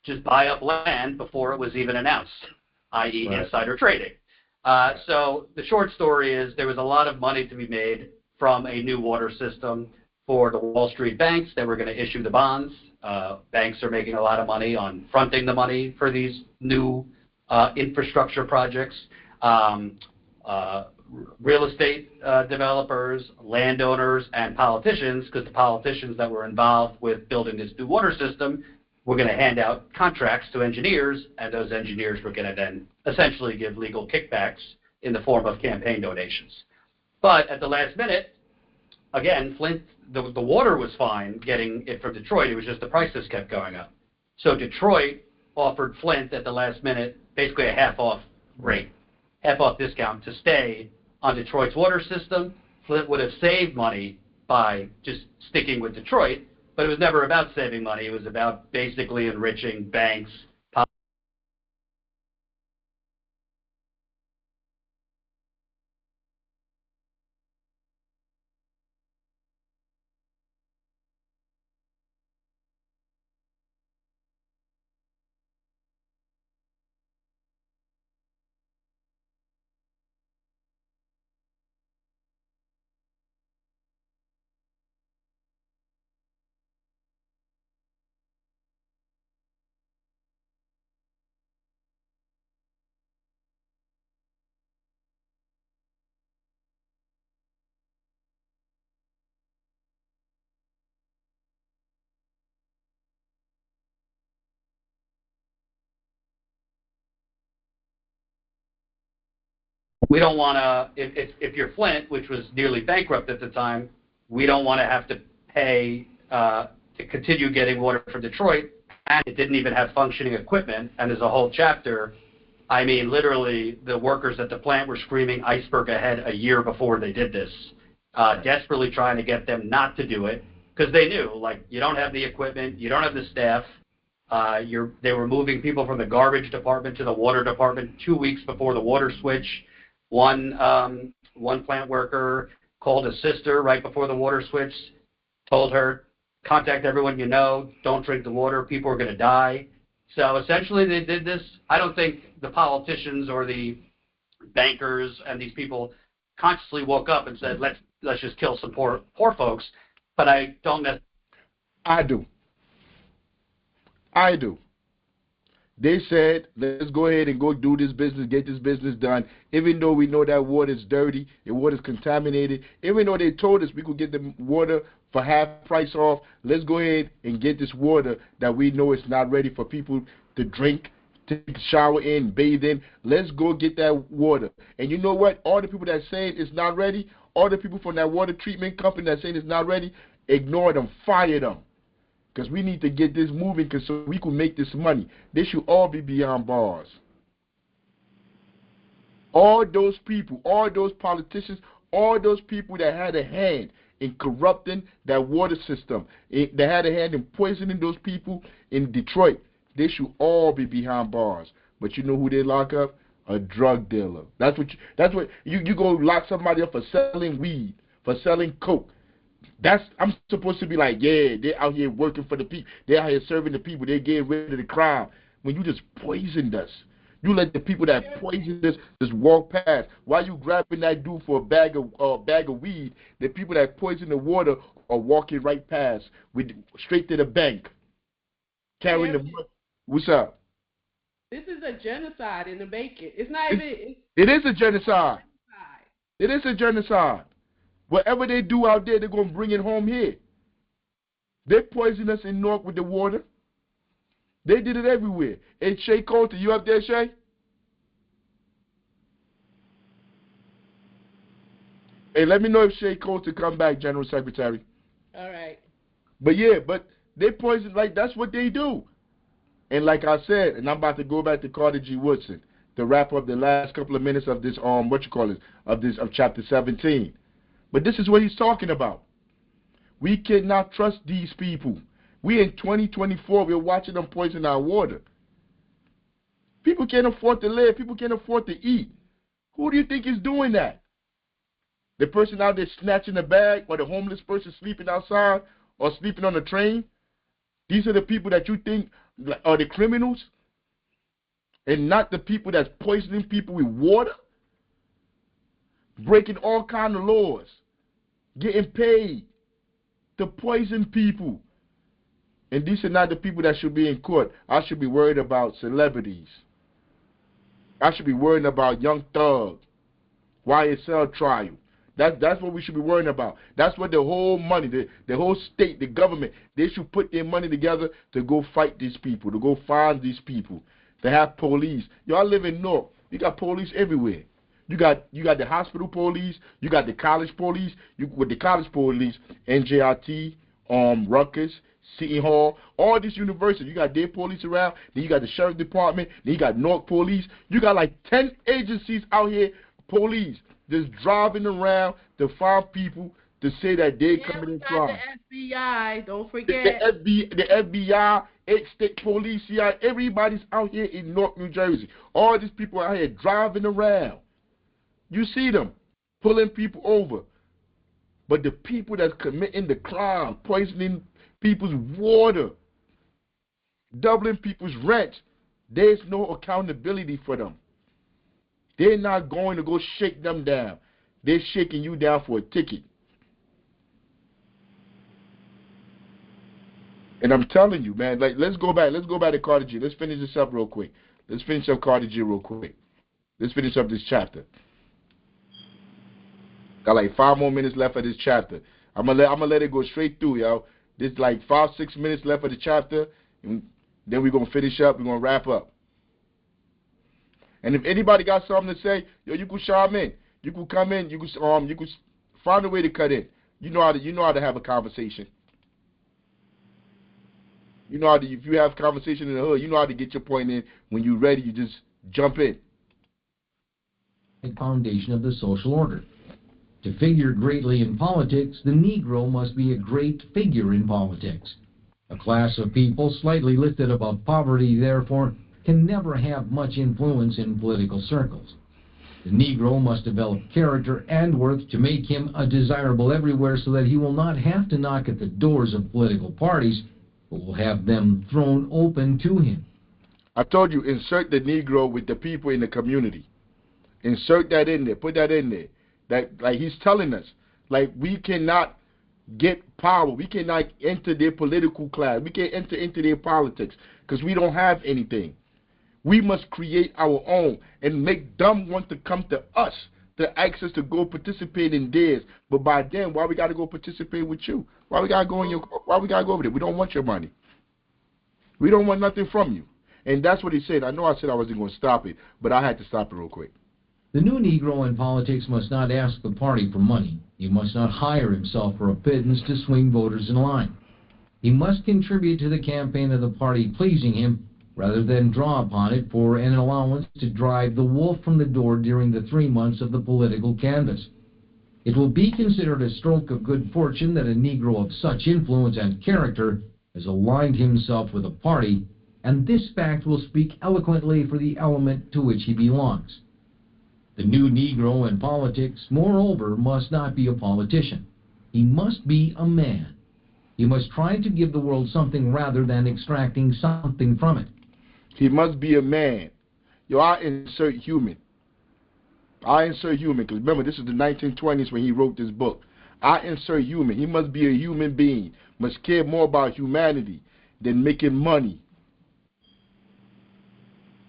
just buy up land before it was even announced, i.e. insider trading. So the short story is there was a lot of money to be made from a new water system for the Wall Street banks that were going to issue the bonds. Banks are making a lot of money on fronting the money for these new infrastructure projects. Real estate developers, landowners, and politicians, because the politicians that were involved with building this new water system were going to hand out contracts to engineers, and those engineers were going to then essentially give legal kickbacks in the form of campaign donations. But at the last minute, again, Flint, the water was fine getting it from Detroit. It was just the prices kept going up. So Detroit offered Flint at the last minute basically a half-off rate, half-off discount to stay on Detroit's water system. Flint would have saved money by just sticking with Detroit, but it was never about saving money. It was about basically enriching banks. We don't want to, if you're Flint, which was nearly bankrupt at the time, we don't want to have to pay to continue getting water from Detroit, and it didn't even have functioning equipment, and there's a whole chapter. I mean, literally, the workers at the plant were screaming iceberg ahead a year before they did this, desperately trying to get them not to do it, because they knew, like, you don't have the equipment, you don't have the staff. They were moving people from the garbage department to the water department 2 weeks before the water switch. One plant worker called his sister right before the water switch, told her, contact everyone you know, don't drink the water, people are going to die. So essentially they did this. I don't think the politicians or the bankers and these people consciously woke up and said, let's just kill some poor folks. But I don't know.
I do. They said, let's go ahead and go do this business, get this business done, even though we know that water is dirty, the water is contaminated. Even though they told us we could get the water for half price off, let's go ahead and get this water that we know is not ready for people to drink, take a shower in, bathe in. Let's go get that water. And you know what? All the people that say it's not ready, all the people from that water treatment company that say it's not ready, ignore them, fire them. Because we need to get this moving so we can make this money. They should all be beyond bars. All those people, all those politicians, all those people that had a hand in corrupting that water system, that had a hand in poisoning those people in Detroit, they should all be behind bars. But you know who they lock up? A drug dealer. That's what you go lock somebody up for selling weed, for selling coke. I'm supposed to be like, yeah, they're out here working for the people. They're out here serving the people. They're getting rid of the crime. When you just poisoned us. You let the people that poisoned us just walk past. While you grabbing that dude for a bag of weed, the people that poison the water are walking right past, straight to the bank, carrying the money. What's up?
This is a genocide in the making. It's not even.
It is a genocide. It is a genocide. Whatever they do out there, they're going to bring it home here. They poisoned us in North with the water. They did it everywhere. Hey, Shay Coulter, you up there, Shay? Hey, let me know if Shay Coulter come back, General Secretary.
All right.
But yeah, they poison, like, that's what they do. And like I said, and I'm about to go back to Carter G. Woodson to wrap up the last couple of minutes of this, of chapter 17. But this is what he's talking about. We cannot trust these people. We in 2024, we're watching them poison our water. People can't afford to live. People can't afford to eat. Who do you think is doing that? The person out there snatching a bag, or the homeless person sleeping outside or sleeping on the train? These are the people that you think are the criminals, and not the people that's poisoning people with water, breaking all kinds of laws, getting paid to poison people. And these are not the people that should be in court. I should be worried about celebrities. I should be worrying about Young Thug, YSL trial. That's what we should be worrying about. That's what the whole money, the whole state, the government, they should put their money together to go fight these people, to go find these people, to have police. Y'all live in North. You got police everywhere. You got the hospital police. You got the college police. With the college police, NJIT, Rutgers, City Hall, all these universities. You got their police around. Then you got the sheriff department. Then you got North Police. You got like 10 agencies out here, police, just driving around to find people to say that they're coming in crime.
The FBI, don't forget.
The FBI, state police, CIA, everybody's out here in North New Jersey. All these people out here driving around. You see them pulling people over. But the people that's committing the crime, poisoning people's water, doubling people's rent, there's no accountability for them. They're not going to go shake them down. They're shaking you down for a ticket. And I'm telling you, man, like, let's go back to Carter G. Let's finish this up real quick. Let's finish up Carter G real quick. Let's finish up this chapter. Got like 5 more minutes left of this chapter. I'm gonna let it go straight through, y'all. There's like 5-6 minutes left of the chapter, and then we're gonna finish up. We're gonna wrap up. And if anybody got something to say, yo, you can chime in. You can come in. You can find a way to cut in. You know how to have a conversation. You know how to, if you have conversation in the hood, you know how to get your point in. When you're ready, you just jump in.
The foundation of the social order. To figure greatly in politics, the Negro must be a great figure in politics. A class of people slightly lifted above poverty, therefore, can never have much influence in political circles. The Negro must develop character and worth to make him desirable everywhere so that he will not have to knock at the doors of political parties, but will have them thrown open to him.
I told you, insert the Negro with the people in the community. Insert that in there. Put that in there. That, like he's telling us, like, we cannot get power. We cannot enter their political class. We can't enter into their politics because we don't have anything. We must create our own and make them want to come to us to ask us to go participate in theirs. But by then, why we got to go participate with you? Why we got to go over there? We don't want your money. We don't want nothing from you. And that's what he said. I know I said I wasn't going to stop it, but I had to stop it real quick.
The new Negro in politics must not ask the party for money. He must not hire himself for a pittance to swing voters in line. He must contribute to the campaign of the party pleasing him, rather than draw upon it for an allowance to drive the wolf from the door during the 3 months of the political canvass. It will be considered a stroke of good fortune that a Negro of such influence and character has aligned himself with a party, and this fact will speak eloquently for the element to which he belongs. The new Negro in politics, moreover, must not be a politician. He must be a man. He must try to give the world something rather than extracting something from it.
He must be a man. Yo, I insert human. Because remember, this is the 1920s when he wrote this book. I insert human. He must be a human being. Must care more about humanity than making money,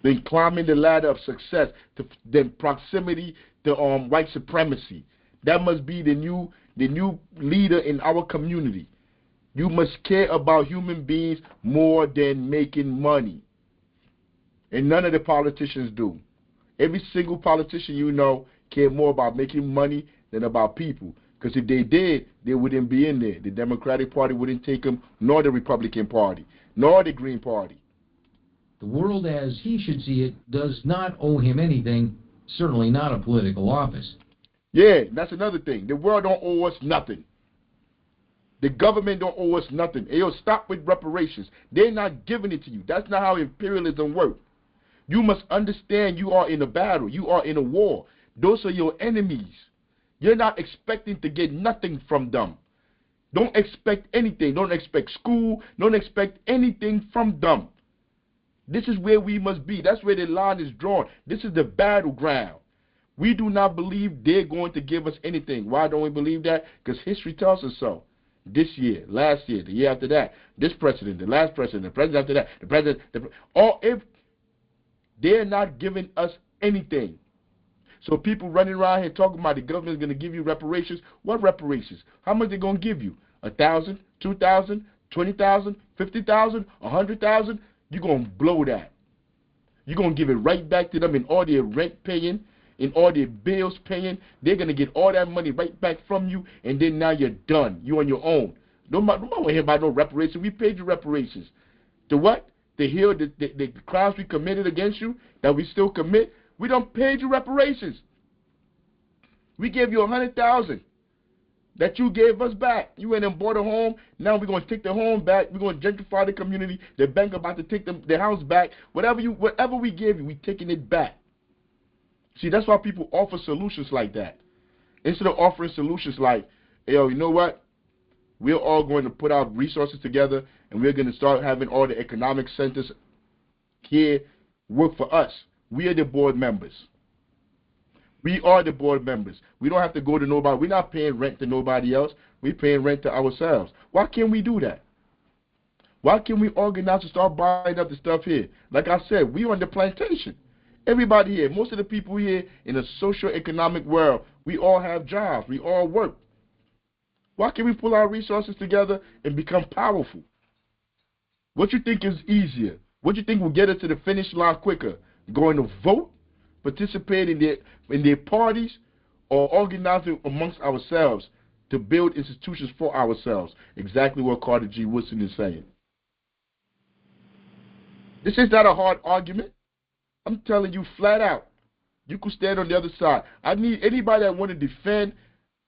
than climbing the ladder of success, than proximity to white supremacy. That must be the new leader in our community. You must care about human beings more than making money. And none of the politicians do. Every single politician you know care more about making money than about people. Because if they did, they wouldn't be in there. The Democratic Party wouldn't take them, nor the Republican Party, nor the Green Party.
The world, as he should see it, does not owe him anything, certainly not a political office.
Yeah, that's another thing. The world don't owe us nothing. The government don't owe us nothing. Hey, yo, stop with reparations. They're not giving it to you. That's not how imperialism works. You must understand you are in a battle. You are in a war. Those are your enemies. You're not expecting to get nothing from them. Don't expect anything. Don't expect school. Don't expect anything from them. This is where we must be. That's where the line is drawn. This is the battleground. We do not believe they're going to give us anything. Why don't we believe that? Because history tells us so. This year, last year, the year after that, this president, the last president, the president after that, the president, if they're not giving us anything. So people running around here talking about the government is going to give you reparations. What reparations? How much they going to give you? 1,000, 2,000, 20,000, 50,000, 100,000? You're going to blow that. You're going to give it right back to them in all their rent paying, in all their bills paying. They're going to get all that money right back from you, and then now you're done. You're on your own. Nobody want to hear about no reparations. We paid you reparations. To what? To heal the crimes we committed against you, that we still commit. We don't pay you reparations. We gave you 100,000 that you gave us back. You went and bought a home. Now we're going to take the home back. We're going to gentrify the community. The bank about to take the house back. Whatever we gave you, we're taking it back. See, that's why people offer solutions like that. Instead of offering solutions like, hey, yo, you know what? We're all going to put our resources together, and we're going to start having all the economic centers here work for us. We are the board members. We are the board members. We don't have to go to nobody. We're not paying rent to nobody else. We're paying rent to ourselves. Why can't we do that? Why can't we organize and start buying up the stuff here? Like I said, we on the plantation. Everybody here, most of the people here in the socio-economic world, we all have jobs. We all work. Why can't we pull our resources together and become powerful? What you think is easier? What you think will get us to the finish line quicker? Going to vote, participate in their parties, or organizing amongst ourselves to build institutions for ourselves? Exactly what Carter G. Woodson is saying. This is not a hard argument. I'm telling you flat out. You could stand on the other side. I need anybody that want to defend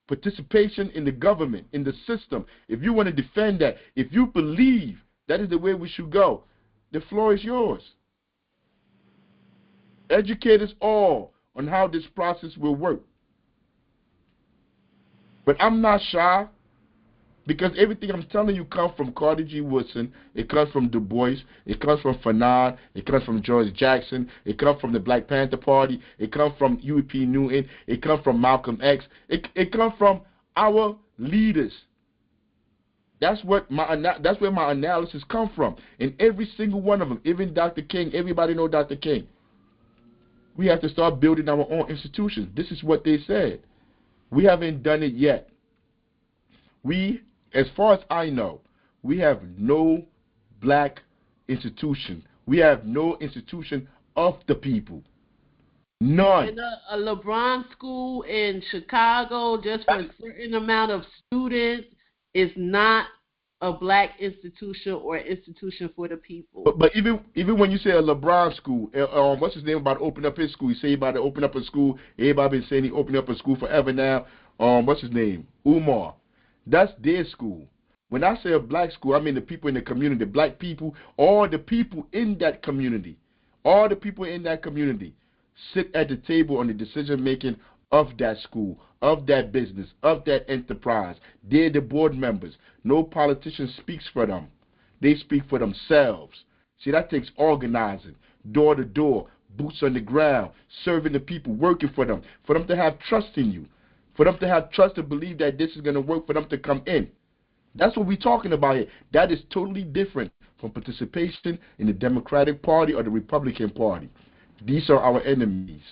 participation in the government, in the system. If you want to defend that, if you believe that is the way we should go, the floor is yours. Educate us all on how this process will work. But I'm not shy, because everything I'm telling you comes from Carter G. Woodson. It comes from Du Bois. It comes from Fanon. It comes from George Jackson. It comes from the Black Panther Party. It comes from Huey P. Newton. It comes from Malcolm X. It comes from our leaders. That's where my analysis comes from. And every single one of them, even Dr. King, everybody know Dr. King. We have to start building our own institutions. This is what they said. We haven't done it yet. We, as far as I know, we have no black institution. We have no institution of the people. None.
And a LeBron school in Chicago, just for a certain amount of students, is not a black institution or institution for the people.
But even when you say a LeBron school, what's his name about to open up his school? He say he about to open up a school. Everybody been saying he opened up a school forever now. what's his name? Umar. That's their school. When I say a black school, I mean the people in the community, the black people, all the people in that community. All the people in that community sit at the table on the decision making of that school, of that business, of that enterprise. They're the board members. No politician speaks for them. They speak for themselves. See, that takes organizing, door to door, boots on the ground, serving the people, working for them to have trust in you, for them to have trust to believe that this is going to work, for them to come in. That's what we're talking about here. That is totally different from participation in the Democratic Party or the Republican Party. These are our enemies.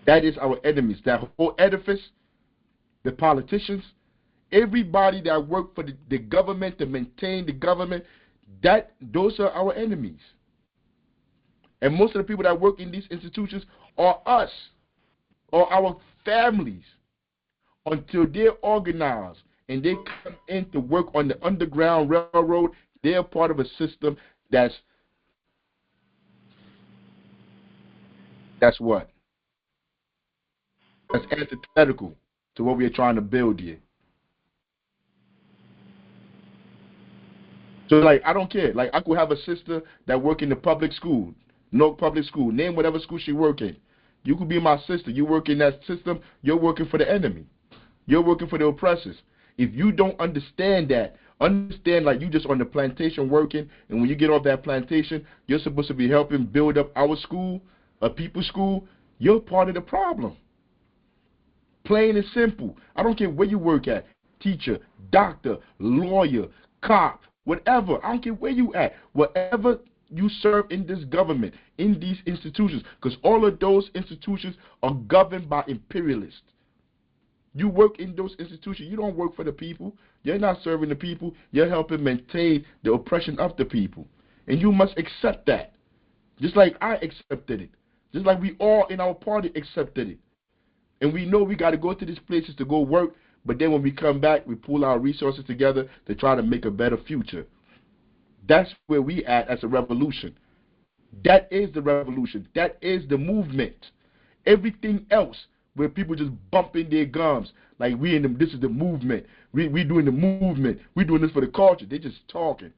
That is our enemies. That whole edifice, the politicians, everybody that work for the government to maintain the government, those are our enemies. And most of the people that work in these institutions are us or our families until they're organized and they come in to work on the Underground Railroad. They're part of a system that's what? That's antithetical to what we're trying to build here. So, like, I don't care. Like, I could have a sister that work in the public school, no public school. Name whatever school she work in. You could be my sister. You work in that system. You're working for the enemy. You're working for the oppressors. If you don't understand that, understand like you just on the plantation working, and when you get off that plantation, you're supposed to be helping build up our school, a people's school. You're part of the problem. Plain and simple. I don't care where you work at. Teacher, doctor, lawyer, cop, whatever. I don't care where you at. Whatever you serve in this government, in these institutions, because all of those institutions are governed by imperialists. You work in those institutions. You don't work for the people. You're not serving the people. You're helping maintain the oppression of the people. And you must accept that. Just like I accepted it. Just like we all in our party accepted it. And we know we got to go to these places to go work, but then when we come back, we pull our resources together to try to make a better future. That's where we at as a revolution. That is the revolution. That is the movement. Everything else, where people just bumping their gums, like this is the movement. We doing the movement. We doing this for the culture. They just talking.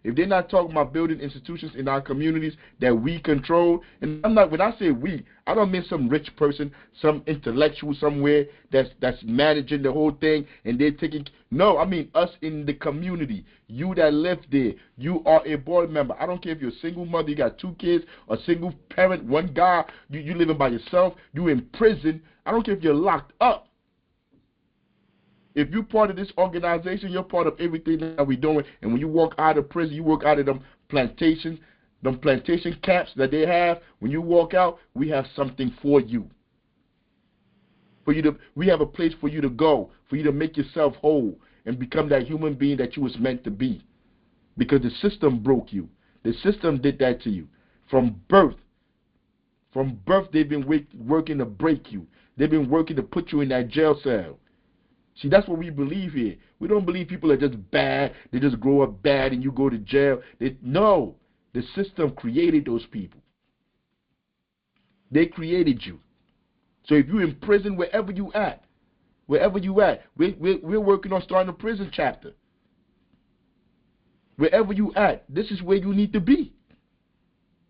If they're not talking about building institutions in our communities that we control, and when I say we, I don't mean some rich person, some intellectual somewhere that's managing the whole thing and they're taking. No, I mean us in the community. You that live there, you are a board member. I don't care if you're a single mother, you got 2 kids, a single parent, one guy, you living by yourself, you in prison. I don't care if you're locked up. If you're part of this organization, you're part of everything that we're doing. And when you walk out of prison, you walk out of them plantation camps that they have. When you walk out, we have something for you. We have a place for you to go, for you to make yourself whole and become that human being that you was meant to be. Because the system broke you. The system did that to you. From birth, they've been working to break you. They've been working to put you in that jail cell. See, that's what we believe here. We don't believe people are just bad. They just grow up bad and you go to jail. No, the system created those people. They created you. So if you're in prison, wherever you at, we're working on starting a prison chapter. Wherever you at, this is where you need to be.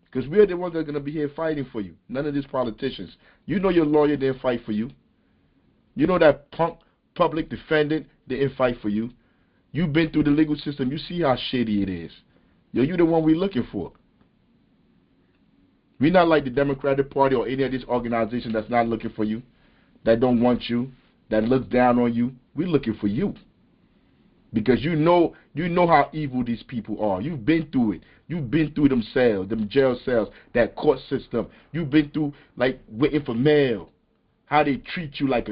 Because we're the ones that are going to be here fighting for you. None of these politicians. You know your lawyer didn't fight for you. You know that punk public defendant didn't fight for you. You've been through the legal system. You see how shady it is. You're the one we're looking for. We're not like the Democratic Party or any of these organizations that's not looking for you, that don't want you, that looks down on you. We're looking for you. Because you know how evil these people are. You've been through it. You've been through them cells, them jail cells, that court system. You've been through, like, waiting for mail. How they treat you like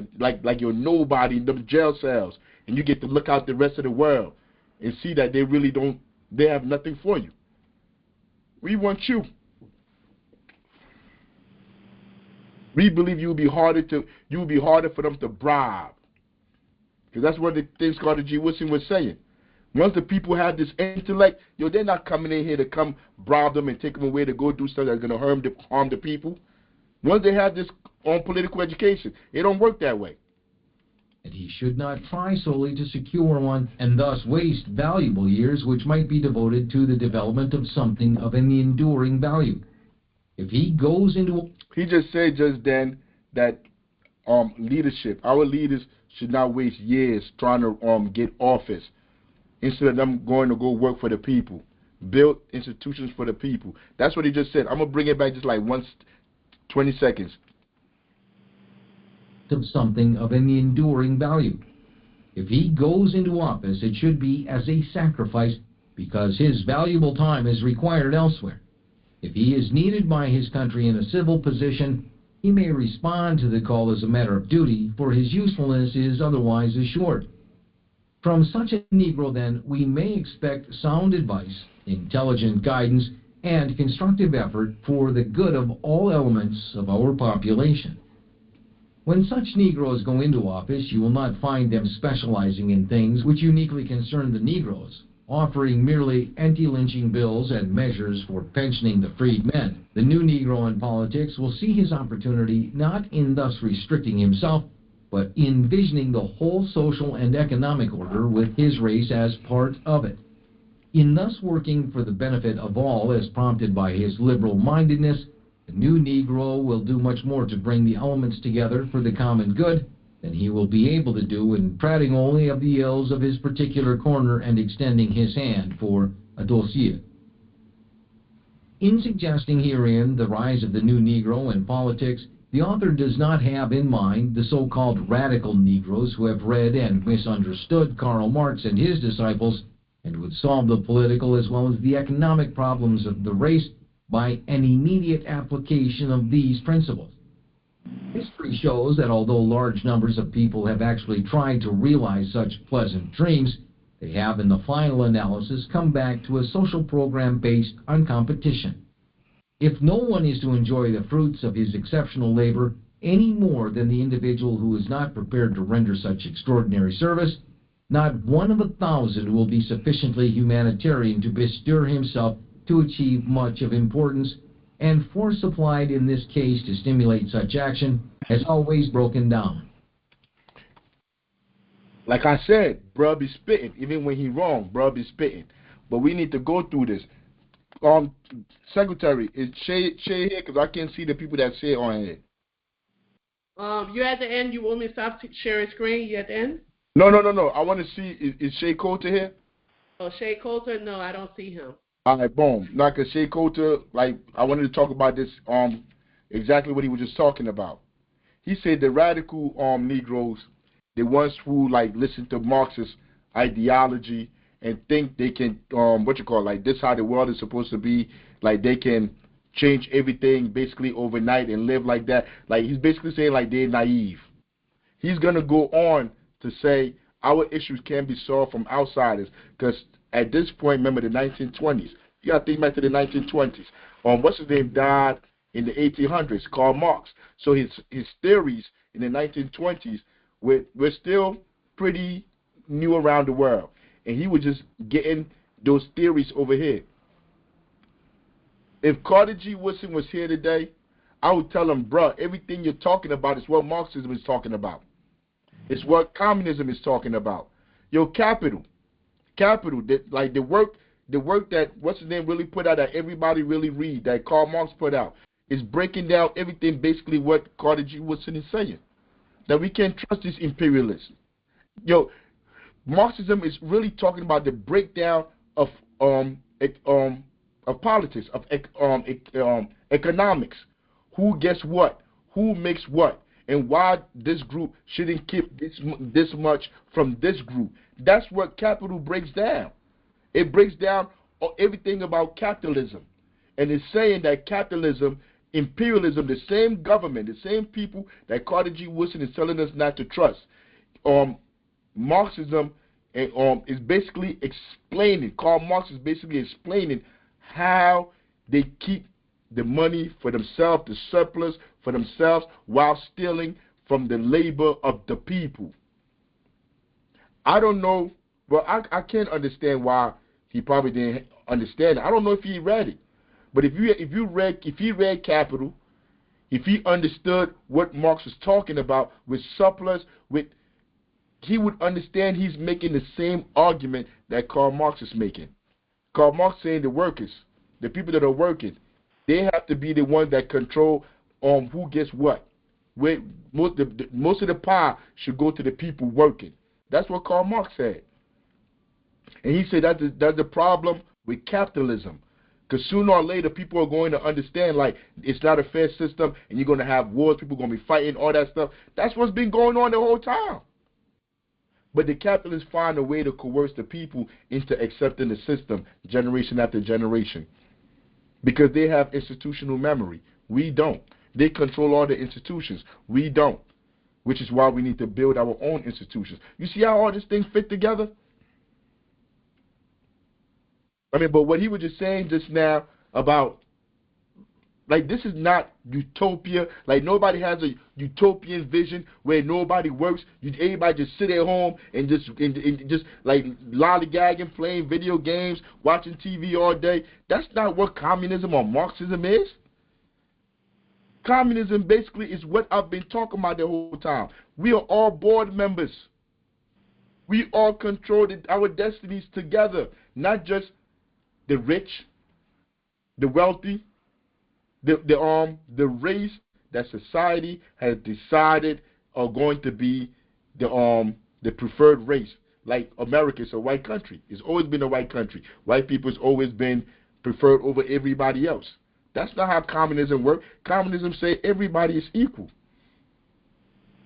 you're nobody in them jail cells, and you get to look out the rest of the world and see that they have nothing for you. We want you. We believe you'll be harder for them to bribe. Because that's what the things Carter G. Woodson was saying. Once the people have this intellect, they're not coming in here to come bribe them and take them away to go do stuff that's going to harm the people. Once they have this political education, it don't work that way.
And he should not try solely to secure one and thus waste valuable years which might be devoted to the development of something of an enduring value. If he goes into...
He just said just then that leadership, our leaders should not waste years trying to get office instead of them going to go work for the people, build institutions for the people. That's what he just said. I'm going to bring it back just like 20 seconds.
Of something of an enduring value. If he goes into office, it should be as a sacrifice because his valuable time is required elsewhere. If he is needed by his country in a civil position, he may respond to the call as a matter of duty, for his usefulness is otherwise assured. From such a Negro, then, we may expect sound advice, intelligent guidance, and constructive effort for the good of all elements of our population. When such Negroes go into office, you will not find them specializing in things which uniquely concern the Negroes, offering merely anti-lynching bills and measures for pensioning the freedmen. The new Negro in politics will see his opportunity not in thus restricting himself, but in envisioning the whole social and economic order with his race as part of it. In thus working for the benefit of all as prompted by his liberal-mindedness, the new Negro will do much more to bring the elements together for the common good than he will be able to do in prating only of the ills of his particular corner and extending his hand for a dossier. In suggesting herein the rise of the new Negro in politics, the author does not have in mind the so-called radical Negroes who have read and misunderstood Karl Marx and his disciples and would solve the political as well as the economic problems of the race by an immediate application of these principles. History shows that although large numbers of people have actually tried to realize such pleasant dreams, they have in the final analysis come back to a social program based on competition. If no one is to enjoy the fruits of his exceptional labor any more than the individual who is not prepared to render such extraordinary service, not one of 1,000 will be sufficiently humanitarian to bestir himself to achieve much of importance, and force applied in this case to stimulate such action has always broken down.
Like I said, bruh be spitting. Even when he wrong, bruh be spitting. But we need to go through this. Secretary, is Shay here? Because I can't see the people that say on here.
You're at the end. You want me to stop sharing screen? You at the end?
No. I want to see, is Shay Coulter here?
Oh, Shay Coulter? No, I don't see him.
All right, boom. Now, because Shay Coulter, I wanted to talk about this, exactly what he was just talking about. He said the radical Negroes, the ones who, listen to Marxist ideology and think they can, this how the world is supposed to be, they can change everything basically overnight and live like that. He's basically saying, they're naive. He's going to go on to say our issues can be solved from outsiders because at this point, remember the 1920s. You got to think back to the 1920s. What's his name died in the 1800s, Karl Marx. So his theories in the 1920s were still pretty new around the world. And he was just getting those theories over here. If Carter G. Woodson was here today, I would tell him, bruh, everything you're talking about is what Marxism is talking about. It's what communism is talking about. Your capital, the work that what's his name really put out that everybody really read, that Karl Marx put out, is breaking down everything basically what Carter G. Woodson is saying. That we can't trust these imperialists. Marxism is really talking about the breakdown of politics, of economics. Who gets what? Who makes what? And why this group shouldn't keep this much from this group. That's what capital breaks down. It breaks down everything about capitalism. And it's saying that capitalism, imperialism, the same government, the same people that Carter G. Woodson is telling us not to trust. Marxism is basically explaining, Karl Marx is basically explaining how they keep the money for themselves, the surplus for themselves, while stealing from the labor of the people. I don't know. Well, I can't understand why he probably didn't understand it. I don't know if he read it. But if he read Capital, if he understood what Marx was talking about with surplus, he would understand he's making the same argument that Karl Marx is making. Karl Marx saying the workers, the people that are working, they have to be the ones that control who gets what. Most of the pie should go to the people working. That's what Karl Marx said. And he said that's the problem with capitalism. Because sooner or later, people are going to understand, like, it's not a fair system, and you're going to have wars, people are going to be fighting, all that stuff. That's what's been going on the whole time. But the capitalists find a way to coerce the people into accepting the system, generation after generation. Because they have institutional memory. We don't. They control all the institutions. We don't. Which is why we need to build our own institutions. You see how all these things fit together? I mean, but what he was just saying just now about, like, this is not utopia. Like, nobody has a utopian vision where nobody works. Everybody just sit at home and just like lollygagging, playing video games, watching TV all day. That's not what communism or Marxism is. Communism basically is what I've been talking about the whole time. We are all board members. We all control our destinies together, not just the rich, the wealthy, the race that society has decided are going to be the preferred race. Like America is a white country. It's always been a white country. White people has always been preferred over everybody else. That's not how communism works. Communism say everybody is equal.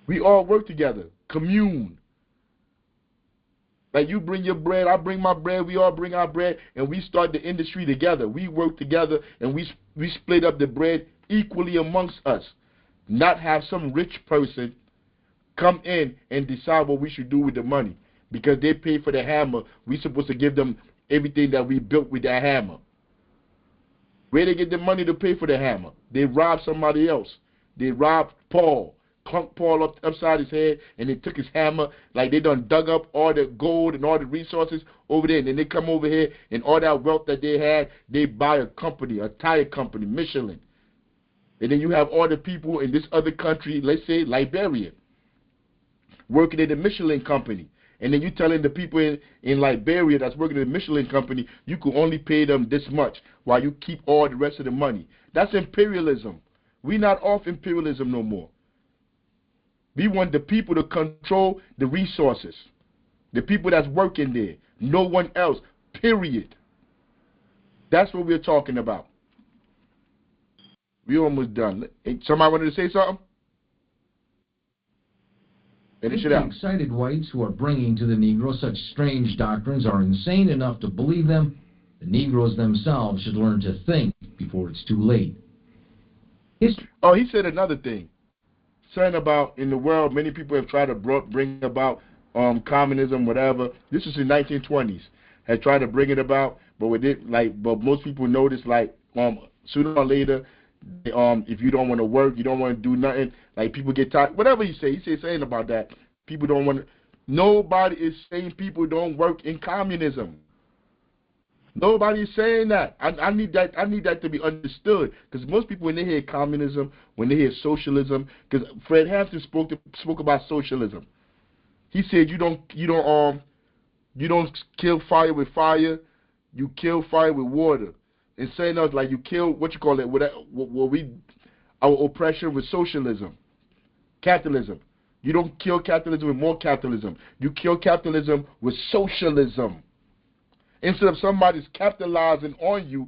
We all work together, commune. Like, you bring your bread, I bring my bread, we all bring our bread, and we start the industry together. We work together, and we split up the bread equally amongst us. Not have some rich person come in and decide what we should do with the money. Because they pay for the hammer, we're supposed to give them everything that we built with that hammer. Where they get the money to pay for the hammer? They robbed somebody else. They robbed Paul. Clunk Paul upside his head, and they took his hammer, like they done dug up all the gold and all the resources over there, and then they come over here, and all that wealth that they had, they buy a company, a tire company, Michelin. And then you have all the people in this other country, let's say Liberia, working at the Michelin company. And then you telling the people in Liberia that's working at the Michelin company, you can only pay them this much while you keep all the rest of the money. That's imperialism. We're not off imperialism no more. We want the people to control the resources. The people that's working there. No one else. Period. That's what we're talking about. We're almost done. Somebody wanted to say something? Finish it out.
The excited whites who are bringing to the Negro such strange doctrines are insane enough to believe them. The Negroes themselves should learn to think before it's too late.
He said another thing. Saying about in the world, many people have tried to bring about communism, whatever. This is in 1920s. Had tried to bring it about, but but most people notice, like, sooner or later, if you don't want to work, you don't want to do nothing, like, people get tired. Whatever he says saying about that. People don't want to. Nobody is saying people don't work in communism. Nobody is saying that. I need that to be understood, because most people, when they hear communism, when they hear socialism, because Fred Hampton spoke about socialism. He said you don't kill fire with fire, you kill fire with water. And saying us, like, you kill our oppression with socialism, capitalism. You don't kill capitalism with more capitalism. You kill capitalism with socialism. Instead of somebody's capitalizing on you,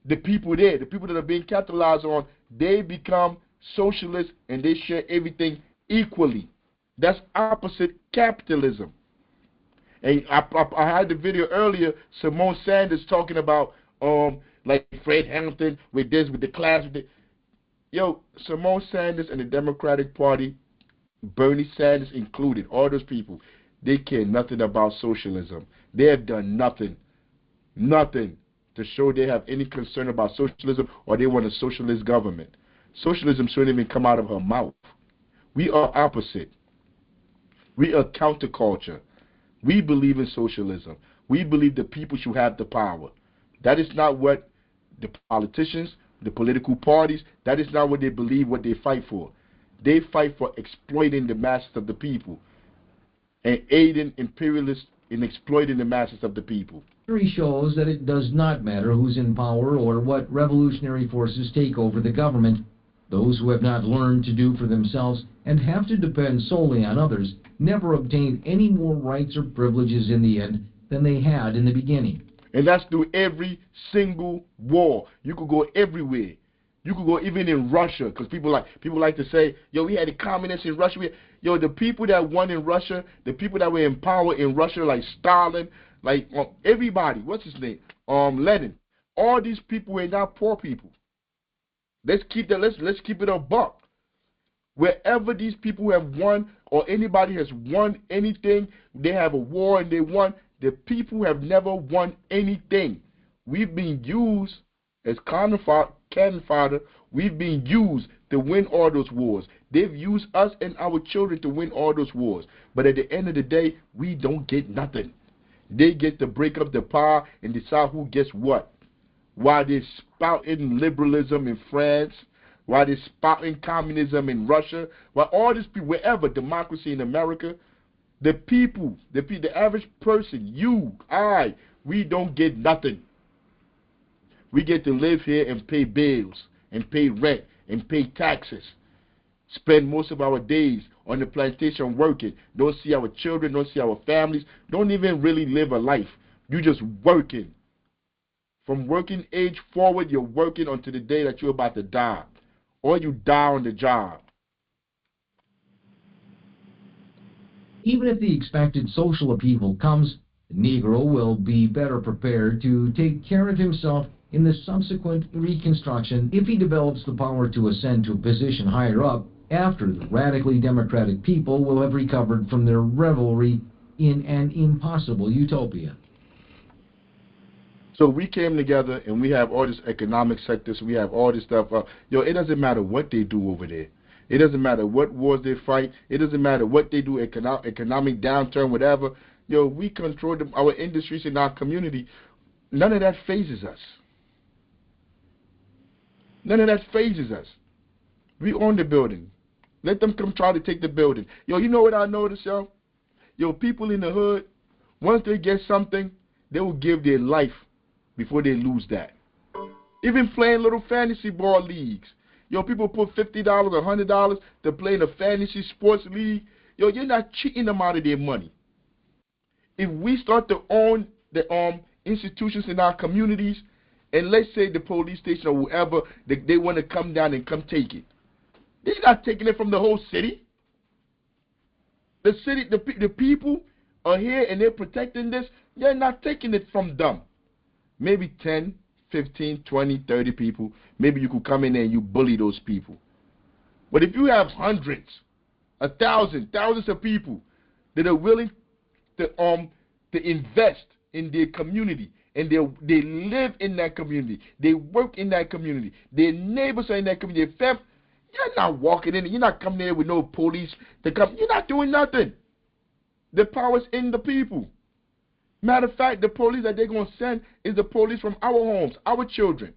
the people that are being capitalized on, they become socialists and they share everything equally. That's opposite capitalism. And I had the video earlier, Simone Sanders talking about like Fred Hampton with this, with the class. Simone Sanders and the Democratic Party, Bernie Sanders included, all those people, they care nothing about socialism. They have done nothing to show they have any concern about socialism or they want a socialist government. Socialism shouldn't even come out of her mouth. We are opposite. We are counterculture. We believe in socialism. We believe the people should have the power. That is not what the politicians the political parties, that is not what they believe, what they fight for. They fight for exploiting the masses of the people and aiding imperialists in exploiting the masses of the people.
History shows that it does not matter who's in power or what revolutionary forces take over the government. Those who have not learned to do for themselves and have to depend solely on others never obtain any more rights or privileges in the end than they had in the beginning.
And that's through every single war. You could go everywhere. You could go even in Russia, because people like to say, yo, we had the communists in Russia. Yo, the people that won in Russia, the people that were in power in Russia, like Stalin, like everybody, what's his name, Lenin. All these people were not poor people. Let's keep that. Let's keep it a buck. Wherever these people have won, or anybody has won anything, they have a war and they won. The people have never won anything. We've been used as cannon fodder. We've been used to win all those wars. They've used us and our children to win all those wars. But at the end of the day, we don't get nothing. They get to break up the power and decide who gets what. While they're spouting liberalism in France, while they're spouting communism in Russia, while all these people, wherever, democracy in America, the people, the average person, you, I, we don't get nothing. We get to live here and pay bills and pay rent and pay taxes. Spend most of our days on the plantation working. Don't see our children, don't see our families, don't even really live a life. You just working. From working age forward, you're working until the day that you're about to die. Or you die on the job.
Even if the expected social upheaval comes, the Negro will be better prepared to take care of himself in the subsequent reconstruction if he develops the power to ascend to a position higher up after the radically democratic people will have recovered from their revelry in an impossible utopia.
So we came together and we have all this economic sectors, we have all this stuff. It doesn't matter what they do over there. It doesn't matter what wars they fight. It doesn't matter what they do, economic downturn, whatever. We control our industries in our community. None of that phases us. None of that phases us. We own the building. Let them come try to take the building. You know what I noticed, people in the hood, once they get something, they will give their life before they lose that. Even playing little fantasy ball leagues. People put $50 or $100 to play in a fantasy sports league. You're not cheating them out of their money. If we start to own the institutions in our communities, and let's say the police station or whoever, they want to come down and come take it. They're not taking it from the whole city. The city, the people are here and they're protecting this. They're not taking it from them. Maybe 10, 15, 20, 30 people. Maybe you could come in there and you bully those people. But if you have hundreds, thousands of people that are willing to invest in their community, and they live in that community, they work in that community, their neighbors are in that community, their family, you're not walking in, you're not coming there with no police to come. You're not doing nothing. The power's in the people. Matter of fact, the police that they're going to send is the police from our homes, our children.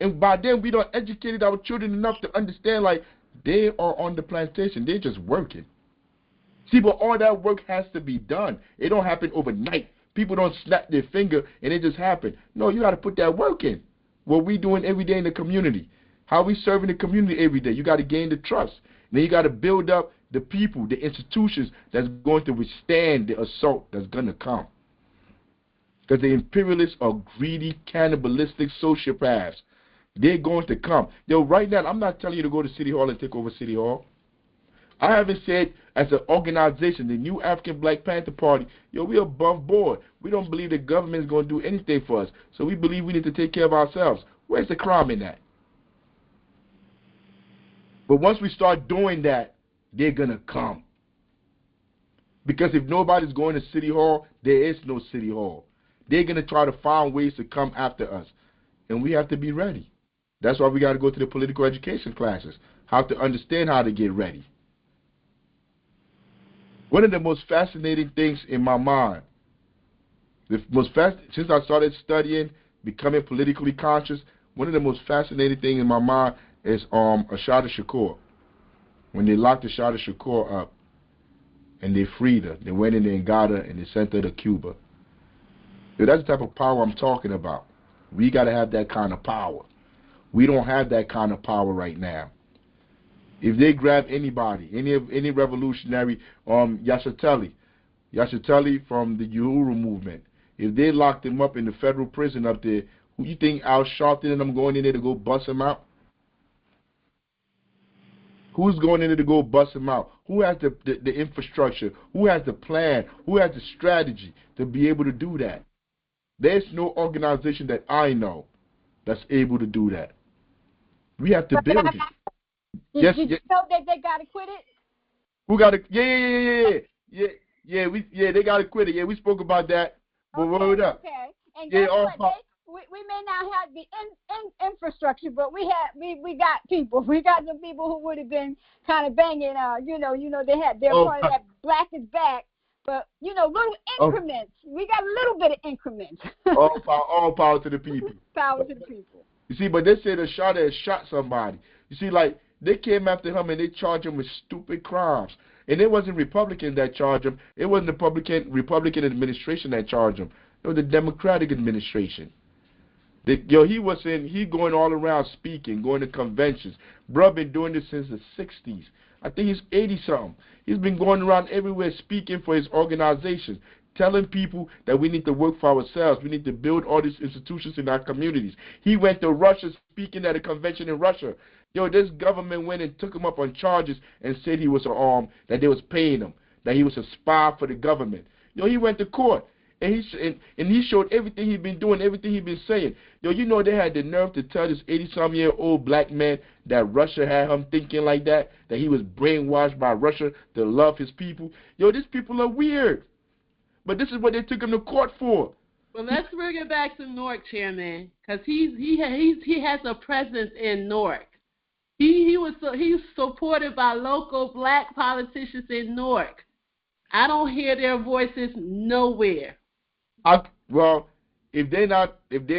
And by then, we don't educate our children enough to understand, like, they are on the plantation. They're just working. See, but all that work has to be done. It don't happen overnight. People don't snap their finger and it just happen. No, you got to put that work in. What we doing every day in the community. How we serving the community every day. You got to gain the trust. Then you got to build up the people, the institutions that's going to withstand the assault that's going to come. Because the imperialists are greedy, cannibalistic sociopaths. They're going to come. Right now, I'm not telling you to go to City Hall and take over City Hall. I haven't said, as an organization, the new African Black Panther Party, we're above board. We don't believe the government is going to do anything for us. So we believe we need to take care of ourselves. Where's the crime in that? But once we start doing that, they're going to come. Because if nobody's going to City Hall, there is no City Hall. They're going to try to find ways to come after us. And we have to be ready. That's why we got to go to the political education classes. How to understand how to get ready. One of the most fascinating things in my mind, since I started studying, becoming politically conscious, one of the most fascinating things in my mind is Ashada Shakur. When they locked Ashada Shakur up and they freed her, they went in there and got her and they sent her to Cuba. So that's the type of power I'm talking about. We got to have that kind of power. We don't have that kind of power right now. If they grab anybody, any revolutionary, Yashitali from the Uhuru movement, if they locked him up in the federal prison up there, who you think Al Sharpton and them going in there to go bust him out? Who's going in there to go bust him out? Who has the infrastructure? Who has the plan? Who has the strategy to be able to do that? There's no organization that I know that's able to do that. We have to build it.
Did you know that they got to quit it?
Who got to? Yeah. They got to quit it. Yeah, we spoke about that. But word up.
Okay. And guess what? We may not have the infrastructure, but we got people. We got some people who would have been kind of banging. They had their part of that Black is Back. But, little increments. We got a little bit of increments.
all power to the people.
Power to the people.
You see, but they said Ashada had shot somebody. You see, like, they came after him and they charged him with stupid crimes. And it wasn't Republicans that charged him. It wasn't the Republican administration that charged him. It was the Democratic administration. He going all around speaking, going to conventions. Bruh been doing this since the 60s. I think he's 80-something. He's been going around everywhere speaking for his organization, telling people that we need to work for ourselves. We need to build all these institutions in our communities. He went to Russia speaking at a convention in Russia. This government went and took him up on charges and said he was that they was paying him, that he was a spy for the government. He went to court. And he showed everything he'd been doing, everything he'd been saying. They had the nerve to tell this 80-some-year-old black man that Russia had him thinking like that he was brainwashed by Russia to love his people. These people are weird. But this is what they took him to court for.
Well, let's bring it back to Newark, Chairman, because he has a presence in Newark. He's supported by local black politicians in Newark. I don't hear their voices nowhere.
If they're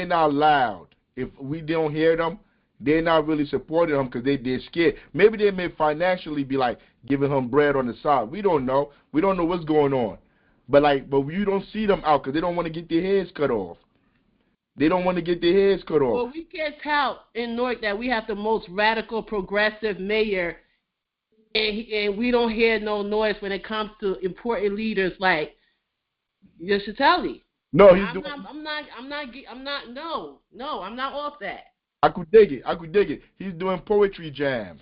not loud, if we don't hear them, they're not really supporting them because they're scared. Maybe they may financially be like giving him bread on the side. We don't know. We don't know what's going on. But you don't see them out because they don't want to get their heads cut off.
Well, we can't tout in Newark that we have the most radical progressive mayor, and we don't hear no noise when it comes to important leaders like Yashitali.
No,
I'm not off that.
I could dig it. He's doing poetry jams.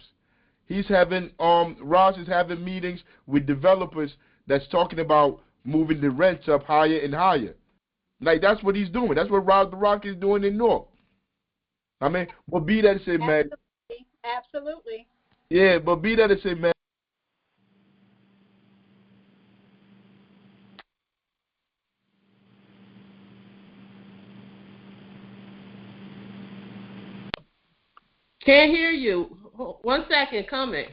He's having Ross is having meetings with developers that's talking about moving the rents up higher and higher. Like that's what he's doing. That's what Ross the Rock is doing in Newark. I mean, but be that to say, man.
Absolutely.
Yeah, but be that to say, man.
Can't hear you. 1 second, coming.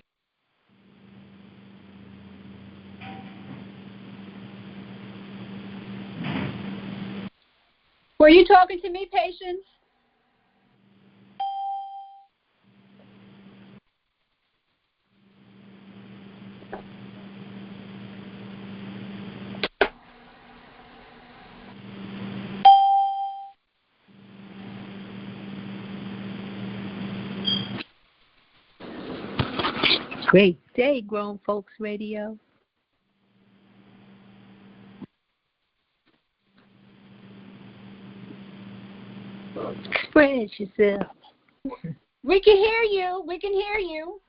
Were you talking to me, Patience?
Great day, Grown Folks Radio. Express yourself.
We can hear you.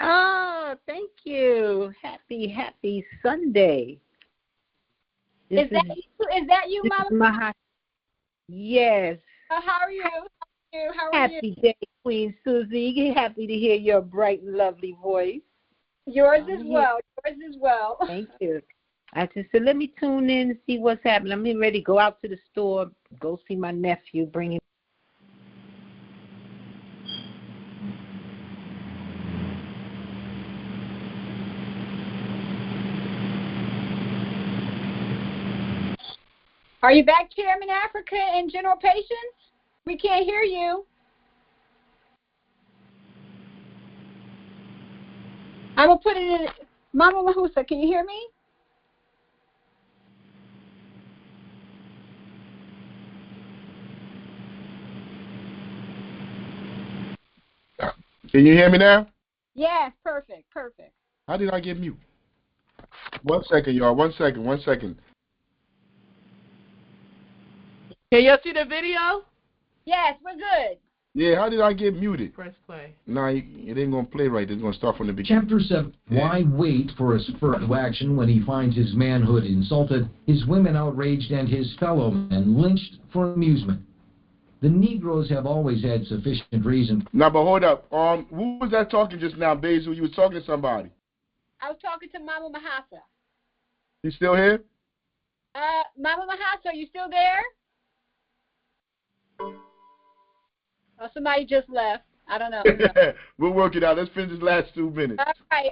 Oh, thank you. Happy Sunday.
Is that you, Mama?
Yes.
How are you?
Happy day, Queen Susie. Happy to hear your bright and lovely voice.
Yours as well.
Thank you. I just said, let me tune in and see what's happening. I'm getting ready to go out to the store, go see my nephew, bring him.
Are you back, Chairman Africa and General Patience? We can't hear you. I'm going to put it in. Mama Mahusa, can you hear me?
Can you hear me now?
Yes, perfect.
How did I get mute? 1 second, y'all. 1 second.
Can you see the video?
Yes, we're good.
Yeah, how did I get muted?
Press play.
No, it ain't going to play right. It's going to start from the beginning.
Chapter 7. Why wait for a spurt of action when he finds his manhood insulted, his women outraged, and his fellow men lynched for amusement? The Negroes have always had sufficient reason.
Now, but hold up. Who was that talking just now, Basil? You was talking to somebody.
I was talking to Mama Mahasa.
You still here?
Mama Mahasa, are you still there? Oh, somebody just left. I don't know.
We'll work it out. Let's finish this last 2 minutes.
All right.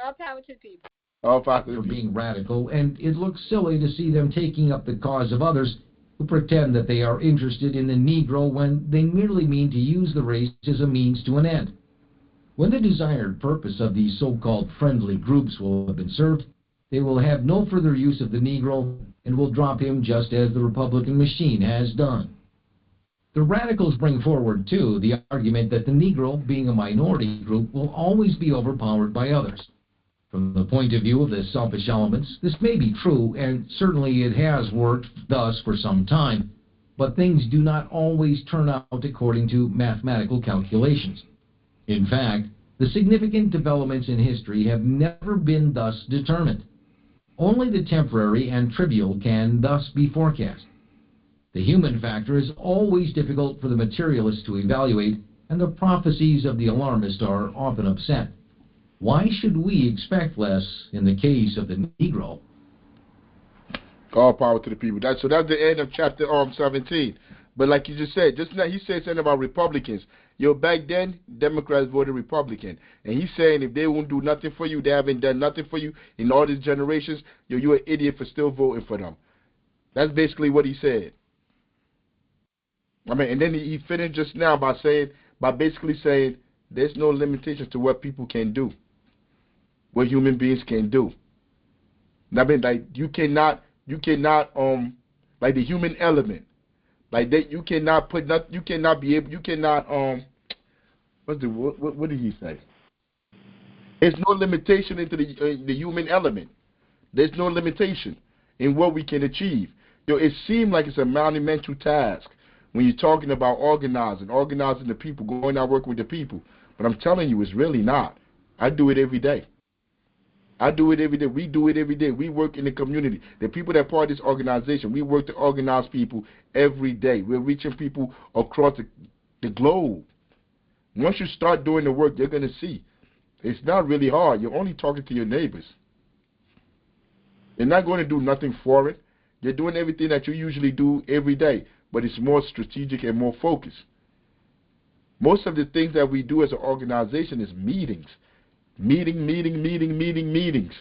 All power to the people.
All power to the
for
people.
being radical, and it looks silly to see them taking up the cause of others who pretend that they are interested in the Negro when they merely mean to use the race as a means to an end. When the desired purpose of these so-called friendly groups will have been served, they will have no further use of the Negro and will drop him just as the Republican machine has done. The radicals bring forward, too, the argument that the Negro, being a minority group, will always be overpowered by others. From the point of view of the selfish elements, this may be true, and certainly it has worked thus for some time, but things do not always turn out according to mathematical calculations. In fact, the significant developments in history have never been thus determined. Only the temporary and trivial can thus be forecast. The human factor is always difficult for the materialist to evaluate, and the prophecies of the alarmist are often upset. Why should we expect less in the case of the Negro?
All power to the people. That's the end of chapter 17. But like you just said, just now he said something about Republicans. Yo, back then, Democrats voted Republican. And he's saying if they won't do nothing for you, they haven't done nothing for you in all these generations, you're an idiot for still voting for them. That's basically what he said. I mean, and then he finished just now by basically saying there's no limitations to what people can do, what human beings can do. I mean, like you cannot like the human element, like that you cannot put what did he say? There's no limitation into the human element. There's no limitation in what we can achieve. It seems like it's a monumental task when you're talking about organizing the people, going out working with the people. But I'm telling you, it's really not. I do it every day. We do it every day. We work in the community. The people that are part of this organization, we work to organize people every day. We're reaching people across the globe. Once you start doing the work, you're going to see. It's not really hard. You're only talking to your neighbors. You're not going to do nothing for it. You're doing everything that you usually do every day, but it's more strategic and more focused. Most of the things that we do as an organization is meetings. Meetings.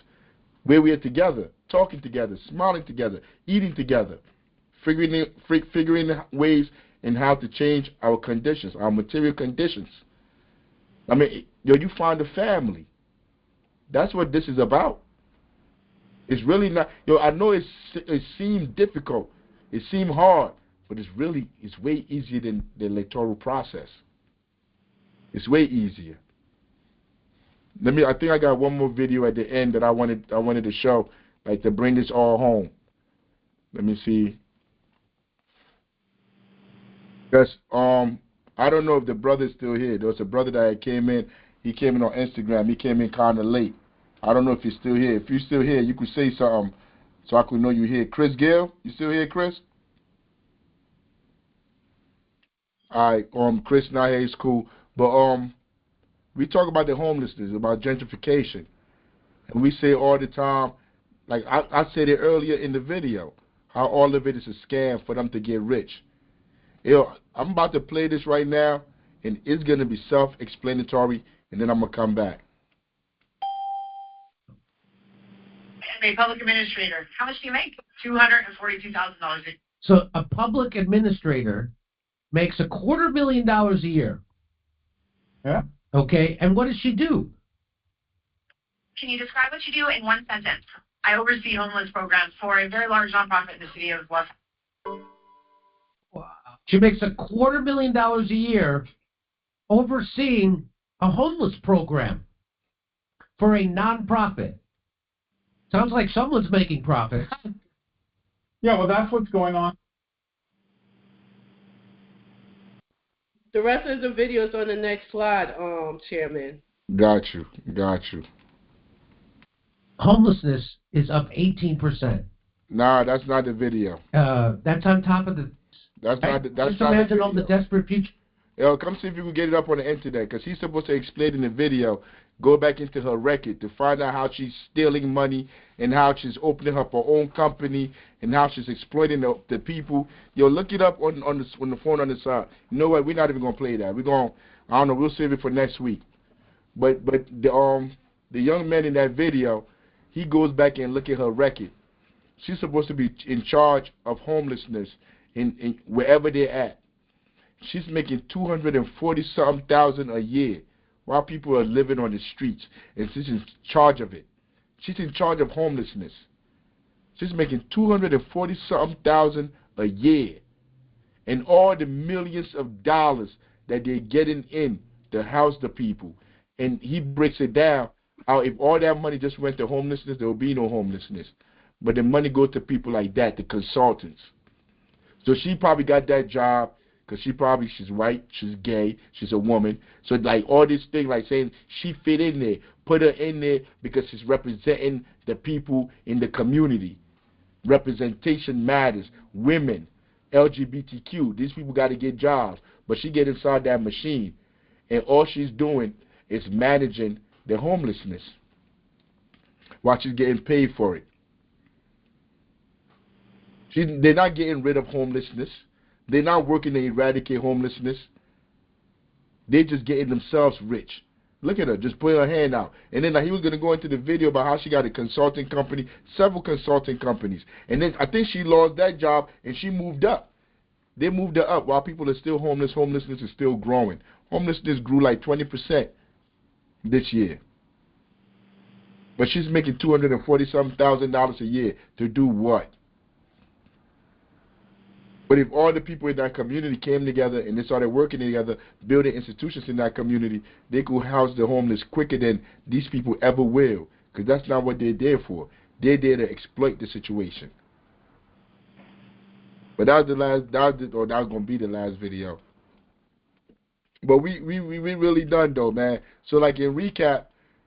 Where we are together, talking together, smiling together, eating together, figuring ways in how to change our conditions, our material conditions. I mean, you find a family. That's what this is about. It's really not. I know it seemed difficult, it seemed hard, but it's way easier than the electoral process. It's way easier. I think I got one more video at the end that I wanted to show, like to bring this all home. Let me see. Because I don't know if the brother's still here. There was a brother that came in. He came in on Instagram. He came in kind of late. I don't know if he's still here. If you're still here, you could say something so I could know you're here. Chris Gill, you still here, Chris? All right. Chris not here. It's cool. But we talk about the homelessness, about gentrification, and we say all the time, like I said it earlier in the video, how all of it is a scam for them to get rich. I'm about to play this right now, and it's going to be self-explanatory, and then I'm going to come back.
I'm a public administrator. How much do you make? $242,000.
So a public administrator makes $250,000 a year.
Yeah.
Okay, and what does she do?
Can you describe what you do in one sentence? I oversee homeless programs for a very large nonprofit in the city of Los Angeles.
Wow. She makes $250,000 a year overseeing a homeless program for a nonprofit. Sounds like someone's making profit.
Yeah, well, that's what's going on.
The rest of the video is on the next slide, Chairman.
Got you.
Homelessness is up 18%.
Nah, that's not the video.
That's on top of the...
That's not the
Just
not
imagine
the
all the desperate people.
Yo, come see if you can get it up on the internet, because he's supposed to explain in the video, go back into her record to find out how she's stealing money and how she's opening up her own company and how she's exploiting the people. Yo, look it up on the phone on the side. You know what? We're not even gonna play that. We're gonna, I don't know. We'll save it for next week. But the young man in that video, he goes back and look at her record. She's supposed to be in charge of homelessness in wherever they're at. She's making $240,000 a year while people are living on the streets, and she's in charge of it. She's in charge of homelessness. She's making $240,000 a year, and all the millions of dollars that they're getting in to house the people. And he breaks it down. How if all that money just went to homelessness, there will be no homelessness. But the money goes to people like that, the consultants. So she probably got that job because she's white, she's gay, she's a woman. So like all this thing, like saying she fit in there, put her in there because she's representing the people in the community. Representation matters. Women, LGBTQ, these people got to get jobs. But she get inside that machine, and all she's doing is managing the homelessness while she's getting paid for it. They're not getting rid of homelessness. They're not working to eradicate homelessness. They're just getting themselves rich. Look at her, just put her hand out. And then he was going to go into the video about how she got a consulting company, several consulting companies. And then I think she lost that job and she moved up. They moved her up while people are still homeless. Homelessness is still growing. Homelessness grew like 20% this year. But she's making $240,000 a year to do what? But if all the people in that community came together and they started working together, building institutions in that community, they could house the homeless quicker than these people ever will. Because that's not what they're there for. They're there to exploit the situation. But that was going to be the last video. But we really done though, man. So like in recap,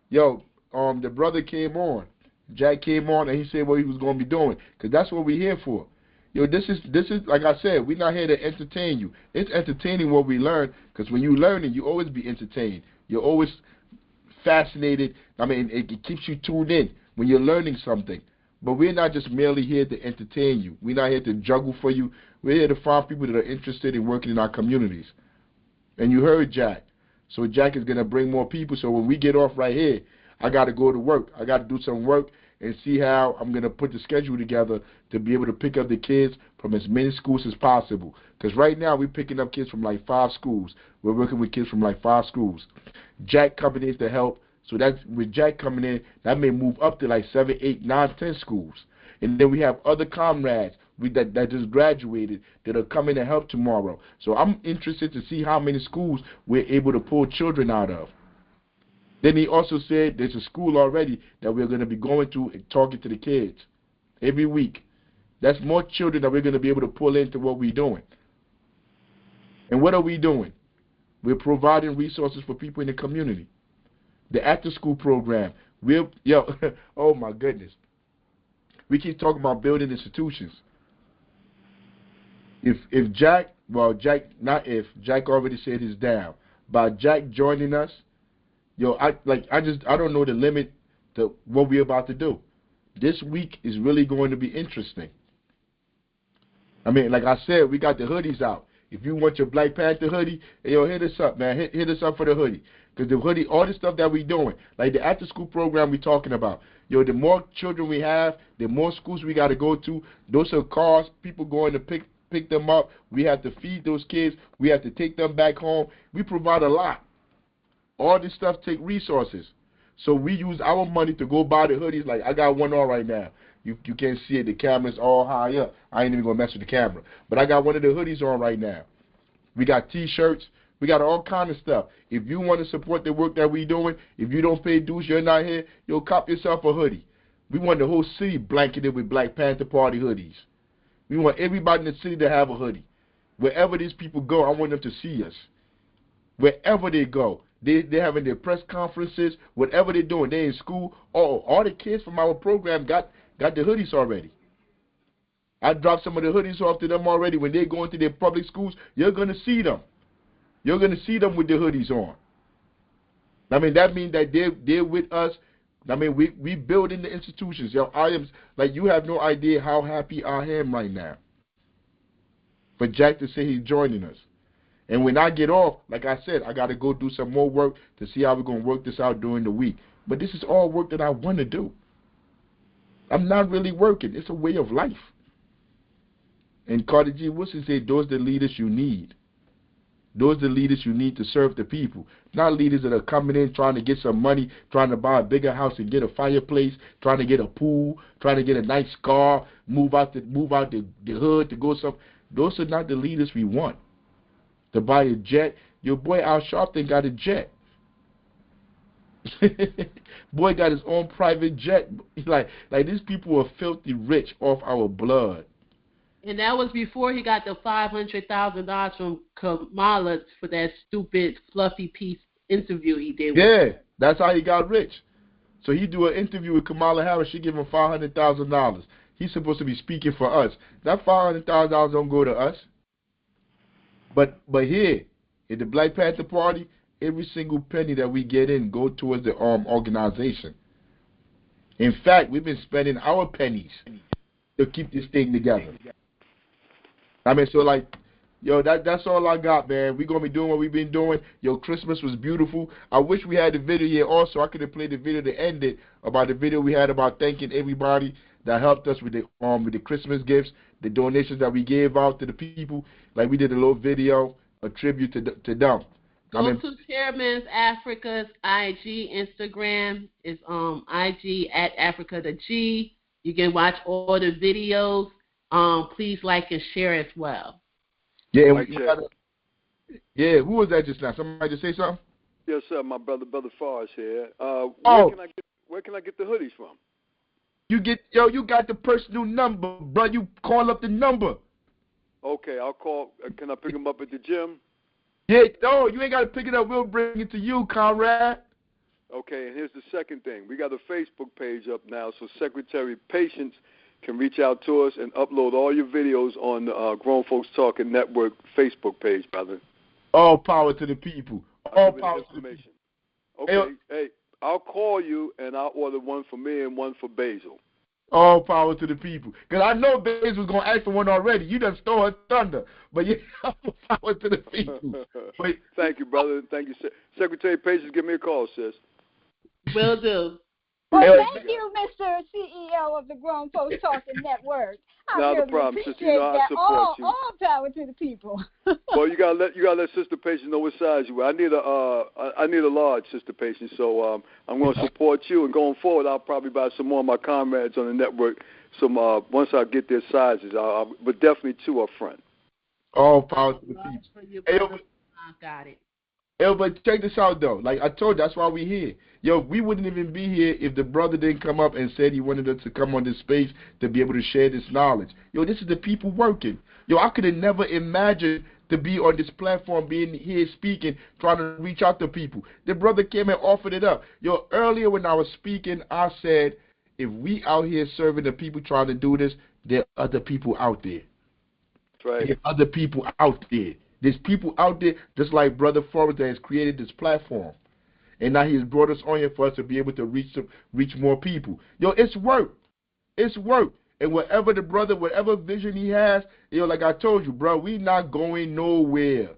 yo, the brother came on, Jack came on, and he said what he was going to be doing, because that's what we're here for. Yo, this is like I said, we're not here to entertain you. It's entertaining what we learn, because when you learn it, you always be entertained. You're always fascinated. I mean, it keeps you tuned in when you're learning something. But we're not just merely here to entertain you. We're not here to juggle for you. We're here to find people that are interested in working in our communities. And you heard Jack. So Jack is going to bring more people. So when we get off right here, I got to go to work. I got to do some work and see how I'm going to put the schedule together to be able to pick up the kids from as many schools as possible. Because right now we're picking up kids from like 5 schools. We're working with kids from like 5 schools. Jack coming in to help. So that's with Jack coming in, that may move up to like 7, 8, 9, 10 schools. And then we have other comrades that just graduated that are coming to help tomorrow. So I'm interested to see how many schools we're able to pull children out of. Then he also said there's a school already that we're going to be going to and talking to the kids every week. That's more children that we're going to be able to pull into what we're doing. And what are we doing? We're providing resources for people in the community. The after-school program. Oh my goodness. We keep talking about building institutions. If Jack already said he's down. By Jack joining us, I don't know the limit to what we're about to do. This week is really going to be interesting. I mean, like I said, we got the hoodies out. If you want your Black Panther hoodie, hit us up, man. Hit us up for the hoodie. Because the hoodie, all the stuff that we're doing, like the after-school program we're talking about, the more children we have, the more schools we got to go to. Those are cars, people going to pick them up. We have to feed those kids. We have to take them back home. We provide a lot. All this stuff take resources. So we use our money to go buy the hoodies. Like, I got one on right now. You can't see it. The camera's all high up. I ain't even going to mess with the camera. But I got one of the hoodies on right now. We got T-shirts. We got all kind of stuff. If you want to support the work that we doing, if you don't pay dues, you're not here, you'll cop yourself a hoodie. We want the whole city blanketed with Black Panther Party hoodies. We want everybody in the city to have a hoodie. Wherever these people go, I want them to see us. Wherever they go, they're having their press conferences, whatever they're doing. They're in school. All the kids from our program got the hoodies already. I dropped some of the hoodies off to them already. When they go into their public schools, you're going to see them. You're going to see them with the hoodies on. I mean, that means that they're with us. I mean, we building the institutions. Yo, I am, like, you have no idea how happy I am right now for Jack to say he's joining us. And when I get off, like I said, I got to go do some more work to see how we're going to work this out during the week. But this is all work that I want to do. I'm not really working. It's a way of life. And Carter G. Woodson said, those are the leaders you need. Those are the leaders you need to serve the people. Not leaders that are coming in trying to get some money, trying to buy a bigger house and get a fireplace, trying to get a pool, trying to get a nice car, move out the hood to go some. Those are not the leaders we want. To buy a jet. Your boy Al Sharpton got a jet. Boy got his own private jet. Like these people are filthy rich off our blood.
And that was before he got the $500,000 from Kamala for that stupid fluffy piece interview he did.
Yeah, that's how he got rich. So he do an interview with Kamala Harris. She give him $500,000. He's supposed to be speaking for us. That $500,000 don't go to us. But here, in the Black Panther Party, every single penny that we get in go towards the organization. In fact, we've been spending our pennies to keep this thing together. I mean, so like, yo, that's all I got, man. We're going to be doing what we've been doing. Yo, Christmas was beautiful. I wish we had the video here also. I could have played the video to end it about the video we had about thanking everybody that helped us with the Christmas gifts, the donations that we gave out to the people. Like, we did a little video, a tribute to them.
Go to Chairman's Africa's IG, Instagram. It's IG at Africa the G. You can watch all the videos. Please like and share as well.
Yeah, who was that just now? Somebody just say something?
Yes, sir. My brother Farrs here. Where can I get the hoodies from?
You got the personal number, bro. You call up the number.
Okay, I'll call. Can I pick them up at the gym?
Yeah, no, you ain't got to pick it up. We'll bring it to you, Conrad.
Okay, and here's the second thing. We got a Facebook page up now, so Secretary Patience can reach out to us and upload all your videos on the Grown Folks Talking Network Facebook page, brother.
All power to the people. All power to the people.
Okay, hey, I'll call you and I'll order one for me and one for Basil.
All power to the people. Because I know Basil was going to ask for one already. You done stole her thunder. But yeah, all power to the people.
Thank you, brother. Thank you. Secretary Patience, give me a call, sis.
Will do.
Well, thank you, Mr. CEO of the Grown Folks Talking Network. I
Not
really
a problem,
appreciate
sister. You know I
that.
support you.
All power to the people.
Well, you gotta let Sister Patience know what size you are. I need a large, Sister Patience. So I'm going to support you, and going forward, I'll probably buy some more of my comrades on the network. Some once I get their sizes, but definitely two up front.
All power to the people.
Got it.
Yo, but check this out, though. Like I told you, that's why we here. Yo, we wouldn't even be here if the brother didn't come up and said he wanted us to come on this space to be able to share this knowledge. Yo, this is the people working. Yo, I could have never imagined to be on this platform, being here speaking, trying to reach out to people. The brother came and offered it up. Yo, earlier when I was speaking, I said, if we out here serving the people trying to do this, there are other people out there.
That's right.
There are other people out there. There's people out there, just like Brother Forrest, that has created this platform. And now he has brought us on here for us to be able to reach more people. Yo, it's work. It's work. And whatever the brother, whatever vision he has, yo, like I told you, bro, we not going nowhere.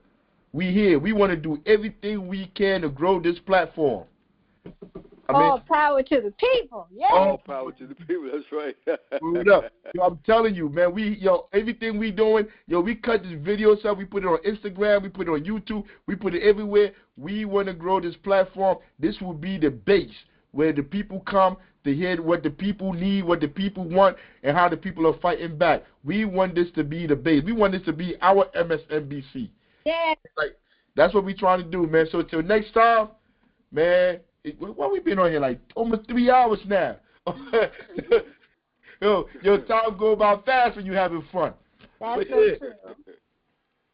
We here. We want to do everything we can to grow this platform.
All power to the people. Yeah.
All power to the people. That's right.
Hold up. Yo, I'm telling you, man. Everything we doing, we cut this video stuff. We put it on Instagram. We put it on YouTube. We put it everywhere. We want to grow this platform. This will be the base where the people come to hear what the people need, what the people want, and how the people are fighting back. We want this to be the base. We want this to be our MSNBC.
Yeah.
Like, that's what we trying to do, man. So till next time, man, what we been on here, like almost 3 hours now. Yo, time go by fast when you having fun.
That's so true.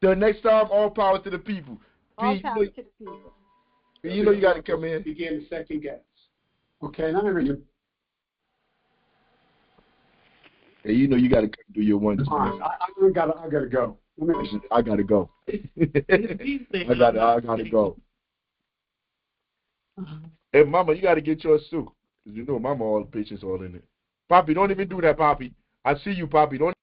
Till next time, all power to the people.
All power to the people.
You know you got to come in.
Begin the second guess. Okay, let me read you.
Hey, you know you got to come do your one.
I gotta go.
I gotta go. I gotta go. Hey, Mama, you gotta get yours too. 'Cause you know Mama all the patients all in it. Poppy, don't even do that, Poppy. I see you, Poppy. Don't